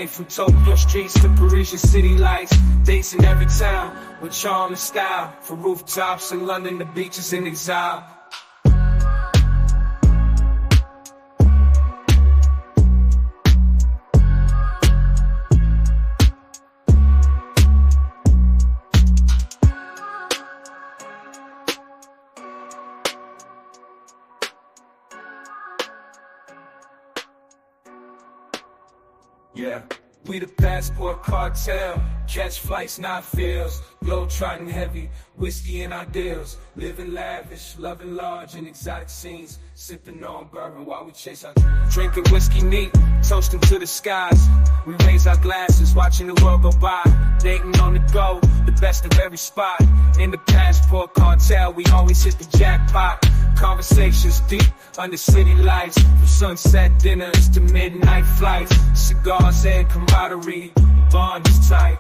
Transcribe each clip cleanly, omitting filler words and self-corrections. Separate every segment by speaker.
Speaker 1: life from Tokyo streets to Parisian city lights. Dates in every town with charm and style. From rooftops in London to beaches in exile. Yeah, we the passport cartel. Catch flights, not feels. Globe-trotting heavy, whiskey in our deals. Living lavish, loving large and exotic scenes. Sipping on bourbon while we chase our dreams. Drinking whiskey neat, toasting to the skies. We raise our glasses, watching the world go by. Dating on the go, the best of every spot. In the passport cartel, we always hit the jackpot. Conversations deep under city lights. From sunset dinners to midnight flights. Cigars and camaraderie, bond is tight.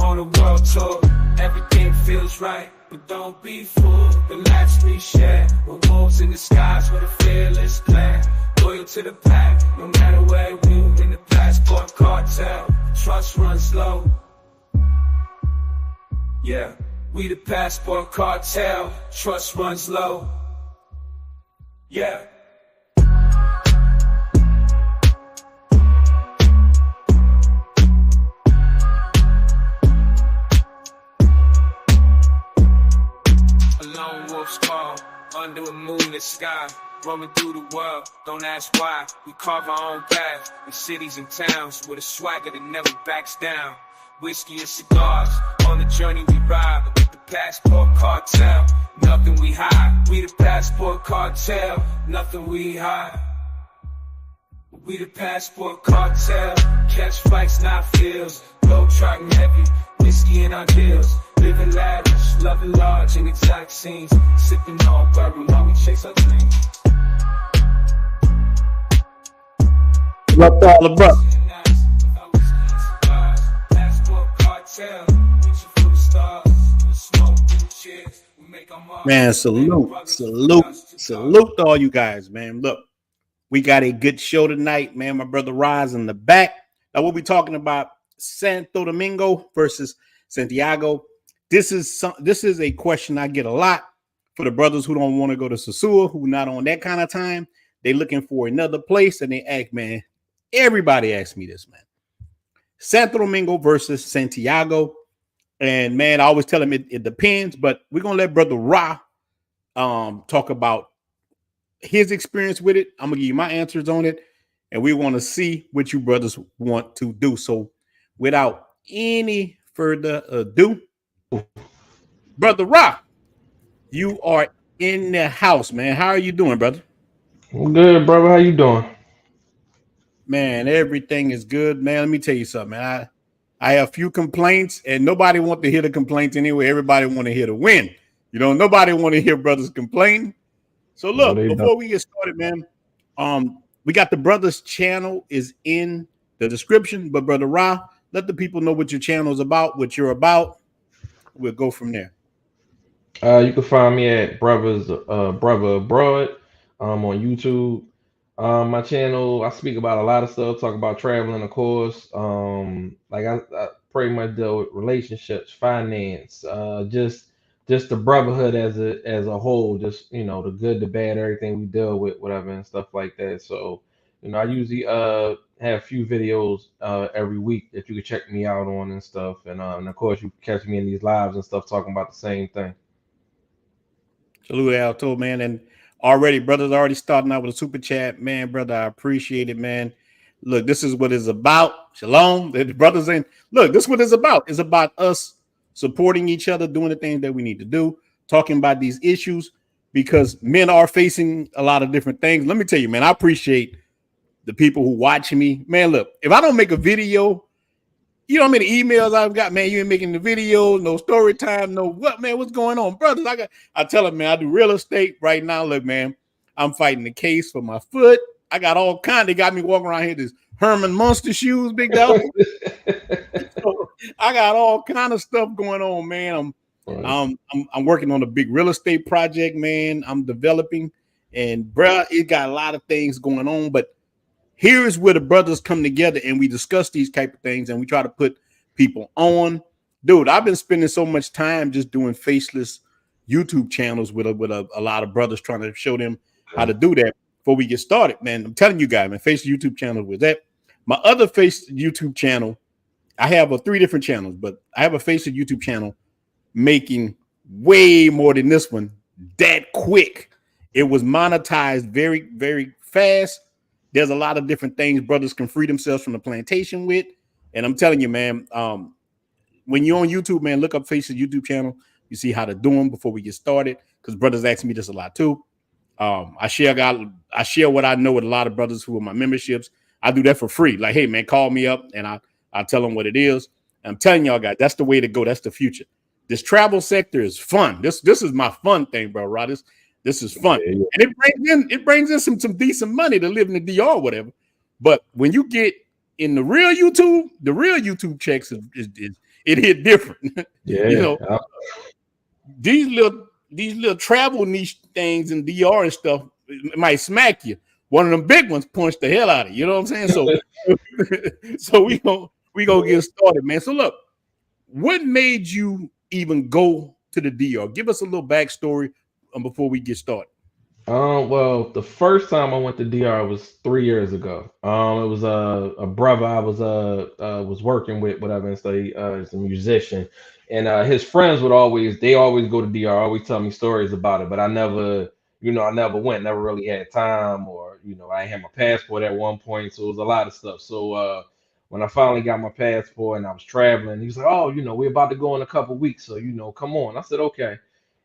Speaker 1: On a world tour, everything feels right. But don't be fooled, the laughs we share. We're wolves in the skies with a fearless plan. Loyal to the pack, no matter where we move. In the passport cartel, trust runs low. Yeah, we the passport cartel, trust runs low. Yeah. A lone wolf's call, under a moonlit sky. Roaming through the world, don't ask why. We carve our own path in cities and towns with a swagger that never backs down. Whiskey and cigars, on the journey we ride. With the passport cartel, nothing we hide. We the passport cartel, nothing we hide. We the passport cartel, catch flights, not feels. Globe-trotting heavy, whiskey in our deals. Living lavish, loving large and exotic scenes. Sipping on bourbon while we chase our dreams.
Speaker 2: What's all about? Man, salute to all you guys, man. Look, we got a good show tonight, man. My brother Roz in the back. Now we'll be talking about Santo Domingo versus Santiago. This is a question I get a lot for the brothers who don't want to go to Sosua, who not on that kind of time. They looking for another place, and they ask, man. Everybody asks me this, man. Santo Domingo versus Santiago. And man, I always tell him it depends, but we're gonna let Brother Ra talk about his experience with it. I'm gonna give you my answers on it, and we want to see what you brothers want to do. So without any further ado, Brother Ra, you are in the house, man. How are you doing, brother?
Speaker 3: I'm good, brother. How you doing?
Speaker 2: Man, everything is good, man. Let me tell you something, man. I have a few complaints, and nobody want to hear the complaints anyway. Everybody want to hear the win. You know, nobody want to hear brothers complain. So look, before we get started, man, we got the brothers' channel is in the description. But Brother Ra, let the people know what your channel is about, what you're about. We'll go from there.
Speaker 3: You can find me at Brother Abroad on YouTube. My channel, I speak about a lot of stuff, talk about traveling, of course. Like I pretty much deal with relationships, finance, just the brotherhood as a whole, just the good, the bad, everything we deal with, whatever, and stuff like that. So, I usually have a few videos every week that you can check me out on and stuff. And of course you can catch me in these lives and stuff talking about the same thing.
Speaker 2: Salute Alto, man. And already, brothers already starting out with a super chat. Man, brother, I appreciate it, man. Look, this is what it's about. Shalom. The brothers in. Look, this is what it's about. It's about us supporting each other, doing the things that we need to do, talking about these issues, because men are facing a lot of different things. Let me tell you, man, I appreciate the people who watch me. Man, look, if I don't make a video, you know how many emails I've got, man, you ain't making the video, no story time, no what, man, what's going on? Brothers, I tell them, man, I do real estate right now. Look, man, I'm fighting the case for my foot. I got all kind. They got me walking around here, this Herman Monster shoes, big dog. So I got all kind of stuff going on, man. I'm working on a big real estate project, man. I'm developing, and bruh, it got a lot of things going on, but here's where the brothers come together and we discuss these type of things and we try to put people on. Dude, I've been spending so much time just doing faceless YouTube channels with a lot of brothers trying to show them how to do that before we get started, man. I'm telling you guys, man, face YouTube channel with that. My other face YouTube channel, I have 3 different channels, but I have a face YouTube channel making way more than this one that quick. It was monetized very, very fast. There's a lot of different things brothers can free themselves from the plantation with. And I'm telling you, man, when you're on YouTube, man, look up Face's YouTube channel. You see how to do them before we get started. Because brothers ask me this a lot too. I share what I know with a lot of brothers who are my memberships. I do that for free. Like, hey, man, call me up and I'll tell them what it is. And I'm telling y'all guys, that's the way to go. That's the future. This travel sector is fun. This is my fun thing, bro. Rod. This is fun. And it brings in some decent money to live in the DR or whatever. But when you get in the real YouTube checks is it hit different.
Speaker 3: Yeah.
Speaker 2: You know, these little travel niche things in DR and stuff, it might smack you. One of them big ones punched the hell out of you. You know what I'm saying? So so we gonna get started, man. So look, what made you even go to the DR? Give us a little backstory before we get started.
Speaker 3: Well, the first time I went to DR was 3 years ago. It was a brother I was working with, whatever, and so he's a musician, and his friends would always go to DR, always tell me stories about it, but I never went, never really had time, or I had my passport at one point, so it was a lot of stuff. So when I finally got my passport and I was traveling, he was like, "Oh, we're about to go in a couple weeks, so come on." I said, "Okay,"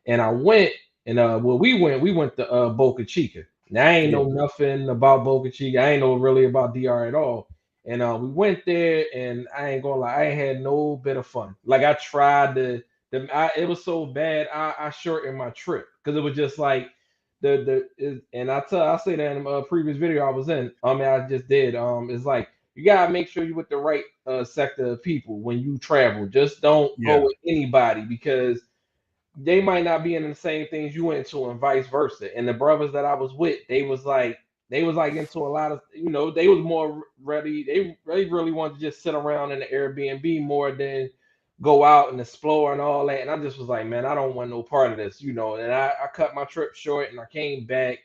Speaker 3: and I went. And we went to Boca Chica. Now I ain't know nothing about Boca Chica. I ain't know really about DR at all. And we went there, and I ain't gonna lie, I ain't had no bit of fun. Like I tried it was so bad. I shortened my trip because it was just like and I say that in a previous video I was in. I just did. It's like you gotta make sure you're with the right sector of people when you travel. Just don't go with anybody because they might not be in the same things you into and vice versa. And the brothers that I was with, they was like into a lot of, they was more ready. They really wanted to just sit around in the Airbnb more than go out and explore and all that. And I just was like, man, I don't want no part of this, And I cut my trip short and I came back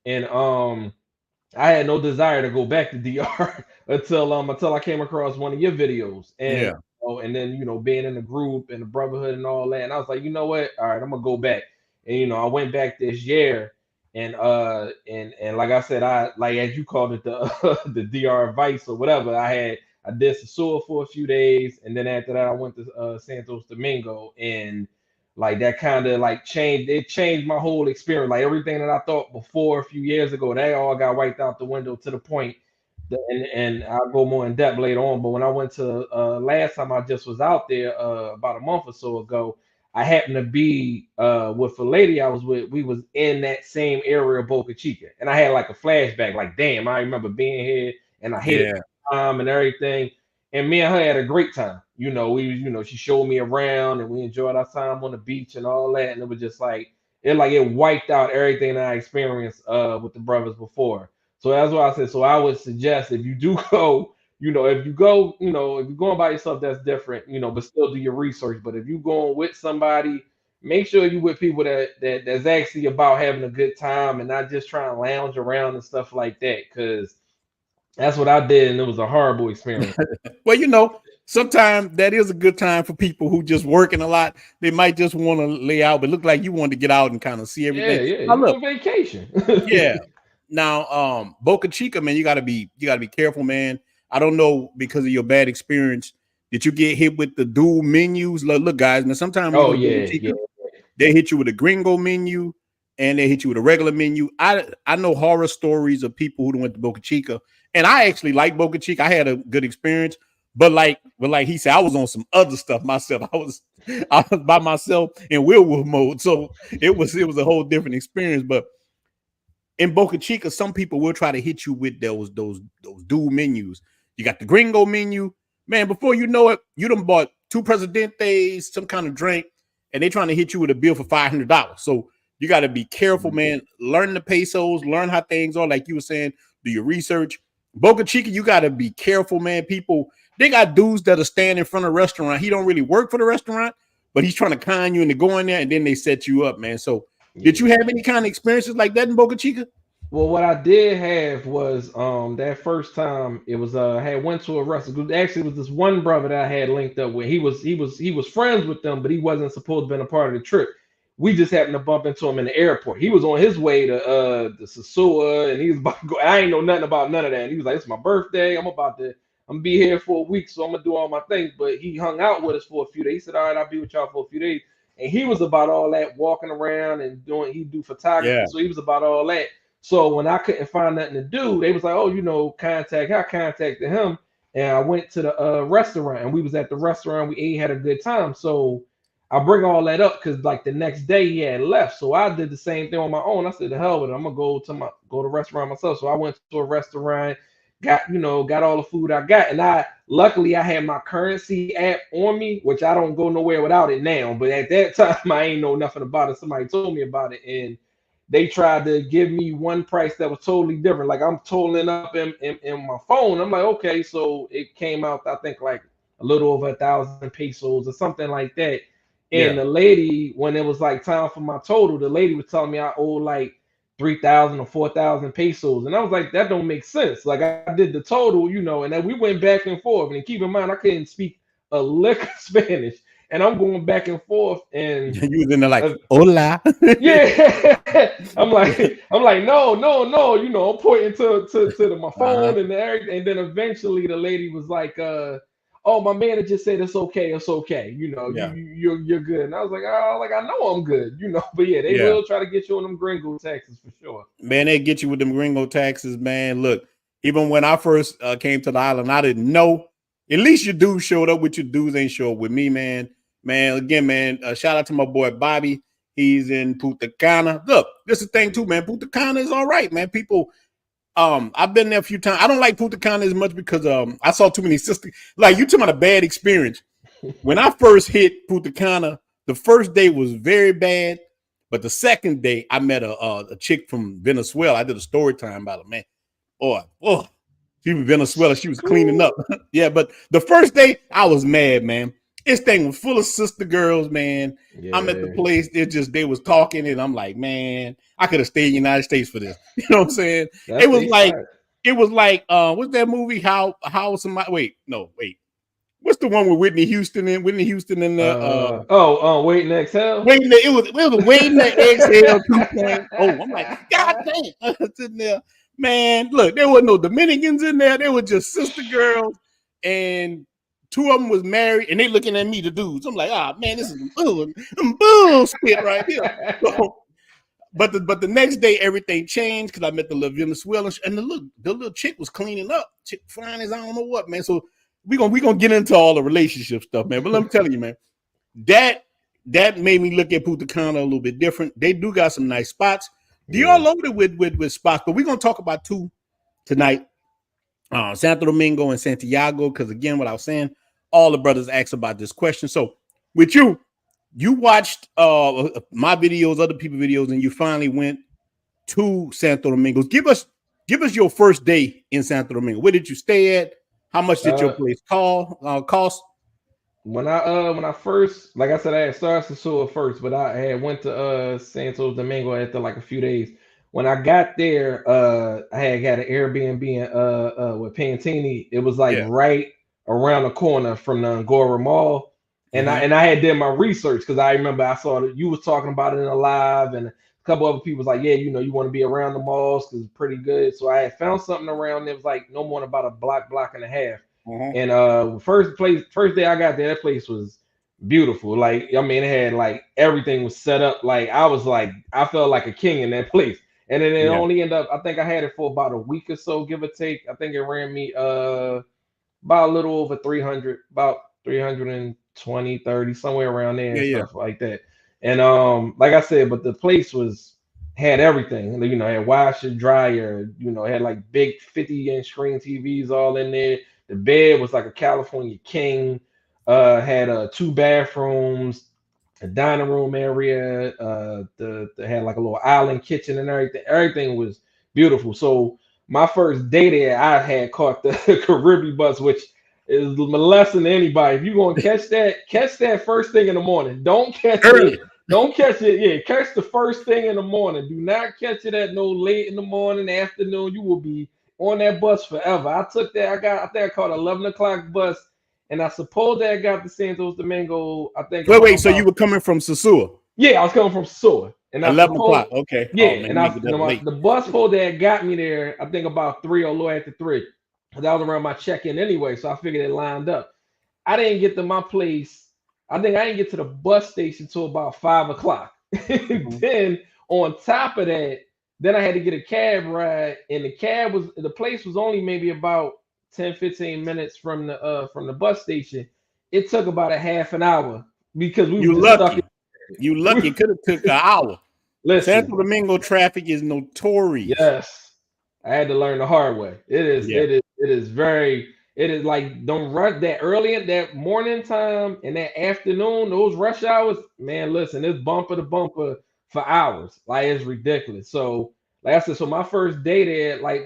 Speaker 3: and I had no desire to go back to DR until I came across one of your videos. And and then being in the group and the brotherhood and all that, and I was like, you know what, all right, I'm gonna go back. And I went back this year, and like I said, I like, as you called it, the the DR Vice or whatever. I did Sasua for a few days, and then after that I went to Santo Domingo, and like that kind of like changed my whole experience. Like everything that I thought before a few years ago, that all got wiped out the window to the point and I'll go more in depth later on. But when I went to last time I just was out there about a month or so ago, I happened to be with a lady I was with. We was in that same area of Boca Chica, and I had like a flashback, like, damn, I remember being here and I hated the time and everything. And me and her had a great time. She showed me around and we enjoyed our time on the beach and all that. And it was just like it wiped out everything that I experienced with the brothers before. So that's why I said, so I would suggest if you do go, if you're going by yourself, that's different, but still do your research. But if you're going with somebody, make sure you're with people that's actually about having a good time and not just trying to lounge around and stuff like that. Because that's what I did, and it was a horrible experience.
Speaker 2: Well, sometimes that is a good time for people who just working a lot. They might just want to lay out, but look like you want to get out and kind of see everything.
Speaker 3: Yeah, you on vacation.
Speaker 2: Yeah. Now, Boca Chica, man, you gotta be careful, man. I don't know, because of your bad experience, did you get hit with the dual menus? Look, guys, man, sometimes they hit you with a gringo menu and they hit you with a regular menu. I know horror stories of people who went to Boca Chica, and I actually like Boca Chica. I had a good experience, but like he said, I was on some other stuff myself. I was by myself in werewolf mode, so it was a whole different experience. But in Boca Chica, some people will try to hit you with those dual menus. You got the gringo menu, man. Before you know it, you done bought 2 Presidentes, some kind of drink, and they trying to hit you with a bill for $500. So you got to be careful, man. Learn the pesos, learn how things are. Like you were saying, do your research. Boca Chica, you got to be careful, man. People, they got dudes that'll stand in front of a restaurant. He don't really work for the restaurant, but he's trying to con you into going there, and then they set you up, man. So, did you
Speaker 3: Yeah.
Speaker 2: have any kind of experiences like that in Boca Chica?
Speaker 3: Well, what I did have was that first time it was I had went to a restaurant. Actually, it was this one brother that I had linked up with. He was friends with them, but he wasn't supposed to be a part of the trip. We just happened to bump into him in the airport. He was on his way to the Sasua, and he was about to go. I ain't know nothing about none of that. And he was like, "It's my birthday. I'm gonna be here for a week, so I'm gonna do all my things." But he hung out with us for a few days. He said, "All right, I'll be with y'all for a few days." And he was about all that walking around and doing. He do photography,
Speaker 2: Yeah,
Speaker 3: so he was about all that. So when I couldn't find nothing to do, they was like, "Oh, contact." I contacted him, and I went to the restaurant, and we was at the restaurant. We ate, had a good time. So I bring all that up because like the next day he had left, so I did the same thing on my own. I said, "The hell with it, I'm gonna go to restaurant myself." So I went to a restaurant, got all the food I got, and I luckily I had my currency app on me, which I don't go nowhere without it now. But at that time, I ain't know nothing about it. Somebody told me about it, and they tried to give me one price that was totally different. Like I'm totaling up in my phone. I'm like, okay, so it came out, I think like a little over 1,000 pesos or something like that. And
Speaker 2: yeah.
Speaker 3: the lady, when it was like time for my total, the lady was telling me I owe like 3,000 or 4,000 pesos. And I was like, that don't make sense. Like I did the total, and then we went back and forth. And keep in mind, I couldn't speak a lick of Spanish. And I'm going back and forth. And
Speaker 2: You was in there like,
Speaker 3: uh,
Speaker 2: hola.
Speaker 3: yeah, I'm like, no, no, no. I'm pointing to my
Speaker 2: Uh-huh.
Speaker 3: phone and everything. And then eventually the lady was like, oh, my manager said it's okay, it's okay.
Speaker 2: Yeah,
Speaker 3: You're good. And I was like, oh, like I know I'm good. But yeah, they
Speaker 2: yeah.
Speaker 3: will try to get you on them gringo taxes for sure.
Speaker 2: Man, they get you with them gringo taxes, man. Look, even when I first came to the island, I didn't know. At least your dudes showed up with your dudes ain't show up with me, man. Man, again, man, shout out to my boy Bobby. He's in Punta Cana. Look, this is the thing too, man. Punta Cana is all right, man. People, I've been there a few times. I don't like Punta Cana as much because I saw too many sisters. Like you talking about a bad experience. When I first hit Punta Cana, the first day was very bad, but the second day I met a chick from Venezuela. I did a story time about her, man. Oh, she was Venezuela. She was cleaning up. Yeah, but the first day I was mad, man. This thing was full of sister girls, man. I'm at the
Speaker 3: Yeah,
Speaker 2: place. They was talking, and I'm like, man, I could have stayed in the United States for this. You know what I'm saying? It
Speaker 3: that's
Speaker 2: was
Speaker 3: a
Speaker 2: like,
Speaker 3: spot.
Speaker 2: what's that movie? How somebody wait. What's the one with Whitney Houston in? Whitney Houston in there.
Speaker 3: Wait, next hell.
Speaker 2: Waiting. It was waiting to exhale 2.0. I'm like, God damn, it's in there, man. Look, there wasn't no Dominicans in there. There were just sister girls, and two of them was married, and they looking at me, the dudes. I'm like, man, this is bullshit right here. So, but the next day everything changed because I met the little Venezuelan and the little chick was cleaning up, chick fine as I don't know what, man. So we gonna get into all the relationship stuff, man. But let me tell you, man, that that made me look at Punta Cana a little bit different. They do got some nice spots. They are
Speaker 3: Yeah.
Speaker 2: loaded with spots, but we're gonna talk about two tonight: Santo Domingo and Santiago. Because again, what I was saying, all the brothers asked about this question. So with you, you watched my videos, other people videos, and you finally went to Santo Domingo. Give us your first day in Santo Domingo. Where did you stay at? How much did your
Speaker 3: Uh,
Speaker 2: place cost?
Speaker 3: when I first, like I said, I had started Sasua first, but I had went to Santo Domingo after like a few days. When I got there, I had got an Airbnb with Pantini. It was like
Speaker 2: Yeah.
Speaker 3: right around the corner from the Angora Mall, and I
Speaker 2: Mm-hmm.
Speaker 3: and I had did my research because I remember I saw that you was talking about it in a live, and a couple other people was like, yeah, you want to be around the malls because it's pretty good. So I had found something around. It was like no more than about a block and a half.
Speaker 2: Uh-huh.
Speaker 3: And first day I got there, that place was beautiful. Like I mean, it had like everything was set up. Like I felt like a king in that place. And then it
Speaker 2: Yeah.
Speaker 3: only ended up. I think I had it for about a week or so, give or take. I think it ran me about a little over 300, about 320, 30, somewhere around there
Speaker 2: Yeah.
Speaker 3: and
Speaker 2: Yeah.
Speaker 3: stuff like that. And like I said, but the place was had everything. Had washer, dryer, had like big 50-inch screen TVs all in there. The bed was like a California king. Had two bathrooms, a dining room area. The had like a little island kitchen and everything. Everything was beautiful. So my first day there, I had caught the Caribbean bus, which is molesting to anybody. If you're gonna catch that first thing in the morning. Don't catch it.
Speaker 2: Early.
Speaker 3: Don't catch it. Yeah, catch the first thing in the morning. Do not catch it at no late in the morning, afternoon. You will be on that bus forever. I took that. I think I caught 11 o'clock bus, and I suppose that I got to Santo Domingo. I think
Speaker 2: Wait. So you were coming from Sasua?
Speaker 3: yeah, I was coming from Soar, and I
Speaker 2: 11 o'clock.
Speaker 3: suppose
Speaker 2: Okay.
Speaker 3: yeah,
Speaker 2: Oh man,
Speaker 3: and
Speaker 2: you make it up late.
Speaker 3: the bus hold that got me there. I think about 3 or a little after 3. That was around my check-in anyway, so I figured it lined up. I didn't get to my place. I think I didn't get to the bus station till about 5 o'clock.
Speaker 2: Mhm.
Speaker 3: Then on top of that, then I had to get a cab ride, and the place was only maybe about 10, 15 minutes from the bus station. It took about a half an hour because we were
Speaker 2: You
Speaker 3: just stuck.
Speaker 2: lucky. You lucky. It could have took an hour.
Speaker 3: Listen,
Speaker 2: Santo Domingo traffic is notorious.
Speaker 3: yes, I had to learn the hard way. It is,
Speaker 2: Yeah.
Speaker 3: it is, it is very, it is like don't rush that early at that morning time and that afternoon, those rush hours, man. Listen, it's bumper to bumper for hours. Like it's ridiculous. So, like I said, so my first day there, I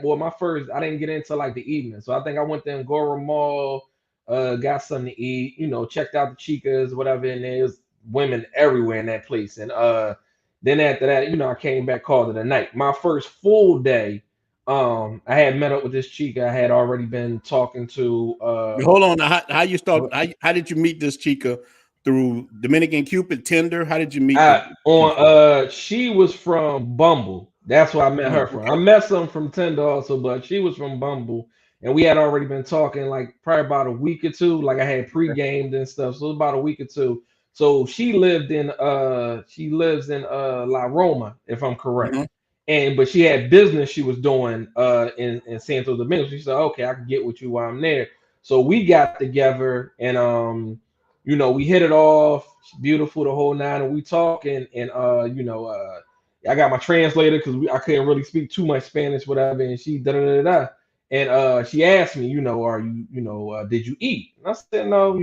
Speaker 3: didn't get into like the evening. So I think I went to Angora Mall, got something to eat, checked out the chicas, whatever, and there's women everywhere in that place. And then after that, I came back, called it a night. My first full day, I had met up with this chica I had already been talking to.
Speaker 2: Hold on. How you start? How did you meet this chica? Through Dominican Cupid Tinder? How did you meet the chica?
Speaker 3: She was from Bumble. That's where I met her from. I
Speaker 2: Okay.
Speaker 3: met some from Tinder also, but she was from Bumble, and we had already been talking like probably about a week or two. Like I had pre-gamed and stuff, so it was about a week or two. So she lives in La Roma, if I'm correct.
Speaker 2: Mhm.
Speaker 3: But she had business she was doing in Santo Domingo. She said, okay, I can get with you while I'm there. So we got together and we hit it off. She's beautiful the whole nine, and we talking, and I got my translator because I couldn't really speak too much Spanish, whatever. And she da da da da, and she asked me, are you, did you eat? And I said no,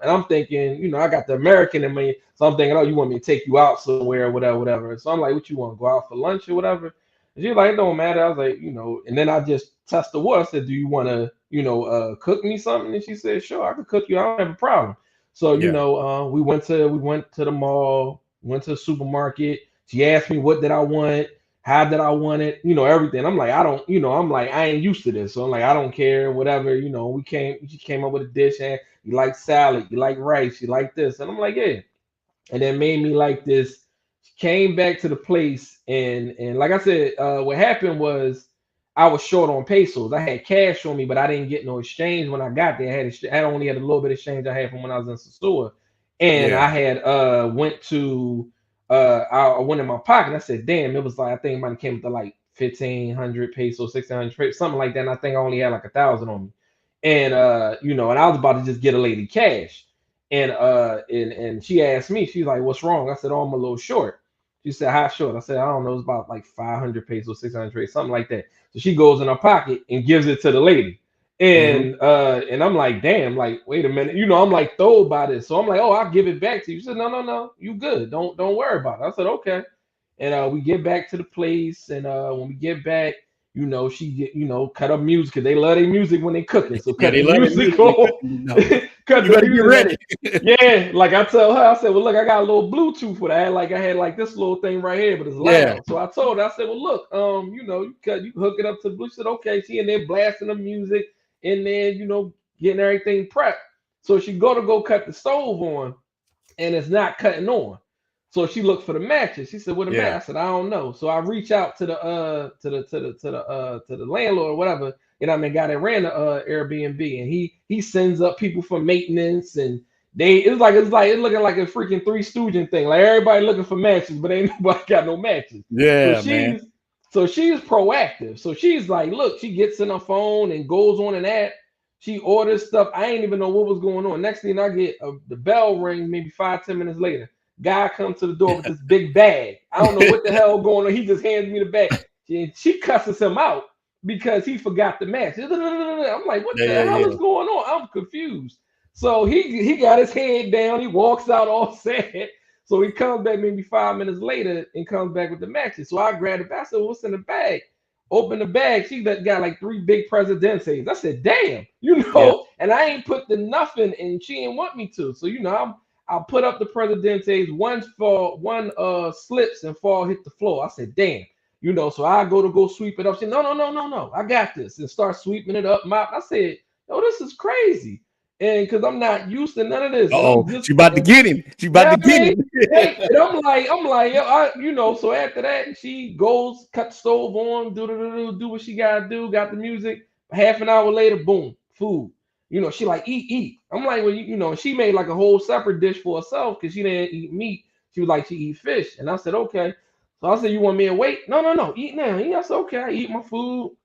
Speaker 3: and I'm thinking, I got the American in me, so I'm thinking, oh, you want me to take you out somewhere, whatever, whatever. So I'm like, what you want to go out for lunch or whatever? And she was like, it don't matter. I was like, and then I just test the water. I said, do you want to, cook me something? And she said, sure, I can cook you. I don't have a problem. So
Speaker 2: Yeah.
Speaker 3: we went to the mall, went to the supermarket. She asked me what did I want, how did I want it, everything. I'm like, I don't, I'm like, I ain't used to this. So I'm like, I don't care, whatever, she came up with a dish and you like salad, you like rice, you like this. And I'm like, yeah. And that made me like this. She came back to the place and like I said, what happened was I was short on pesos. I had cash on me, but I didn't get no exchange when I got there. I only had a little bit of exchange I had from when I was in the store. And
Speaker 2: Yeah.
Speaker 3: I had I went in my pocket. I said, damn, it was like I think it might have came to like 1,500 pesos, 1,600 pesos, something like that. And I think I only had like 1,000 on me. And and I was about to just get a lady cash. And she asked me, she's like, what's wrong? I said, oh, I'm a little short. She said, how short? I said, I don't know, it's about like 500 pesos, 600 pesos, something like that. So she goes in her pocket and gives it to the lady.
Speaker 2: Mhm.
Speaker 3: And I'm like, damn, like, wait a minute. I'm like thrilled by this. So I'm like, oh, I'll give it back to you. She said, no, no, no, you good. Don't worry about it. I said, okay. And we get back to the place, and when we get back, she get, cut up music because they love their music when they cooking. So
Speaker 2: Yeah,
Speaker 3: cut
Speaker 2: they
Speaker 3: the
Speaker 2: love that
Speaker 3: music
Speaker 2: music when they
Speaker 3: on,
Speaker 2: cook, you know.
Speaker 3: cut
Speaker 2: You
Speaker 3: the
Speaker 2: better get
Speaker 3: music.
Speaker 2: ready.
Speaker 3: Yeah, like I tell her, I said, well, look, I got a little Bluetooth for that. I had like this little thing right here, but it's
Speaker 2: Yeah.
Speaker 3: loud. So I told her, I said, well, look, you hook it up to the Bluetooth. She said, okay. She in there blasting the music, and then getting everything prepped. So she go cut the stove on, and it's not cutting on. So she looked for the matches. She said, "What a match?"
Speaker 2: Yeah.
Speaker 3: I said, "I don't know." So I reach out to the landlord or whatever, I mean, guy that ran the Airbnb, and he sends up people for maintenance, and it's looking like a freaking Three Stooges thing. Like everybody looking for matches, but ain't nobody got no matches. So
Speaker 2: Yeah, man.
Speaker 3: she's proactive. So she's like, look, she gets in her phone and goes on an app. She orders stuff. I ain't even know what was going on. Next thing I get, the bell ring maybe 5-10 minutes later. Guy comes to the door with this big bag. I don't know what the hell going on. He just hands me the bag. She cusses him out because he forgot the match. I'm like, what
Speaker 2: Yeah,
Speaker 3: the
Speaker 2: yeah,
Speaker 3: hell is
Speaker 2: yeah.
Speaker 3: going on? I'm confused. So he got his head down. He walks out all sad. So he comes back maybe 5 minutes later and comes back with the matches. So I grabbed the bag. I said, what's in the bag? Open the bag. She got like 3 big Presidentes. I said, damn,
Speaker 2: Yeah.
Speaker 3: and I ain't put the nothing, and she didn't want me to. So I'll put up the Presidentes. One slips and fall hit the floor. I said, damn, So I go sweep it up. She said, no, I got this, and start sweeping it up. I said, yo, this is crazy, and because I'm not used to none of this, and I'm just
Speaker 2: She about to get him. She about
Speaker 3: yeah,
Speaker 2: to get him.
Speaker 3: hey, and I'm like, yo, so after that, she goes, cut the stove on, do what she gotta do, got the music. Half an hour later, boom, food. She like, eat. I'm like, well, she made like a whole separate dish for herself because she didn't eat meat. She was like, she eat fish. And I said, okay. So I said, you want me to wait? No, eat now. I said, okay, I eat my food,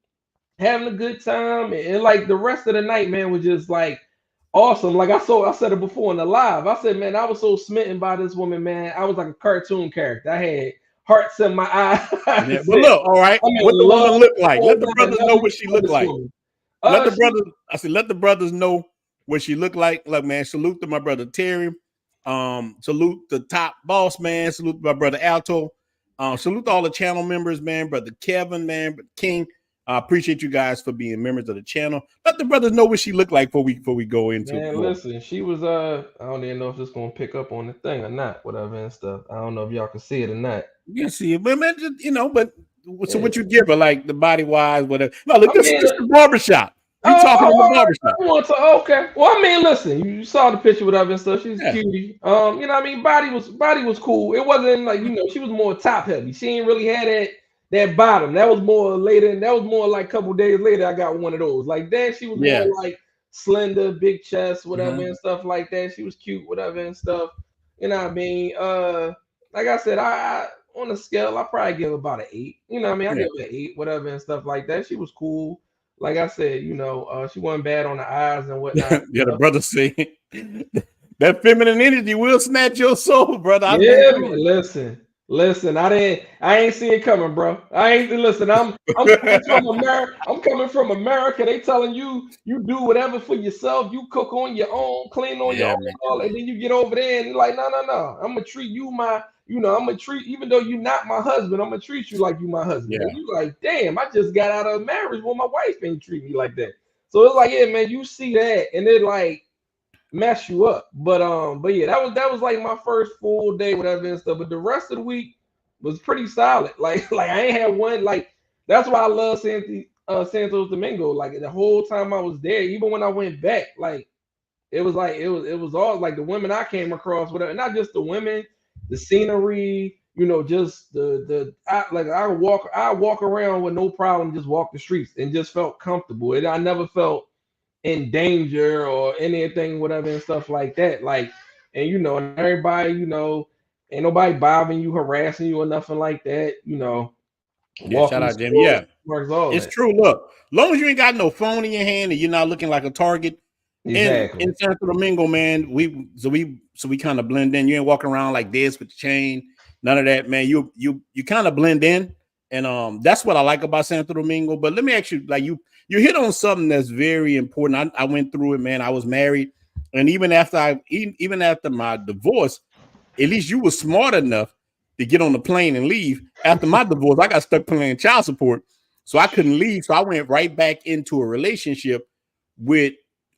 Speaker 3: having a good time. And like the rest of the night, man, was just like awesome. Like I said it before in the live. I said, man, I was so smitten by this woman, man. I was like a cartoon character. I had hearts in my eyes.
Speaker 2: Yeah, but look, all right. What the woman look like? Let the brothers know what she look like. Let the brothers know what she look like. Look, man, salute to my brother Terry. Salute the top boss, man. Salute to my brother Alto. Salute to all the channel members, man. Brother Kevin, man, King. I appreciate you guys for being members of the channel. Let the brothers know what she looked like before we go into.
Speaker 3: Man, listen, she was I don't even know if it's gonna pick up on the thing or not, whatever and stuff. I don't know if y'all can see it or not.
Speaker 2: You can see it, but man, so what you give her, like the body wise, whatever. No, look, this is the barbershop. You talking in the barbershop.
Speaker 3: Okay. Well, I mean, listen, you saw the picture, whatever and stuff. She's cutie. Body was cool. It wasn't like, she was more top heavy. She ain't really had that bottom. That was more later, and that was more like a couple days later. I got one of those. Like then she was more like slender, big chest, whatever and stuff like that. She was cute, whatever and stuff. You know what I mean? Like I said, I on a scale, I probably give about an 8. You know what I mean? I give her an 8, whatever and stuff like that. She was cool. Like I said, she wasn't bad on the eyes and whatnot.
Speaker 2: Yeah, the brother say that feminine energy will snatch your soul, brother.
Speaker 3: Man, listen. I ain't see it coming, bro. Listen. I'm coming from America. I'm coming from America. They telling you do whatever for yourself. You cook on your own, clean on your own, and then you get over there and you're like, no. I'm gonna treat you I'm gonna treat, even though you're not my husband, I'm gonna treat you like you my husband. Yeah. And you like, damn, I just got out of marriage when my wife ain't treat me like that. So it's like, yeah, man, you see that, and it like mess you up. But yeah, that was like my first full day, whatever and stuff. But the rest of the week was pretty solid. Like I ain't had one. Like that's why I love Santo Domingo. Like the whole time I was there, even when I went back, like it was all like the women I came across, whatever. Not just the women. The scenery, just I walk around with no problem, just walk the streets and just felt comfortable. I never felt in danger or anything, whatever and stuff like that. Like, and everybody, ain't nobody bothering you, harassing you or nothing like that.
Speaker 2: Yeah, shout out, Jimmy. Yeah, it's true. Look, long as you ain't got no phone in your hand and you're not looking like a target. Exactly. In Santo Domingo, man, we kind of blend in. You ain't walking around like this with the chain, none of that, man. You kind of blend in, and that's what I like about Santo Domingo. But let me ask you, like you hit on something that's very important. I went through it, man. I was married, and even after my divorce, at least you were smart enough to get on the plane and leave. After my divorce, I got stuck paying child support, so I couldn't leave. So I went right back into a relationship with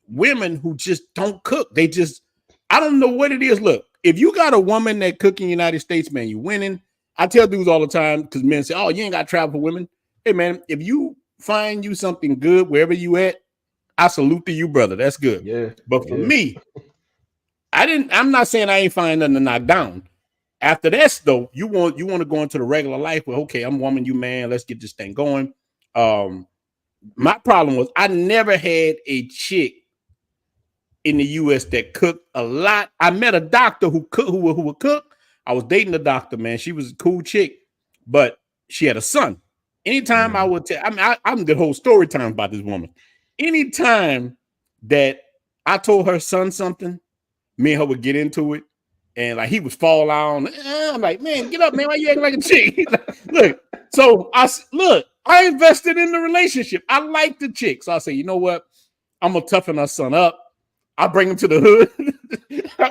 Speaker 2: women who just don't cook. I don't know what it is. Look, if you got a woman that cook in the United States, man, you winning. I tell dudes all the time because men say, "Oh, you ain't got to travel for women." Hey, man, if you find you something good wherever you at, I salute to you, brother. That's good.
Speaker 3: Yeah.
Speaker 2: But for me, I'm not saying I ain't find nothing to knock down. After that, though, you want to go into the regular life where, okay, I'm woman, you man, let's get this thing going. My problem was I never had a chick in the U.S. that cooked a lot. I met a doctor who would cook. I was dating a doctor, man. She was a cool chick, but she had a son. Anytime I would tell, I'm the whole story time about this woman. Anytime that I told her son something, me and her would get into it, and like he would fall on. I'm like, man, get up, man. Why you acting like a chick? Look, so I invested in the relationship. I like the chick, so I say, you know what? I'm gonna toughen her son up. I bring him to the hood. I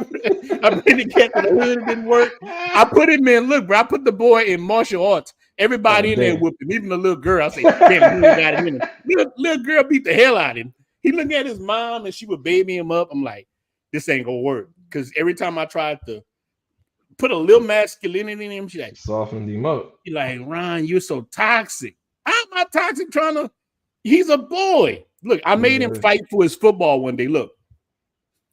Speaker 2: bring the cat to the hood. It didn't work. I put him in. Look, bro. I put the boy in martial arts. Everybody in there
Speaker 3: damn.
Speaker 2: whooped him, even the little girl. I say, damn, he ain't got it in him. Little girl beat the hell out of him. He looked at his mom and she would baby him up. I'm like, this ain't gonna work. Because every time I tried to put a little masculinity in him, she like,
Speaker 3: softened him up.
Speaker 2: She like, Ron, you're so toxic. How am I toxic trying to? He's a boy. Look, I made him fight for his football one day. Look,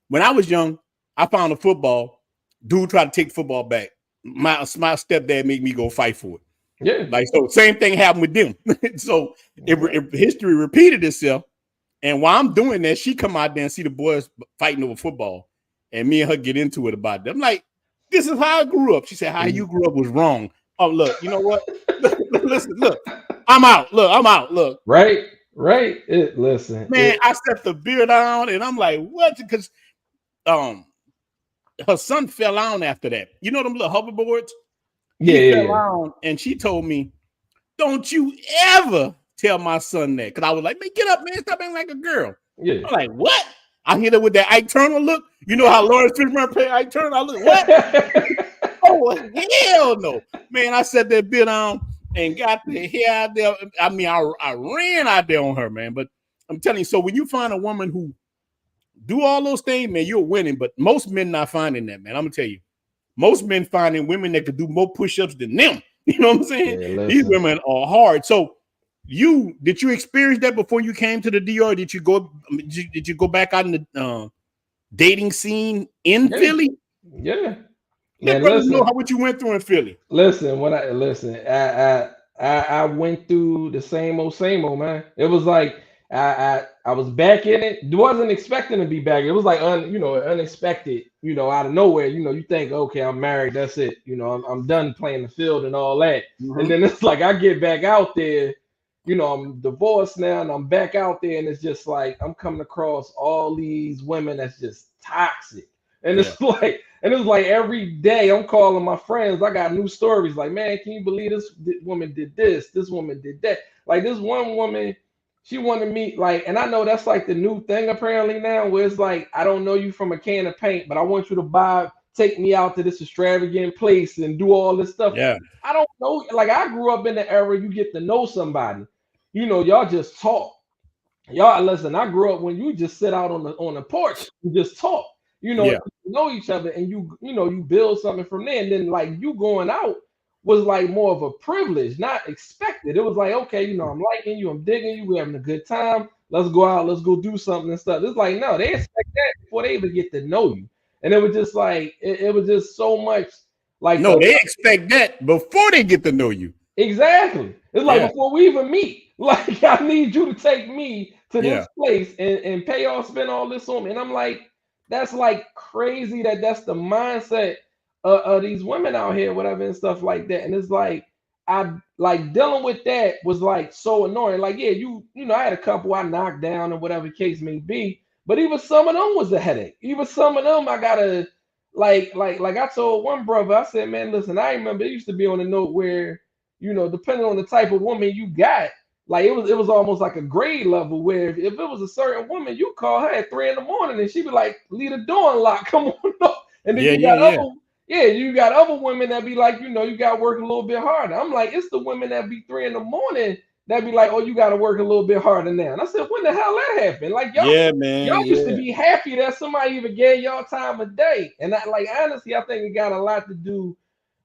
Speaker 2: when I was young, I found a football. Dude tried to take football back. My stepdad made me go fight for it.
Speaker 3: Yeah.
Speaker 2: Like, so same thing happened with them. So if history repeated itself, and while I'm doing that, she come out there and see the boys fighting over football, and me and her get into it about it. I'm like, this is how I grew up. She said, how you grew up was wrong. Oh, look, you know what? Listen, look, I'm out. Look, I'm out. Look.
Speaker 3: Right. Listen.
Speaker 2: Man, I set the beer down, and I'm like, what? Because her son fell on after that. You know them little hoverboards? He fell on, and she told me, don't you ever tell my son that. Because I was like, man, get up, man. Stop being like a girl.
Speaker 3: Yeah.
Speaker 2: I'm like, what? I hit her with that Ike Turner look. You know how Lawrence Fishburne played Ike Turner? I look, what? Oh, hell no. Man, I set that bit on and got the hair out there. I mean, I ran out there on her, man. But I'm telling you, so when you find a woman who do all those things, man, you're winning. But most men not finding that, man. I'm going to tell you. Most men finding women that could do more push-ups than them. You know what I'm saying?
Speaker 3: Yeah,
Speaker 2: these women are hard. So did you experience that before you came to the DR? Did you go back out in the dating scene in Philly?
Speaker 3: Yeah.
Speaker 2: Let brothers know what you went through in Philly.
Speaker 3: Listen, I went through the same old, man. It was like I was back in it. Wasn't expecting to be back. It was like unexpected, out of nowhere. You think, okay, I'm married, that's it. I'm done playing the field and all that. Mm-hmm. And then it's like I get back out there, I'm divorced now and I'm back out there, and it's just like I'm coming across all these women that's just toxic. And it's like every day I'm calling my friends. I got new stories. Like, man, can you believe this woman did this? This woman did that. Like this one woman, she wanted me, like, and I know that's like the new thing apparently now, where it's like, I don't know you from a can of paint, but I want you to take me out to this extravagant place and do all this stuff.
Speaker 2: Yeah.
Speaker 3: I don't know. Like, I grew up in the era you get to know somebody. Y'all just talk. Y'all listen. I grew up when you just sit out on the porch and just talk. You know each other, and you build something from there. And then like you going out was like more of a privilege, not expected. It was like, okay, I'm liking you, I'm digging you, we're having a good time. Let's go out, let's go do something and stuff. It's like, no, they expect that before they even get to know you. And it was just like, it was just so much like.
Speaker 2: No, they expect that before they get to know you.
Speaker 3: Exactly. It's like before we even meet, like I need you to take me to this place and pay off, spend all this on me. And I'm like, that's like crazy that's the mindset of these women out here, whatever, and stuff like that. And it's like, I like dealing with that was like so annoying. Like, yeah, I had a couple I knocked down or whatever the case may be, but even some of them was a headache. Even some of them I gotta like I told one brother, I said, man, listen, I remember it used to be on a note where, depending on the type of woman you got, like it was almost like a grade level where if it was a certain woman, you call her at 3 a.m. and she'd be like, leave the door unlocked, come on up. And then you got other women that be like, you got to work a little bit harder. I'm like, it's the women that be 3 a.m. that be like, oh, you got to work a little bit harder now. And I said, when the hell that happened? Like y'all used to be happy that somebody even gave y'all time of day. And honestly, I think it got a lot to do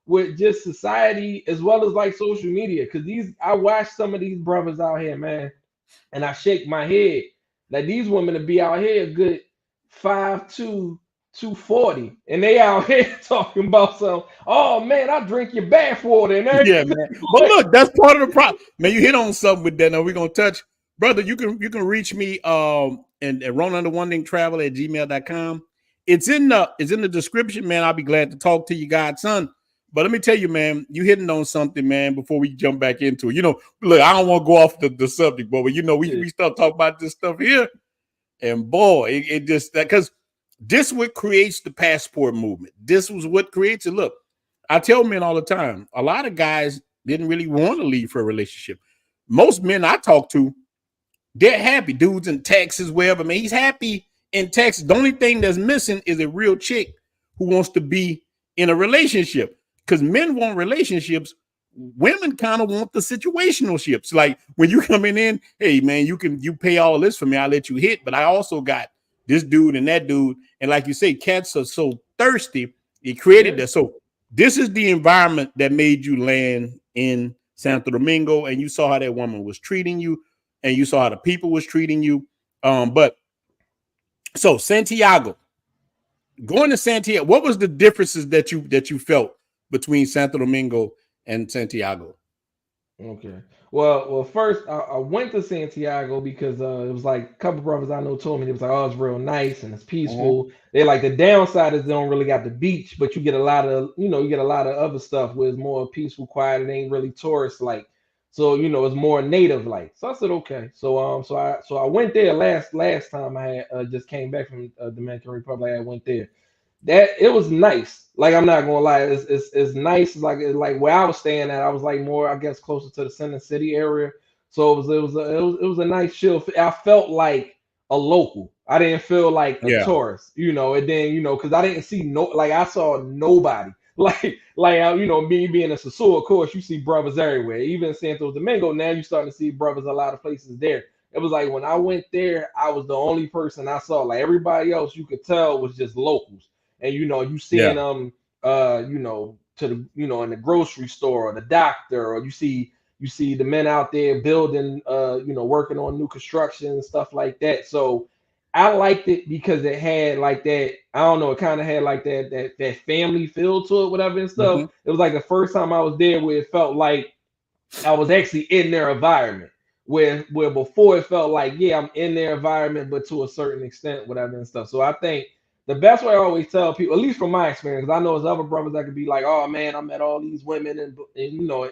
Speaker 3: with just society as well as like social media. Cause I watch some of these brothers out here, man, and I shake my head that these women to be out here a good 5'2", 240, and they out here talking about some, oh man, I drink your bath water and everything.
Speaker 2: Yeah, man. But look, that's part of the problem. Man, you hit on something with that. Now we're gonna touch. Brother, you can reach me and ronunderonethingtravel@gmail.com. It's in the description, man. I'll be glad to talk to you, godson. But let me tell you, man, you hitting on something, man, before we jump back into it. Look, I don't want to go off the subject, but we start talking about this stuff here. And boy, it just that because this what creates the passport movement. This was what creates it. Look, I tell men all the time, a lot of guys didn't really want to leave for a relationship. Most men I talk to, they're happy. Dudes in Texas, wherever, man, he's happy in Texas. The only thing that's missing is a real chick who wants to be in a relationship. Because men want relationships, women kind of want the situational ships. Like when you coming in, hey man, you pay all this for me, I'll let you hit, but I also got this dude and that dude. And like you say, cats are so thirsty, it created that. So this is the environment that made you land in Santo Domingo, and you saw how that woman was treating you, and you saw how the people was treating you. But so Santiago, going to Santiago, what was the differences that you felt between Santo Domingo and Santiago?
Speaker 3: Okay. Well, first I went to Santiago because it was like a couple brothers I know told me it was like, oh, it's real nice and it's peaceful. They like the downside is they don't really got the beach, but you get a lot of you get a lot of other stuff where it's more peaceful, quiet. It ain't really tourist like, so it's more native like. So I said okay. So I went there last time I had just came back from Dominican Republic. I went there. That it was nice. Like I'm not gonna lie, it's nice. Like where I was staying at, I was like more, I guess, closer to the center city area. So it was a nice chill. I felt like a local. I didn't feel like a tourist, And then because I didn't see I saw nobody. Me being a Sasua, of course, you see brothers everywhere. Even Santo Domingo, now you're starting to see brothers a lot of places there. It was like when I went there, I was the only person I saw. Like everybody else, you could tell was just locals. And you seeing to the in the grocery store or the doctor, or you see the men out there building working on new construction and stuff like that. So I liked it because it had like that, I don't know, it kind of had like that family feel to it, whatever and stuff. It was like the first time I was there where it felt like I was actually in their environment. Where before it felt like, yeah, I'm in their environment, but to a certain extent, whatever and stuff. So I think the best way I always tell people, at least from my experience, I know there's other brothers that could be like, oh man, I met all these women and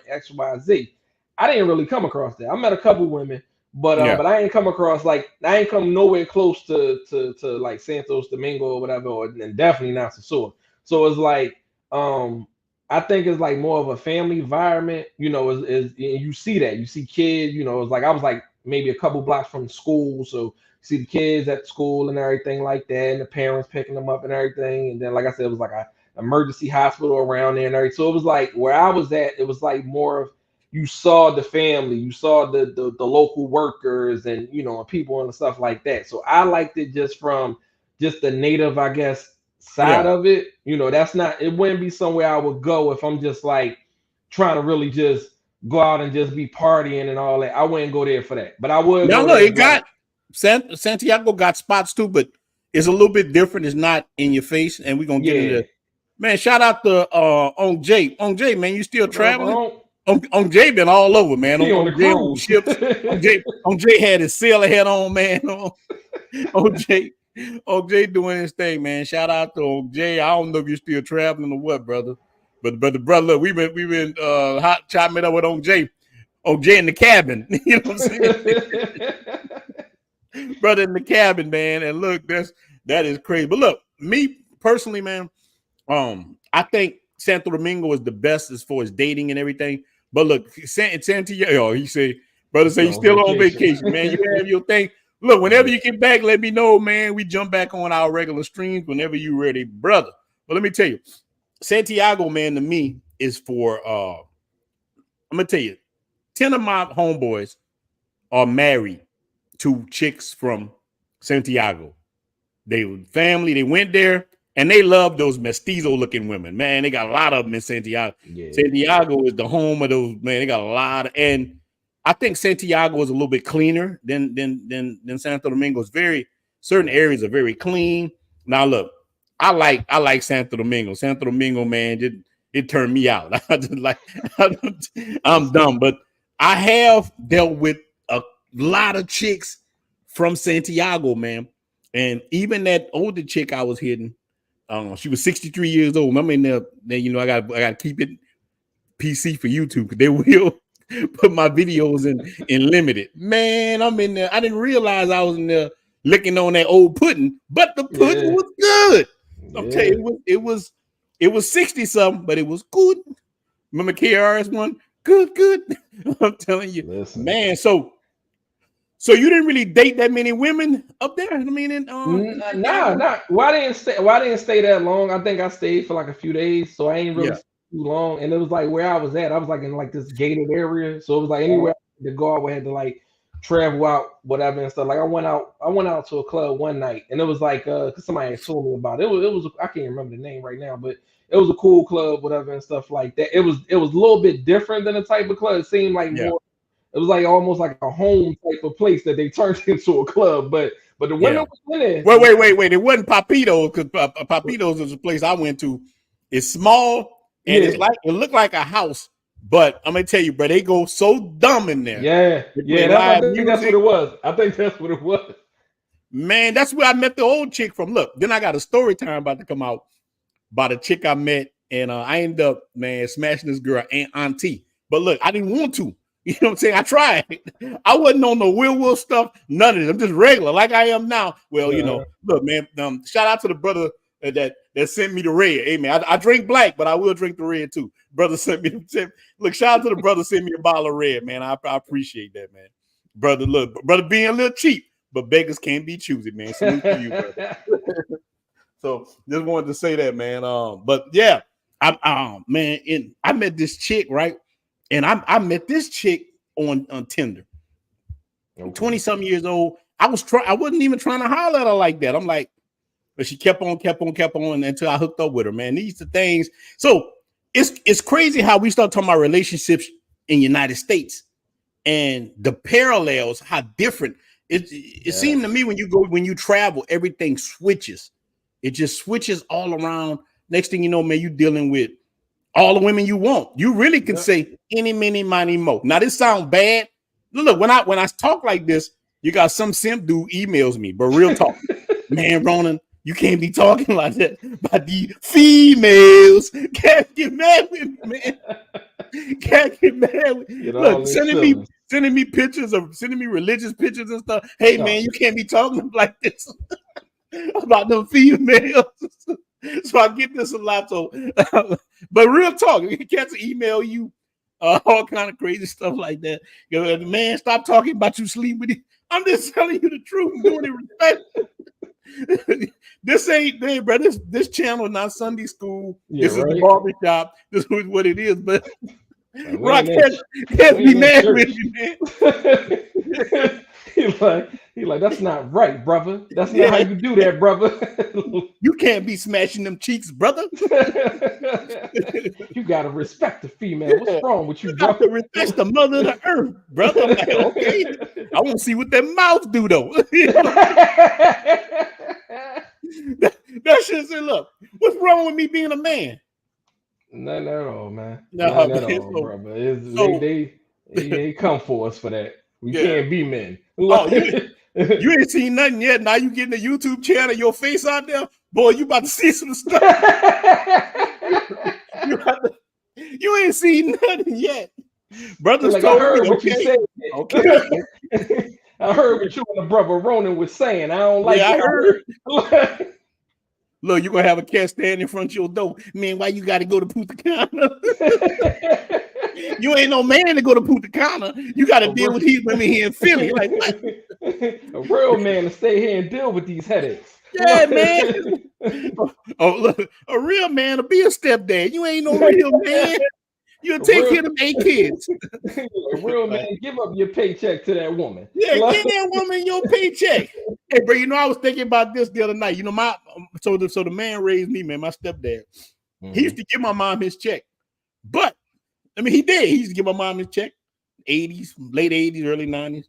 Speaker 3: X, Y, Z. I didn't really come across that. I met a couple women, but I ain't come across I ain't come nowhere close to like Santos Domingo or whatever, and definitely not Sasua. So it's like I think it's like more of a family environment, is you see that. You see kids, it's like I was like maybe a couple blocks from school, so see the kids at school and everything like that, and the parents picking them up and everything. And then, like I said, it was like a emergency hospital around there and everything. So it was like where I was at, it was like more of you saw the family, you saw the local workers and and people and stuff like that. So I liked it just from just the native, I guess, side of it. That's not, it wouldn't be somewhere I would go if I'm just like trying to really just go out and just be partying and all that. I wouldn't go there for that. But I would
Speaker 2: Now
Speaker 3: go
Speaker 2: look,
Speaker 3: there.
Speaker 2: it got Santiago got spots too, but it's a little bit different. It's not in your face, and we're gonna get into that. Man, shout out to on Jay. On Jay, man, you still traveling? On Jay been all over, man.
Speaker 3: On
Speaker 2: On
Speaker 3: the
Speaker 2: Jay on
Speaker 3: cruise.
Speaker 2: ships. on Jay had his sailor hat on, man. On Jay doing his thing, man. Shout out to on Jay. I don't know if you're still traveling or what, brother. But the brother, look, we've been hot chopping it up with on Jay in the cabin. You know what I'm saying? Brother in the cabin, man. And look, that is crazy. But look, me personally, man, I think Santo Domingo is the best as far as dating and everything. But look, Santiago, he said, brother say he's still on vacation, man. You have your thing. Look, whenever you get back, let me know, man. We jump back on our regular streams whenever you're ready, brother. But let me tell you, Santiago, man, to me is for I'm gonna tell you, 10 of my homeboys are married to chicks from Santiago. They were family, they went there, and they love those mestizo looking women. Man, they got a lot of them in Santiago. Yeah. Santiago is the home of those, man. They got a lot of, and I think Santiago is a little bit cleaner than Santo Domingo. It's certain areas are very clean. Now look, I like Santo Domingo. Santo Domingo, man, it turned me out. I'm dumb, but I have dealt with a lot of chicks from Santiago, man. And even that older chick I was hitting, she was 63 years old. I'm in there, I gotta keep it PC for YouTube because they will put my videos in limited. Man, I'm in there. I didn't realize I was in there licking on that old pudding, but the pudding was good. I'm telling you, it was 60 something, but it was good. Remember KRS one? Good. I'm telling you, man. So you didn't really date that many women up there? I mean,
Speaker 3: nah. Well, I didn't stay that long. I think I stayed for like a few days, so I ain't really too long, and it was like where I was at. I was like in like this gated area, so it was like anywhere to go, I would have to like travel out, whatever and stuff. Like I went out to a club one night, and it was like cause somebody had told me about it. It was I can't remember the name right now, but it was a cool club, whatever and stuff like that. It was a little bit different than the type of club. It seemed like
Speaker 2: Yeah.
Speaker 3: more. It was like almost like a home type of place that they turned into a club, but the women was in there.
Speaker 2: Wait. It wasn't Papito's because Papito's is a place I went to. It's small and it's like it looked like a house, but I'm gonna tell you, bro, they go so dumb in there.
Speaker 3: I think that's what it was. I think that's what it was.
Speaker 2: Man, that's where I met the old chick from. Look, then I got a story time about to come out about a chick I met, and I ended up, man, smashing this girl, auntie. But look, I didn't want to. You know what I'm saying? I tried. I wasn't on the Will stuff, none of it. I'm just regular, like I am now. Well, you know, look, man, shout out to the brother that sent me the red. Hey, man, I drink black, but I will drink the red too. Brother sent me. Look, shout out to the brother sent me a bottle of red, man. I appreciate that, man. Brother, look, brother being a little cheap, but beggars can't be choosy, man. Salute to you, brother. So just wanted to say that, man. But yeah, I met this chick, right? And I met this chick on Tinder. 20-something years old. I wasn't even trying to holler at her like that. I'm like, but she kept on until I hooked up with her, man. These are things. So it's crazy how we start talking about relationships in the United States and the parallels, how different it seemed to me when you travel, everything switches. It just switches all around. Next thing you know, man, you dealing with all the women you want. You really can say any, many, money, mo. Now this sounds bad. Look, when I talk like this, you got some simp dude emails me, but real talk, man, Ronan, you can't be talking like that about the females. Can't get mad with me, man. Can't get mad with me. Look, sending me pictures sending me religious pictures and stuff. Hey, man, you can't be talking like this about them females. So I get this a lot. So, but real talk, cats email you all kind of crazy stuff like that. You know, man, stop talking about you sleep with it. I'm just telling you the truth. I'm doing it respect. This ain't there, bro. This channel not Sunday school. This is the barbershop. This is what it is. But Rock can't be mad with you, man.
Speaker 3: He like, that's not right, brother. That's not how you do that, brother.
Speaker 2: You can't be smashing them cheeks, brother.
Speaker 3: You gotta respect the female. What's wrong with you, brother?
Speaker 2: Respect the mother of the earth, brother. I'm like, okay. I want to see what that mouth do, though. that shit said, look, what's wrong with me being a man?
Speaker 3: Nothing at all, man. Nothing at all, brother. They come for us for that. We can't be men.
Speaker 2: Oh, you ain't seen nothing yet. Now you getting a YouTube channel, your face out there, boy. You about to see some stuff. You ain't seen nothing yet, brothers.
Speaker 3: Like,
Speaker 2: told
Speaker 3: I heard
Speaker 2: me,
Speaker 3: what you said. Okay, I heard what you and the brother Ronan was saying. I don't like.
Speaker 2: Yeah,
Speaker 3: I
Speaker 2: heard. Look, you're gonna have a cat stand in front of your door. Man, why you gotta go to Punta Cana? You ain't no man to go to Punta Cana. You gotta deal with these women here in Philly. Like, what?
Speaker 3: A real man to stay here and deal with these headaches.
Speaker 2: Yeah, man. Look, a real man to be a stepdad. You ain't no real man. You'll take care of them 8 kids.
Speaker 3: A real man, give up your paycheck to that woman.
Speaker 2: Yeah, give that woman your paycheck. Hey, bro, you know, I was thinking about this the other night. You know, so the man raised me, man, my stepdad. He used to give my mom his check. But, I mean, he did. He used to give my mom his check. 80s, late 80s, early 90s.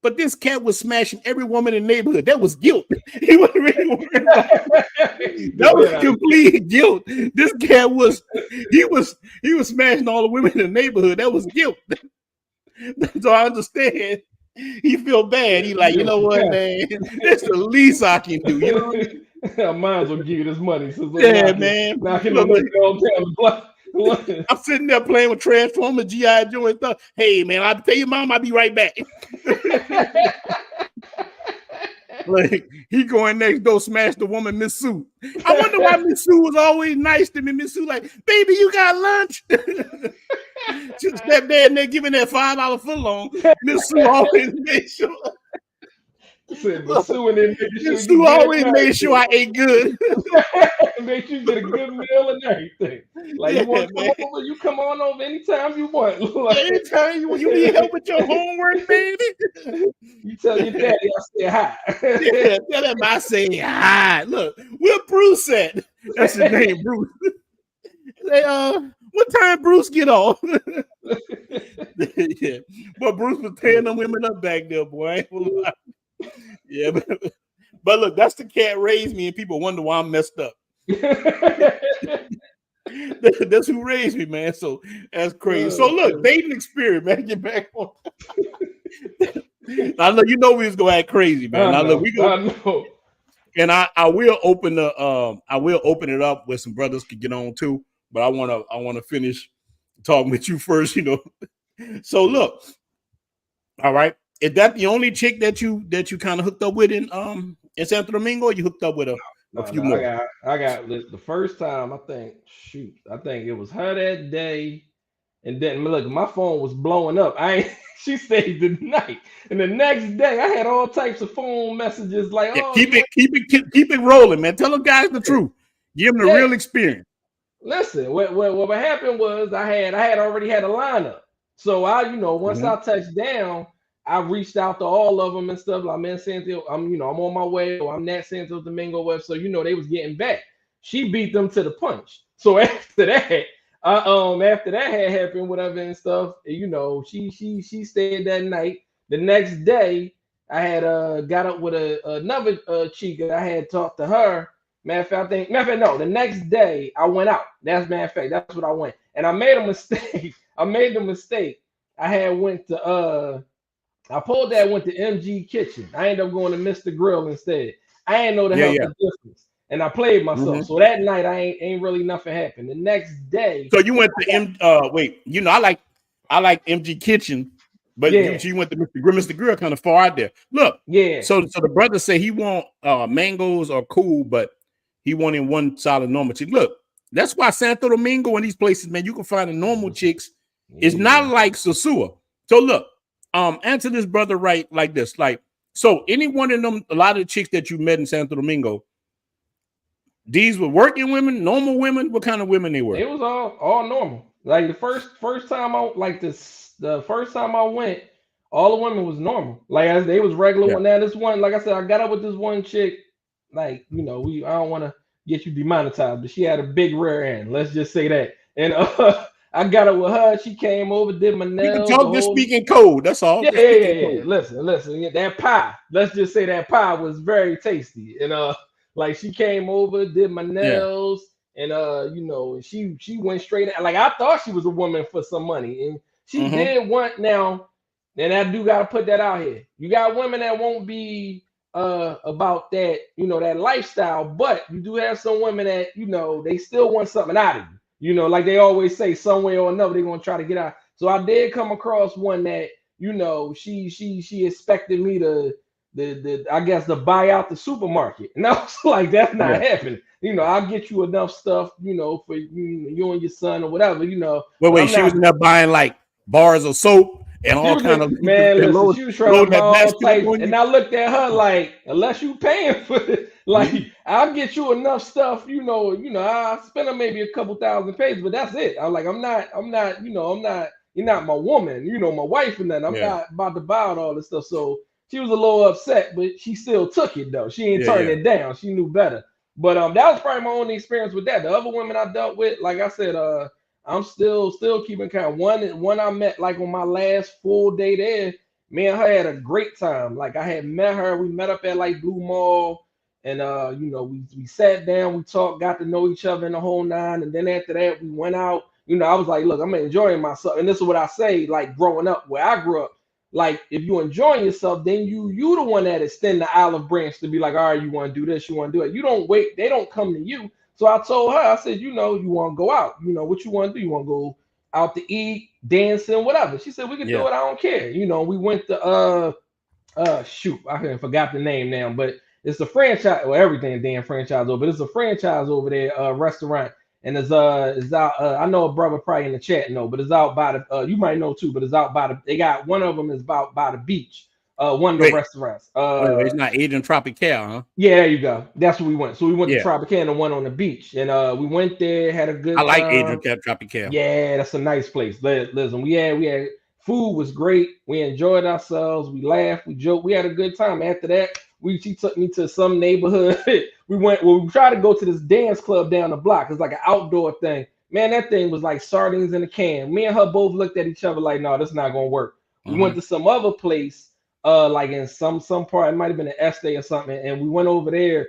Speaker 2: But this cat was smashing every woman in the neighborhood. That was guilt. He wasn't really worried about it. That was complete guilt. This cat was smashing all the women in the neighborhood. That was guilt. So I understand. He feel bad. He like, you know what, man? That's the least I can do. You know,
Speaker 3: I might as well give you this money. So
Speaker 2: yeah, man.
Speaker 3: I'm
Speaker 2: sitting there playing with Transformers, G.I. Joe and stuff. Hey, man, I'll tell you, Mom, I'll be right back. Like, he going next door, smash the woman, Miss Sue. I wonder why Miss Sue was always nice to me. Miss Sue like, baby, you got lunch? Just that there and they're giving that $5 foot long. Miss Sue always made sure.
Speaker 3: Miss Sue always
Speaker 2: made sure I ate good.
Speaker 3: make sure you get a good meal and everything. Like
Speaker 2: Yeah,
Speaker 3: you want to come
Speaker 2: man.
Speaker 3: over, you come on over anytime you want. Like,
Speaker 2: Anytime you need help with your homework, baby.
Speaker 3: you tell your daddy I said hi.
Speaker 2: Yeah, tell him I say hi. Look, where Bruce at? That's his name, Bruce. Say, what time Bruce get off? Yeah, but Bruce was tearing them women up back there, boy. Yeah, but look, that's the cat raised me, and people wonder why I'm messed up. That's who raised me, man. So that's crazy. So look, dating experience, man. Get back on. I know you know we was gonna act crazy, man.
Speaker 3: I
Speaker 2: Look,
Speaker 3: know.
Speaker 2: And I will open it up where some brothers could get on too. But I wanna finish talking with you first, you know. So look, all right. Is that the only chick that you kind of hooked up with in Santo Domingo, or you hooked up with a few more?
Speaker 3: I got the first time. I think it was her that day, and then look, my phone was blowing up. She stayed the night, and the next day I had all types of phone messages like,
Speaker 2: Yeah,
Speaker 3: "Oh,
Speaker 2: keep it rolling, man. Tell them guys the truth. Give them the real experience."
Speaker 3: Listen, what happened was I had already had a lineup, so once I touched down, I reached out to all of them and stuff. Like, man, Santo, I'm on my way, or I'm at Santo Domingo West, so they was getting back. She beat them to the punch. So after that, after that had happened, whatever and stuff, she stayed that night. The next day, I had got up with another chick. I had talked to her. Matter of fact, no. The next day I went out. Matter of fact, that's what I went. And I made a mistake. I made the mistake. I had went to I pulled that went to MG Kitchen. I ended up going to Mr. Grill instead. I ain't know the hell the difference. And I played myself. So that night I ain't really nothing happened. The next day.
Speaker 2: So you went to wait, I like MG Kitchen, but you went to Mr. Grill. Mr. Grill kind of far out there. Look, So the brother say he want mangoes are cool, but he wanted one solid normal chick. Look, that's why Santo Domingo and these places, man, you can find the normal chicks. It's not like Sosua. So look, answer this brother right like this. Like, so any one of them, a lot of the chicks that you met in Santo Domingo, these were working women, normal women. What kind of women they were?
Speaker 3: It was all normal. Like the first time the first time I went, all the women was normal. Like they was regular one. Now this one, like I said, I got up with this one chick. Like I don't want to get you demonetized, but she had a big rear end. Let's just say that. And I got up with her. She came over, did my nails.
Speaker 2: You can talk just speaking code. That's all.
Speaker 3: Yeah. Listen. That pie. Let's just say that pie was very tasty. And like she came over, did my nails, and she went straight at, like I thought she was a woman for some money, and she did want now. And I do gotta put that out here. You got women that won't be about that, that lifestyle, but you do have some women that they still want something out of you. Like they always say, some way or another they're gonna try to get out. So I did come across one that she expected me to I guess to buy out the supermarket, and I was like, that's not happening. I'll get you enough stuff, for you and your son or whatever.
Speaker 2: Wait, she was in there buying like bars of soap and all kind of
Speaker 3: man. Listen, she was trying to buy all types, and I looked at her like, unless you paying for it, like I'll get you enough stuff. I'll spend maybe a couple thousand pages, but that's it. I'm like, I'm not. You're not my woman, my wife, and nothing. I'm not about to buy out all this stuff. So she was a little upset, but she still took it though. She ain't turned it down. She knew better. But that was probably my only experience with that. The other women I dealt with, like I said, I'm still keeping count. One I met like on my last full day there. Me and her had a great time. Like I had met her. We met up at like Blue Mall, and we sat down, we talked, got to know each other in the whole nine. And then after that, we went out. I was like, look, I'm enjoying myself. And this is what I say, like growing up where I grew up. Like if you enjoying yourself, then you the one that extend the olive branch to be like, all right, you want to do this, you want to do it. You don't wait, they don't come to you. So I told her, I said, you want to go out. What you want to do? You want to go out to eat, dancing, whatever. She said, we can do it. I don't care. We went to shoot, I forgot the name now, but it's a franchise. Well, everything damn franchise over, but it's a franchise over there, restaurant. And it's out. I know a brother probably in the chat know, but it's out by the. You might know too, but it's out by the. They got one of them is about by the beach. one of the
Speaker 2: Wait,
Speaker 3: restaurants.
Speaker 2: it's not Adrian Tropical, huh?
Speaker 3: Yeah, there you go. That's where we went. So we went to
Speaker 2: Yeah,
Speaker 3: Tropicana, the one on the beach, and we went there, had a
Speaker 2: I
Speaker 3: good
Speaker 2: like Adrian
Speaker 3: time.
Speaker 2: Tropical.
Speaker 3: Yeah, that's a nice place. Listen, we had food was great. We enjoyed ourselves. We laughed. We joked. We had a good time. After that, she took me to some neighborhood. We tried to go to this dance club down the block. It's like an outdoor thing. Man, that thing was like sardines in a can. Me and her both looked at each other like, no, this is not gonna work. We went to some other place, like in some part. It might have been an estate or something, and we went over there,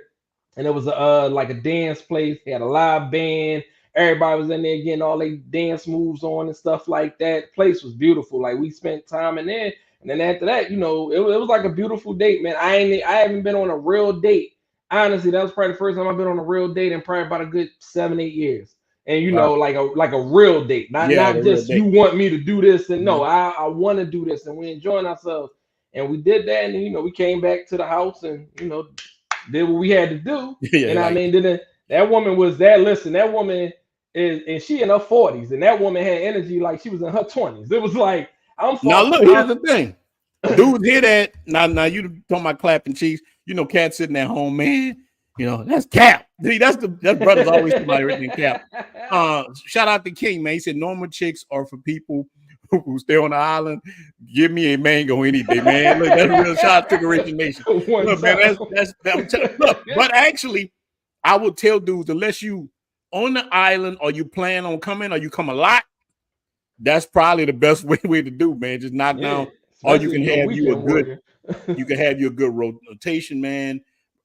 Speaker 3: and it was like a dance place. They had a live band. Everybody was in there getting all their dance moves on and stuff like that. Place was beautiful. Like we spent time in there, and then after that, it was like a beautiful date, man. I haven't been on a real date. Honestly, that was probably the first time I've been on a real date in probably about a good 7-8 years. And
Speaker 2: Wow.
Speaker 3: like a real date, not
Speaker 2: Yeah, the real
Speaker 3: just you
Speaker 2: date.
Speaker 3: want me to do this, and no,
Speaker 2: Mhm.
Speaker 3: I want to do this, and we're enjoying ourselves. And we did that, and then, we came back to the house and did what we had to do.
Speaker 2: Yeah,
Speaker 3: And I
Speaker 2: like
Speaker 3: mean, then that woman was that. Listen, that woman is, and she in her 40s, and that woman had energy like she was in her 20s. It was like I'm
Speaker 2: now.
Speaker 3: for
Speaker 2: Look, here's the thing. Dudes hear that now. You talking about clapping cheeks? Cat sitting at home, man. That's Cap. See, that's brothers always somebody written Cap. Shout out to King, man. He said normal chicks are for people who stay on the island. Give me a mango any day, man. Look, that's a real shout out to the Rich Nation. Look, man, look. But actually, I would tell dudes, unless you on the island or you plan on coming or you come a lot, that's probably the best way to do, man. Just knock down, or you
Speaker 3: especially
Speaker 2: can
Speaker 3: if you're a
Speaker 2: have you a
Speaker 3: weekend
Speaker 2: good,
Speaker 3: warrior.
Speaker 2: rotation, man.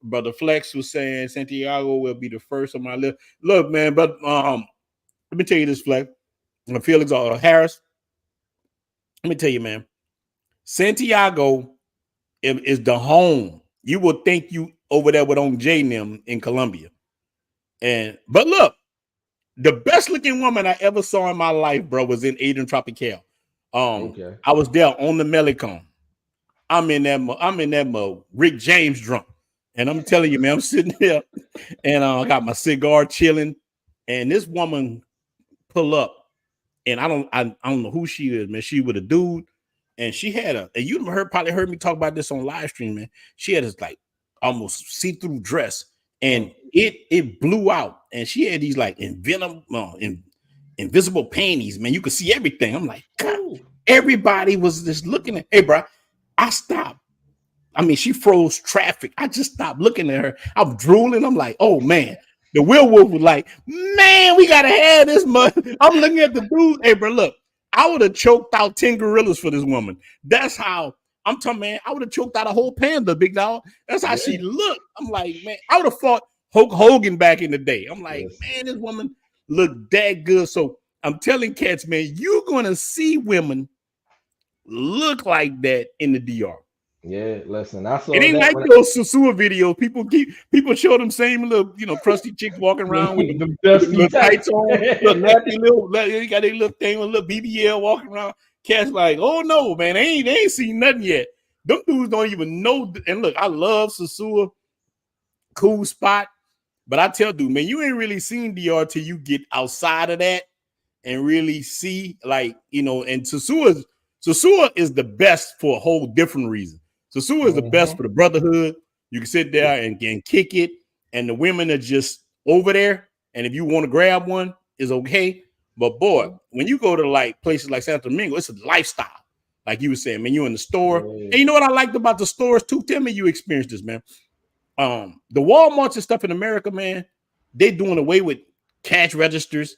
Speaker 2: Brother Flex was saying Santiago will be the first on my list. Look, man, but let me tell you this, Flex. Felix Harris. Let me tell you, man. Santiago is the home. You would think you over there with on J them in Colombia. But look, the best looking woman I ever saw in my life, bro, was in Adrian Tropical.
Speaker 3: Okay.
Speaker 2: I was there on the Melicon. I'm in that Rick James drunk. And I'm telling you, man, I'm sitting there and I got my cigar chilling. And this woman pull up, and I don't know who she is, man. She with a dude, and she had and you probably heard me talk about this on live stream, man. She had this like almost see-through dress, and it blew out, and she had these like invisible panties, man. You could see everything. I'm like, God, everybody was just looking at. Hey, bro, I stopped. I mean, she froze traffic. I just stopped looking at her. I'm drooling. I'm like, oh man. The werewolf was like, man, we gotta have this much. I'm looking at the dude. Hey, bro, look, I would have choked out 10 gorillas for this woman. That's how I'm talking, man. I would have choked out a whole panda, big dog. That's how she looked. I'm like, man, I would have fought Hulk Hogan back in the day. I'm like, man, this woman looked that good. So I'm telling cats, man, you're gonna see women look like that in the DR.
Speaker 3: Yeah, listen, I saw
Speaker 2: it ain't
Speaker 3: that
Speaker 2: like those Susua videos. People show them same little, crusty chicks walking around with
Speaker 3: the
Speaker 2: little
Speaker 3: dusty
Speaker 2: tights on, little nappy you got their little thing with a little BBL walking around. Cats like, oh no, man, they ain't seen nothing yet. Them dudes don't even know. And look, I love Susua, cool spot, but I tell dude, man, you ain't really seen DR till you get outside of that and really see, like, and Susua is the best for a whole different reason. Susua is the best for the brotherhood. You can sit there and kick it, and the women are just over there. And if you want to grab one, it's okay. But boy, when you go to like places like Santo Domingo, it's a lifestyle. Like you were saying, man, you're in the store. And you know what I liked about the stores too? Tell me you experienced this, man. The Walmarts and stuff in America, man, they doing away with cash registers.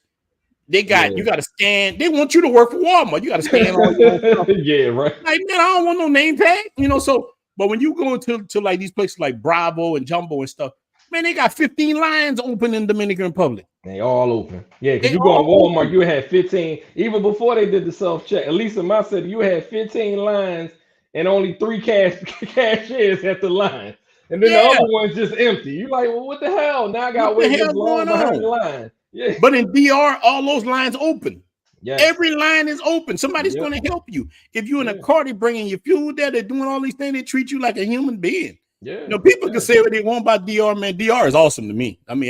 Speaker 2: They got you got to scan. They want you to work for Walmart. You got to scan all your own stuff.
Speaker 3: Yeah, right.
Speaker 2: Like, man, I don't want no name tag, So, but when you go to like these places like Bravo and Jumbo and stuff, man, they got 15 lines open in Dominican Republic.
Speaker 3: They all open. Yeah, because you go on Walmart, open. You had 15 even before they did the self check. At least in my city, you had 15 lines and only 3 cashiers at the line, and then the other one's just empty. You're like, well, what the hell? Now I got to wait this long behind the line. Yeah.
Speaker 2: But in DR, all those lines open.
Speaker 3: Yes.
Speaker 2: Every line is open. Somebody's going to help you. If you're in a car, they're bringing you fuel there. They're doing all these things. They treat you like a human being.
Speaker 3: Yeah.
Speaker 2: People can say what they want about DR, man. DR is awesome to me. I mean,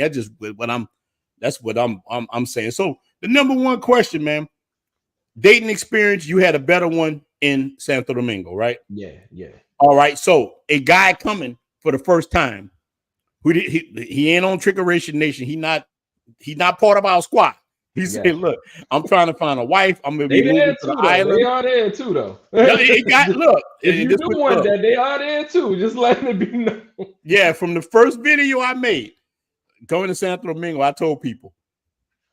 Speaker 2: that's what I'm saying. So the number one question, man, dating experience, you had a better one in Santo Domingo, right?
Speaker 3: Yeah, yeah.
Speaker 2: All right. So a guy coming for the first time, he ain't on Trickeration Nation. He not part of our squad. He said,
Speaker 3: Gotcha.
Speaker 2: "Look, I'm trying to find a wife. I'm gonna
Speaker 3: They
Speaker 2: be moving
Speaker 3: there
Speaker 2: to the
Speaker 3: too, though. They
Speaker 2: island."
Speaker 3: are there too, though.
Speaker 2: No, it got look.
Speaker 3: If you
Speaker 2: This
Speaker 3: do
Speaker 2: was
Speaker 3: want
Speaker 2: look.
Speaker 3: that, they are there too. Just letting it be known.
Speaker 2: Yeah, from the first video I made going to Santo Domingo, I told people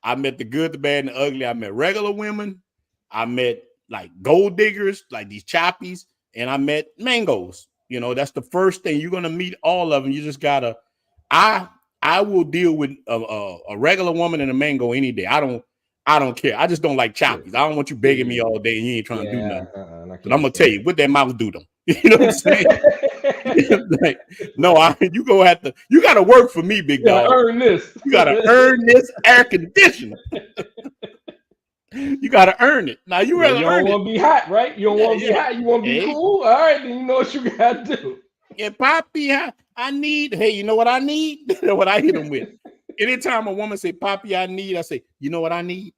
Speaker 2: I met the good, the bad, and the ugly. I met regular women. I met like gold diggers, like these choppies, and I met mangoes. You know, that's the first thing you're gonna meet. All of them. You just gotta. I will deal with a regular woman and a mango any day. I don't care. I just don't like choppies. I don't want you begging me all day and you ain't trying to do nothing. But I'm gonna tell you what that mouth do them. You know what I'm saying? Like, no, you gotta work for me, big dog.
Speaker 3: Earn this.
Speaker 2: You gotta earn this air conditioner. You gotta earn it. Now you
Speaker 3: don't want to be hot, right? You don't want to be hot. You want to be cool. All right, then you know what you gotta do.
Speaker 2: Yeah, Poppy, I need. Hey, you know what I need? That's what I hit them with. Anytime a woman say, "Poppy, I need," I say, "You know what I need?"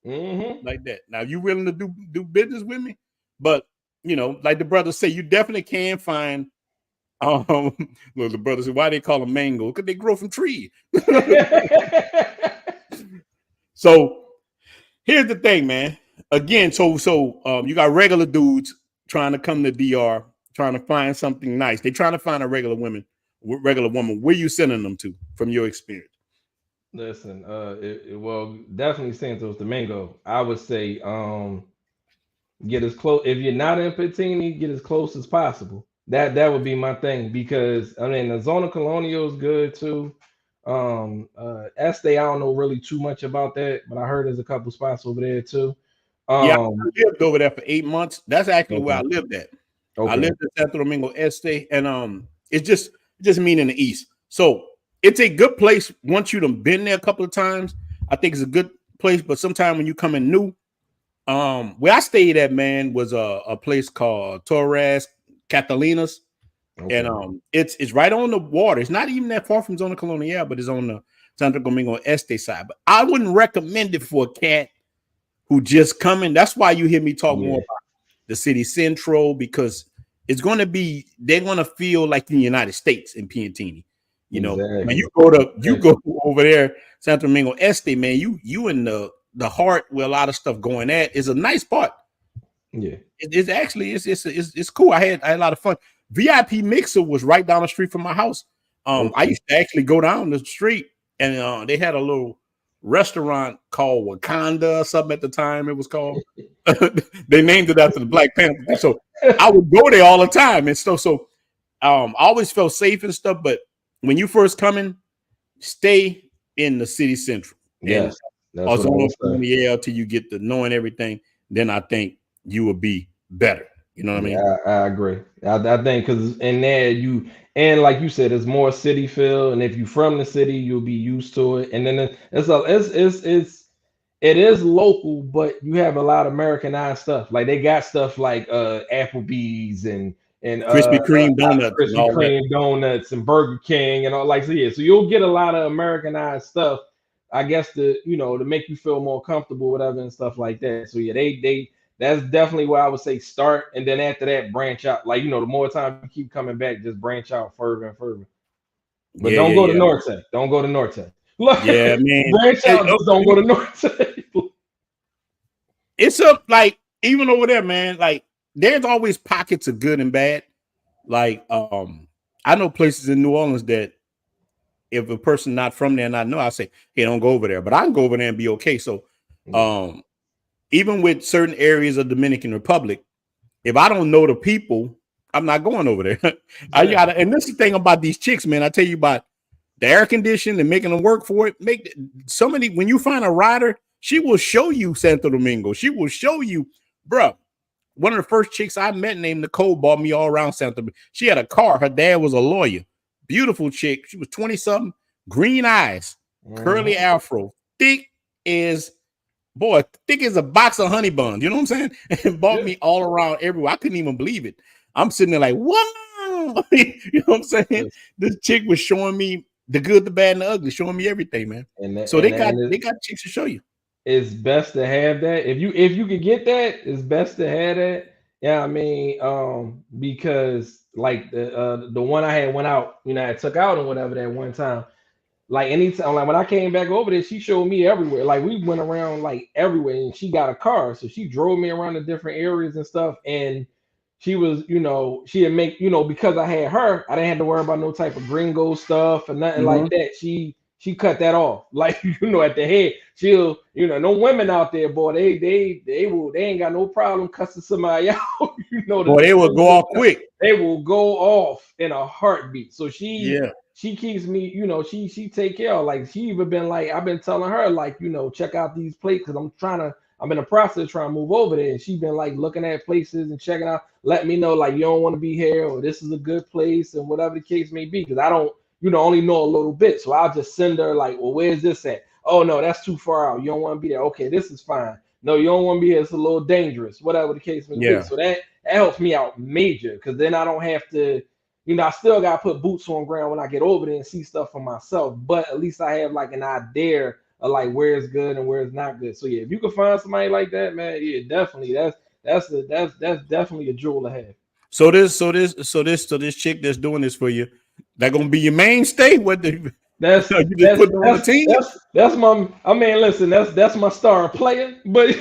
Speaker 2: Like that. Now, you willing to do business with me? But you know, like the brothers say, you definitely can find. Well, the brothers say, why they call them mango? Because they grow from trees. So here's the thing, man. Again, so you got regular dudes trying to come to DR, trying to find something nice. They're trying to find a regular woman. Where you sending them to from your experience?
Speaker 3: Listen, well, definitely Santos Domingo. I would say, get as close. If you're not in Patini, get as close as possible. That would be my thing, because I mean the Zona Colonial is good too. Este, I don't know really too much about that, but I heard there's a couple spots over there too.
Speaker 2: Yeah, I lived over there for 8 months. That's actually where I
Speaker 3: Okay.
Speaker 2: lived at.
Speaker 3: Okay.
Speaker 2: I lived in Santo Domingo Este, and it's just mean in the east. So it's a good place once you've been there a couple of times. I think it's a good place, but sometimes when you come in new, where I stayed at, man, was a place called Torres Catalinas.
Speaker 3: Okay.
Speaker 2: And it's right on the water. It's not even that far from Zona Colonial, but it's on the Santo Domingo Este side. But I wouldn't recommend it for a cat who just coming. That's why you hear me talk more about the city central, because it's going to be, they're going to feel like in the United States in Piantini. You know, when you go over there, Santo Domingo Este, man, you in the heart where a lot of stuff going at is a nice part.
Speaker 3: Yeah,
Speaker 2: it's actually it's cool. I had a lot of fun. VIP Mixer was right down the street from my house. I used to actually go down the street, and they had a little restaurant called Wakanda or something at the time. It was called. They named it after the Black Panther. So I would go there all the time, and so I always felt safe and stuff. But when you first come in, stay in the city central.
Speaker 3: Yes,
Speaker 2: that's what I was saying. Till you get to knowing everything, then I think you will be better. You know what I mean?
Speaker 3: I agree. I think because in there and like you said, it's more city feel, and if you're from the city, you'll be used to it. And then it is local, but you have a lot of Americanized stuff. Like they got stuff like Applebee's and
Speaker 2: Krispy Kreme donuts,
Speaker 3: Krispy Kreme donuts, and Burger King, and all like so. Yeah, so you'll get a lot of Americanized stuff, I guess, to make you feel more comfortable, whatever, and stuff like that. So yeah, they that's definitely where I would say start, and then after that branch out. Like the more time you keep coming back, just branch out further and further. But don't go to Norte. Don't go to Norte.
Speaker 2: Yeah, man.
Speaker 3: Branch out. Just don't go to Norte.
Speaker 2: It's up like even over there, man. Like there's always pockets of good and bad. Like I know places in New Orleans that if a person not from there and I know, I say, hey, don't go over there. But I can go over there and be okay. So even with certain areas of Dominican Republic, if I don't know the people, I'm not going over there. And this is the thing about these chicks, man. I tell you about the air conditioning and making them work for it. When you find a rider, she will show you Santo Domingo. She will show you, bro. One of the first chicks I met named Nicole bought me all around Santo Domingo. She had a car. Her dad was a lawyer. Beautiful chick. She was 20-something, green eyes, curly afro, thick as a box of honey buns. You know what I'm saying? And bought me all around everywhere. I couldn't even believe it. I'm sitting there like, wow. You know what I'm saying? Yes. This chick was showing me the good, the bad, and the ugly, showing me everything, man. They got chicks to show you.
Speaker 3: It's best to have that. If you could get that, it's best to have that. Yeah, I mean, because like the one I had went out, I took out and whatever that one time. Like anytime, like when I came back over there, she showed me everywhere. Like we went around like everywhere, and she got a car, so she drove me around the different areas and stuff. And she was, she would make, because I had her, I didn't have to worry about no type of gringo stuff or nothing like
Speaker 2: Mhm.
Speaker 3: that. She cut that off. Like at the head, she'll, no women out there, boy, they ain't got no problem cussing somebody out.
Speaker 2: Boy, they will go off quick.
Speaker 3: They will go off in a heartbeat. So
Speaker 2: Yeah.
Speaker 3: she keeps me, she take care of, like, she even been like, I've been telling her, like, check out these places, because I'm in the process of trying to move over there. And she been like looking at places and checking out, let me know, like, you don't want to be here, or this is a good place, and whatever the case may be. Because I don't, only know a little bit. So I'll just send her like, well, where's this at? Oh no, that's too far out. You don't want to be there. Okay, this is fine. No, you don't want to be here. It's a little dangerous, whatever the case may be.
Speaker 2: Yeah.
Speaker 3: So that helps me out major, because then I don't have to, I still got to put boots on ground when I get over there and see stuff for myself. But at least I have like an idea of like where it's good and where it's not good. So yeah, if you can find somebody like that, man, yeah, definitely. That's definitely a jewel to have.
Speaker 2: So this chick that's doing this for you, that gonna be your mainstay? What the
Speaker 3: That's
Speaker 2: you just
Speaker 3: that's
Speaker 2: putting her on the
Speaker 3: that's
Speaker 2: team?
Speaker 3: that's my. I mean, listen, that's my star player. But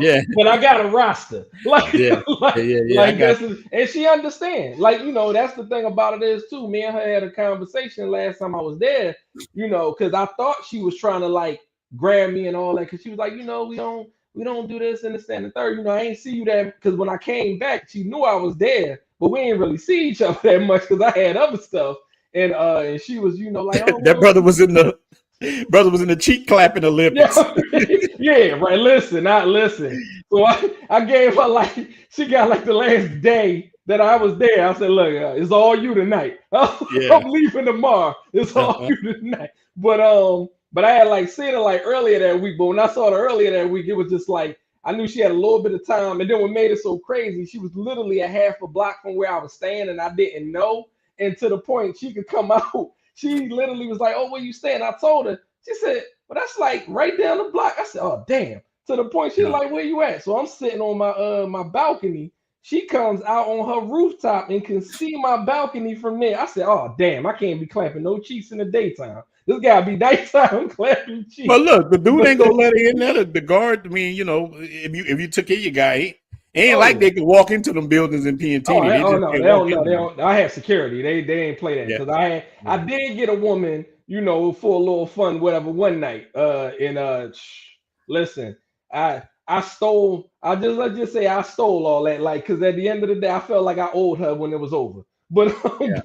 Speaker 2: Yeah,
Speaker 3: but I got a roster. Like
Speaker 2: yeah, yeah. I
Speaker 3: like
Speaker 2: got
Speaker 3: this is, and she understands. Like, that's the thing about it is too. Me and her had a conversation last time I was there. Because I thought she was trying to like grab me and all that. Because she was like, we don't do this and this and the third. I ain't see you there, because when I came back, she knew I was there, but we ain't really see each other that much because I had other stuff. And she was, like, oh
Speaker 2: that
Speaker 3: well,
Speaker 2: brother was in the cheek clapping
Speaker 3: yeah,
Speaker 2: Olympics.
Speaker 3: yeah, right. Listen, not listen. So I gave her like, she got like the last day that I was there. I said, look, it's all you tonight.
Speaker 2: Yeah.
Speaker 3: I'm leaving tomorrow. It's all
Speaker 2: Uh-huh.
Speaker 3: you tonight. But I had like seen her like earlier that week. But when I saw her earlier that week, it was just like I knew she had a little bit of time. And then what made it so crazy, she was literally a half a block from where I was staying, and I didn't know. And to the point she could come out, she literally was like, "Oh, where you staying?" I told her. She said, "Well, that's like right down the block." I said, "Oh, damn." To the point she was
Speaker 2: Yeah.
Speaker 3: like, "Where you at?" So I'm sitting on my balcony. She comes out on her rooftop and can see my balcony from there. I said, "Oh, damn, I can't be clamping no cheeks in the daytime. This gotta be nighttime clamping
Speaker 2: But
Speaker 3: cheeks."
Speaker 2: look, the dude
Speaker 3: But
Speaker 2: ain't gonna let her in there. The guard, I mean, if you took care of your guy, it ain't
Speaker 3: oh
Speaker 2: like
Speaker 3: yeah.
Speaker 2: they could walk into them buildings in
Speaker 3: Oh,
Speaker 2: Piantini. They just
Speaker 3: no,
Speaker 2: can't
Speaker 3: they
Speaker 2: walk
Speaker 3: don't know.
Speaker 2: in
Speaker 3: They
Speaker 2: there.
Speaker 3: don't. I have security. They ain't play that,
Speaker 2: Yeah,
Speaker 3: because I
Speaker 2: yeah.
Speaker 3: did get a woman, for a little fun, whatever, one night. Listen, I stole. Let's just say I stole all that, like, because at the end of the day, I felt like I owed her when it was over. But
Speaker 2: Yeah.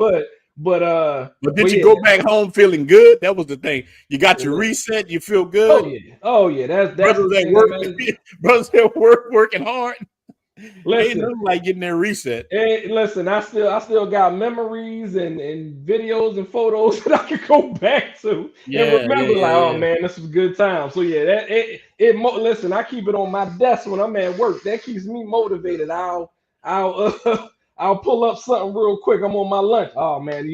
Speaker 2: But
Speaker 3: but
Speaker 2: did you
Speaker 3: yeah.
Speaker 2: go back home feeling good? That was the thing. You got your reset. You feel
Speaker 3: Oh
Speaker 2: good.
Speaker 3: yeah. Oh yeah. That's
Speaker 2: Brothers
Speaker 3: the
Speaker 2: at
Speaker 3: thing that
Speaker 2: work.
Speaker 3: matters.
Speaker 2: Brothers at work working hard. Ain't
Speaker 3: Listen.
Speaker 2: nothing like getting their reset.
Speaker 3: Hey, listen, I still got memories and videos and photos that I can go back to and
Speaker 2: Yeah, yeah,
Speaker 3: remember, like,
Speaker 2: yeah,
Speaker 3: oh
Speaker 2: yeah.
Speaker 3: man, this was a good time. So yeah, listen, I keep it on my desk when I'm at work. That keeps me motivated. I'll I'll pull up something real quick. I'm on my lunch. Oh man,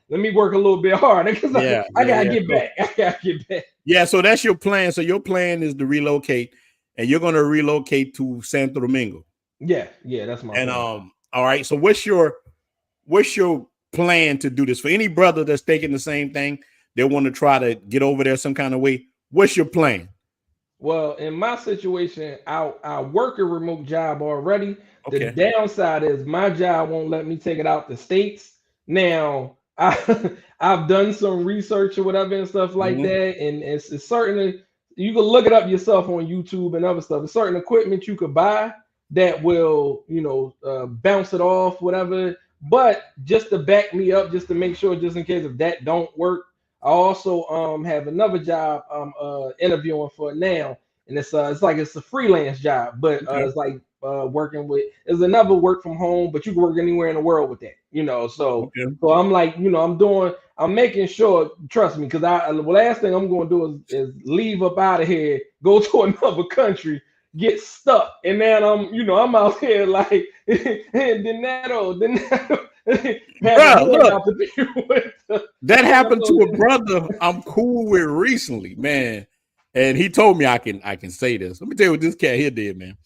Speaker 3: let me work a little bit harder, because
Speaker 2: Yeah,
Speaker 3: I
Speaker 2: yeah,
Speaker 3: gotta
Speaker 2: yeah.
Speaker 3: get
Speaker 2: So
Speaker 3: back. I gotta get back.
Speaker 2: yeah, so that's your plan. So your plan is to relocate, and you're gonna relocate to Santo Domingo.
Speaker 3: Yeah, yeah, that's my
Speaker 2: And
Speaker 3: plan.
Speaker 2: all right. So what's your plan to do this for any brother that's taking the same thing? They want to try to get over there some kind of way. What's your plan?
Speaker 3: Well, in my situation, I work a remote job already. The
Speaker 2: Okay.
Speaker 3: downside is my job won't let me take it out the states. Now, I've done some research or whatever and stuff like
Speaker 2: Mhm.
Speaker 3: that, and it's certainly, you can look it up yourself on YouTube and other stuff. There's certain equipment you could buy that will, bounce it off, whatever. But just to back me up, just to make sure, just in case if that don't work, I also have another job I'm interviewing for now, and it's a freelance job, but
Speaker 2: Okay.
Speaker 3: it's like working with, it's another work from home, but you can work anywhere in the world with that. So
Speaker 2: Okay.
Speaker 3: I'm like, I'm making sure, trust me, because the last thing I'm going to do is leave up out of here, go to another country, get stuck, and then I'm out here like Donato, have a
Speaker 2: Bro,
Speaker 3: hand
Speaker 2: look,
Speaker 3: out to be with.
Speaker 2: that happened to a
Speaker 3: So,
Speaker 2: brother I'm cool with recently, man. And he told me I can say this. Let me tell you what this cat here did, man.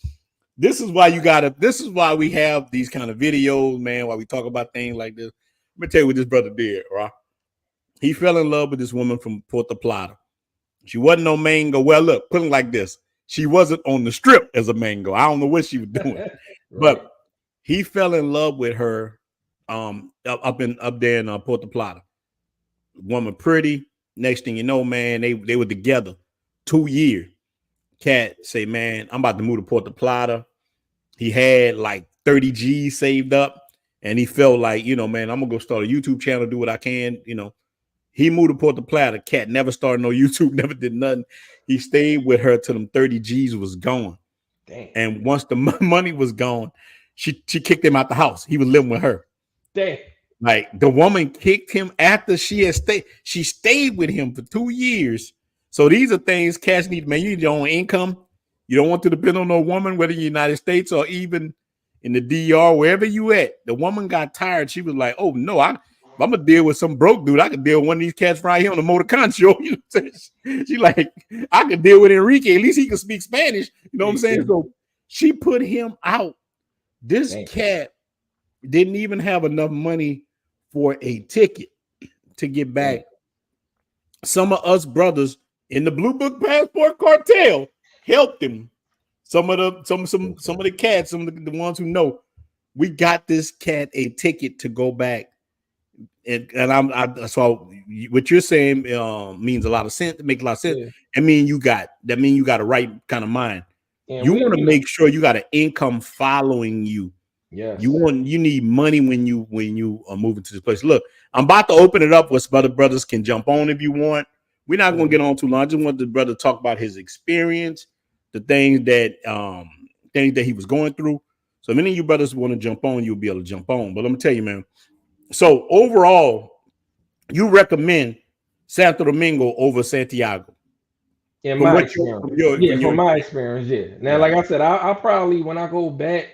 Speaker 2: This is why you gotta. This is why we have these kind of videos, man. Why we talk about things like this. Let me tell you what this brother did, right? He fell in love with this woman from Puerto Plata. She wasn't no mango. Well, look, put it like this: she wasn't on the strip as a mango. I don't know what she was doing,
Speaker 3: Right.
Speaker 2: but he fell in love with her. Up there in Puerto Plata. Woman pretty. Next thing you know, man, they were together 2 years. Cat say, man, I'm about to move to Puerto Plata. He had like 30 G's saved up, and he felt like, man, I'm gonna go start a YouTube channel, do what I can. He moved to Puerto Plata. Cat never started no YouTube, never did nothing. He stayed with her till them 30 G's was gone.
Speaker 3: Damn.
Speaker 2: And once the money was gone, she kicked him out the house. He was living with her.
Speaker 3: Damn.
Speaker 2: Like the woman kicked him after she had stayed. She stayed with him for 2 years. So these are things cats need, man. You need your own income. You don't want to depend on no woman, whether in the United States or even in the DR, wherever you at. The woman got tired. She was like, oh no, I'm gonna deal with some broke dude. I could deal with one of these cats right here on the motor concho. You know what I'm saying? She like, I could deal with Enrique. At least he can speak Spanish. You know what I'm saying? So she put him out. This cat didn't even have enough money for a ticket to get back. Some of us brothers in the Blue Book Passport Cartel helped him. Some of the cats, some of the ones who know, we got this cat a ticket to go back. And so what you're saying means a lot of sense. It makes a lot of sense. Yeah. You got a right kind of mind. Yeah, you want to make sure you got an income following you. Yes. You need money when you are moving to this place. Look, I'm about to open it up where some other brothers can jump on if you want. We're not going to get on too long. I just want the brother to talk about his experience, the things that he was going through. So many of you brothers want to jump on, you'll be able to jump on. But let me tell you, man. So overall, you recommend Santo Domingo over Santiago.
Speaker 3: In my experience. From my experience, yeah. Now, like I said, I'll probably, when I go back,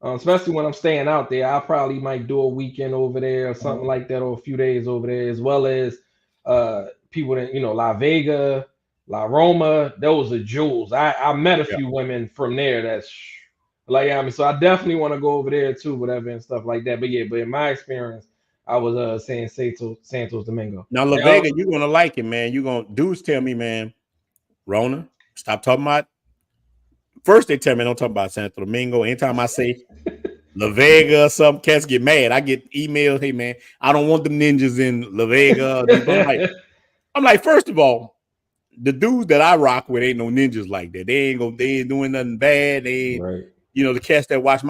Speaker 3: especially when I'm staying out there, I probably might do a weekend over there or something like that, or a few days over there, as well as people that, La Vega, La Roma, those are jewels. I met a few women from there that's like, so I definitely want to go over there too, whatever and stuff like that. But in my experience, I was saying Santo Domingo.
Speaker 2: Now, La Vega, you're gonna like it, man. Dudes tell me, man, Rona, stop talking about. First, they tell me don't talk about Santo Domingo. Anytime I say La Vega, some cats get mad. I get emails, hey man, I don't want them ninjas in La Vega. I'm like, first of all, the dudes that I rock with ain't no ninjas like that. They ain't doing nothing bad. They ain't, the cats that watch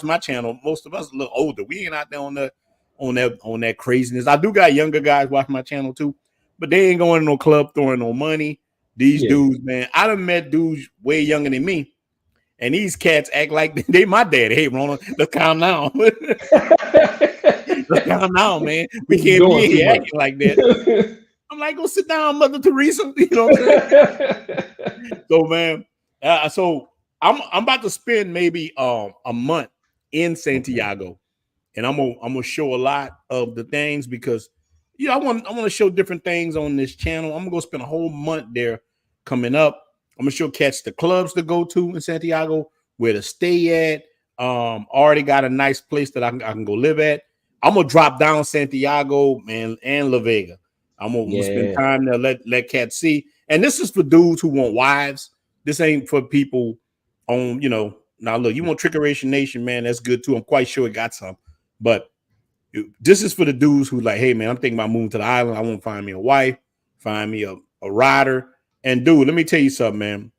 Speaker 2: my channel. Most of us a little older. We ain't out there on that craziness. I do got younger guys watch my channel too, but they ain't going to no club throwing no money. These dudes, man, I done met dudes way younger than me, and these cats act like they my daddy. Hey, Rona, let's calm down. Let's calm down, man. We can't be here acting like that. I'm like, go sit down, Mother Teresa. You know what I'm saying? So, man, so I'm about to spend maybe a month in Santiago, and I'm gonna show a lot of the things because I want to show different things on this channel. I'm gonna go spend a whole month there coming up. I'm gonna show cats the clubs to go to in Santiago, where to stay at. Already got a nice place that I can go live at. I'm gonna drop down Santiago, man, and La Vega. I'm gonna spend time there, let cats see. And this is for dudes who want wives. This ain't for people on, now look, you want Trickeration Nation, man, that's good too. I'm quite sure it got some, but this is for the dudes who like, hey man, I'm thinking about moving to the island. I want to find me a wife, find me a rider. And dude, let me tell you something, man.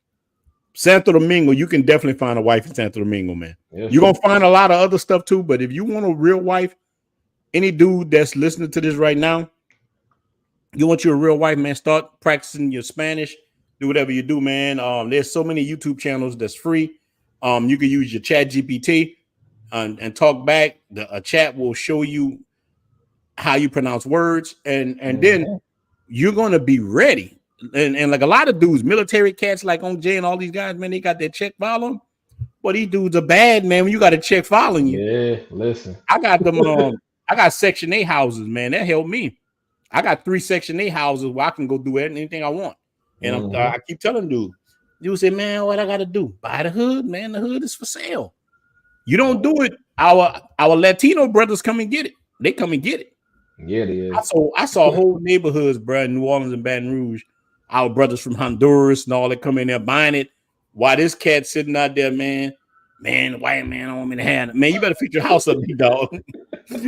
Speaker 2: Santo Domingo, you can definitely find a wife in Santo Domingo, man. Yes, you're gonna find a lot of other stuff too, but if you want a real wife, any dude that's listening to this right now, you want you a real wife, man, start practicing your Spanish. Do whatever you do, man. There's so many YouTube channels that's free. You can use your Chat GPT and talk back. A chat will show you how you pronounce words, and then you're gonna be ready. And like a lot of dudes, military cats like on Jay and all these guys, man, they got their check following. But these dudes are bad, man. When you got a check following you,
Speaker 3: listen.
Speaker 2: I got them. I got Section 8 houses, man. That helped me. I got 3 Section 8 houses where I can go do anything I want. And I keep telling dudes, You would say, man, what I got to do? Buy the hood, man. The hood is for sale. You don't do it. Our Latino brothers come and get it. They come and get it.
Speaker 3: Yeah, it is.
Speaker 2: I saw whole neighborhoods, bro, in New Orleans and Baton Rouge. Our brothers from Honduras and all that come in there buying it. Why this cat sitting out there, man? Man, the white man don't want me to have it. Man, you better fix your house up, big dog.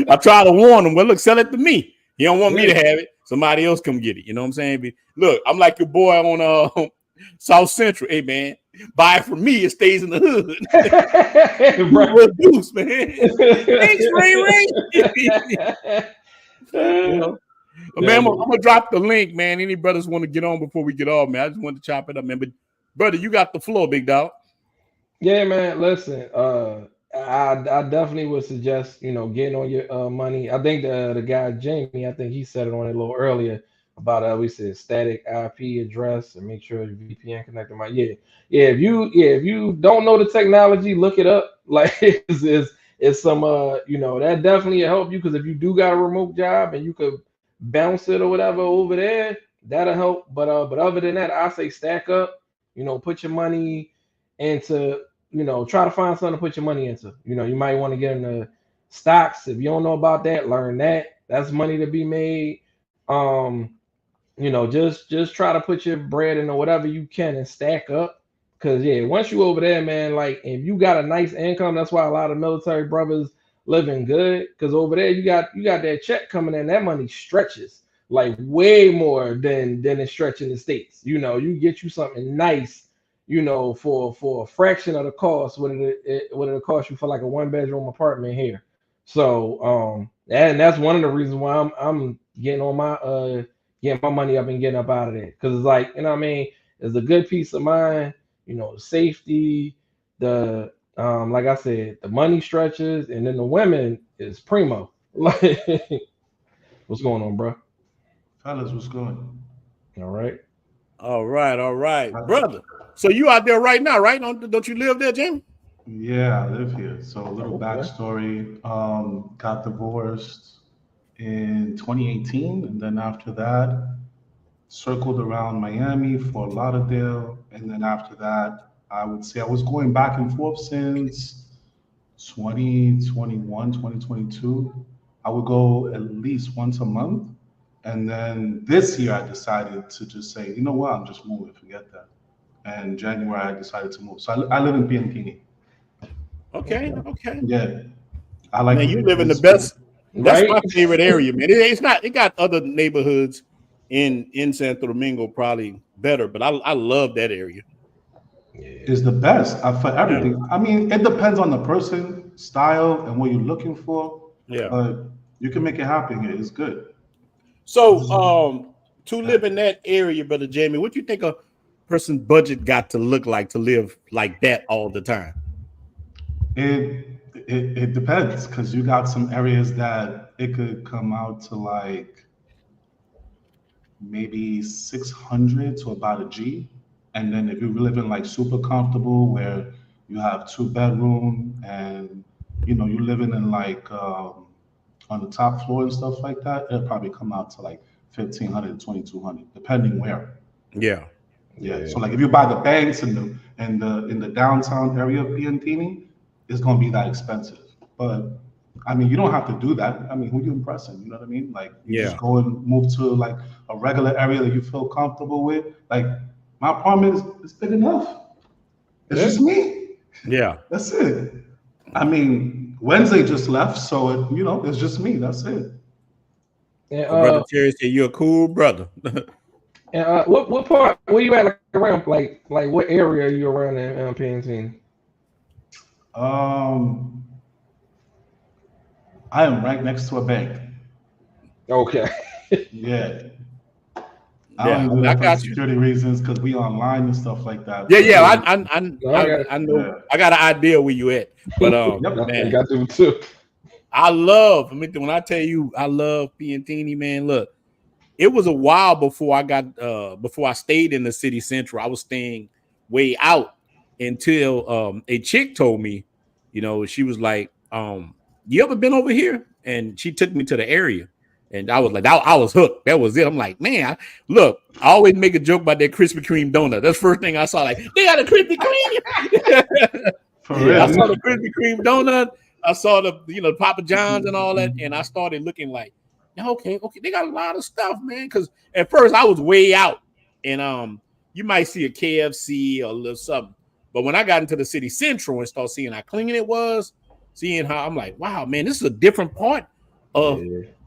Speaker 2: I try to warn him. Well, look, sell it to me. He don't want me to have it. Somebody else come get it. You know what I'm saying? But look, I'm like your boy on South Central. Hey, man, buy it from me. It stays in the hood. Reduce, man. Thanks, Ray. You know, man, I'm gonna drop the link, man. Any brothers want to get on before we get off, man? I just want to chop it up, man. But brother, you got the floor, big dog.
Speaker 3: Yeah, man. Listen, I definitely would suggest getting on your money. I think the guy Jamie, I think he said it on it a little earlier about we said static IP address and make sure your VPN connected. If you don't know the technology, look it up. Like it's some that definitely help you, because if you do got a remote job and you could bounce it or whatever over there, that'll help. But other than that, I say stack up. Put your money into. Try to find something to put your money into. You might want to get into stocks. If you don't know about that, learn that. That's money to be made. Just try to put your bread into whatever you can and stack up. Cause once you over there, man, like if you got a nice income, that's why a lot of military brothers living good. Cause over there you got that check coming in, that money stretches like way more than it stretch in the States. You get you something nice, for a fraction of the cost what it'll cost you for like a 1-bedroom apartment here. So and that's one of the reasons why I'm getting on my getting my money up and getting up out of there. Because it's like, what I mean, it's a good peace of mind, safety, the like I said, the money stretches, and then the women is primo. Like, what's going on, bro?
Speaker 4: Fellas, what's going?
Speaker 3: All right.
Speaker 2: All right, brother. So you out there right now, right? Don't you live there, Jamie?
Speaker 4: Yeah, I live here. So a little backstory. Got divorced in 2018, and then after that, circled around Miami, Fort Lauderdale, and then after that, I would say I was going back and forth since 2021, 2022. I would go at least once a month. And then this year, I decided to just say, you know what, I'm just moving, forget that. And January, I decided to move. So I live in PNP.
Speaker 2: Okay.
Speaker 4: Yeah, I like
Speaker 2: Man,
Speaker 4: to
Speaker 2: you
Speaker 4: live
Speaker 2: live in the
Speaker 4: this.
Speaker 2: best. That's
Speaker 3: Right.
Speaker 2: my favorite area, man. It's not. It got other neighborhoods in Santo Domingo probably better, but I love that area.
Speaker 4: Is the best for
Speaker 2: Yeah.
Speaker 4: everything. I mean, it depends on the person, style, and what you're looking for.
Speaker 2: Yeah.
Speaker 4: But you can make it happen here. It's good.
Speaker 2: So, to live in that area, brother Jamie, what you think a person's budget got to look like to live like that all the time?
Speaker 4: It depends, because you got some areas that it could come out to like maybe 600 to about a G. And then if you live in like super comfortable where you have 2 bedroom and you living in like on the top floor and stuff like that, it'll probably come out to like 1,500 to 2,200, depending where.
Speaker 2: Yeah.
Speaker 4: Yeah. So like if you buy the banks in the downtown area of Piantini, it's gonna be that expensive. But I mean, you don't have to do that. I mean, who you impressing? You know what I mean? Like you just
Speaker 2: Yeah.
Speaker 4: go and move to like a regular area that you feel comfortable with. Like my apartment is big enough. It's just me.
Speaker 2: Yeah.
Speaker 4: That's it. I mean, Wednesday just left, so it's just me. That's it.
Speaker 3: And
Speaker 2: So brother Terry said you're a cool brother.
Speaker 3: what part? Where you at? Like around like what area are you around in PNC?
Speaker 4: Um, I am right next to a bank.
Speaker 3: Okay.
Speaker 4: Yeah. I
Speaker 2: Yeah,
Speaker 4: don't even
Speaker 2: I
Speaker 4: know for
Speaker 2: got you.
Speaker 4: security reasons because we online and stuff like that.
Speaker 2: Yeah.
Speaker 3: No, I got it.
Speaker 2: I know.
Speaker 4: Yeah.
Speaker 2: I got an idea where you at, but
Speaker 4: Yep.
Speaker 3: I
Speaker 2: man,
Speaker 3: got them too.
Speaker 2: I love. I mean, when I tell you, I love Piantini, man. Look, it was a while before before I stayed in the city central. I was staying way out until a chick told me, she was like, you ever been over here? And she took me to the area. And I was like, I was hooked. That was it. I'm like, man, look, I always make a joke about that Krispy Kreme donut. That's the first thing I saw. Like, they got a Krispy Kreme.
Speaker 4: For
Speaker 2: I
Speaker 4: real.
Speaker 2: saw the Krispy Kreme donut. I saw the, Papa John's and all that. And I started looking like, okay, they got a lot of stuff, man. Because at first I was way out. And you might see a KFC or a little something. But when I got into the city central and started seeing how clean it was, seeing how I'm like, wow, man, this is a different part of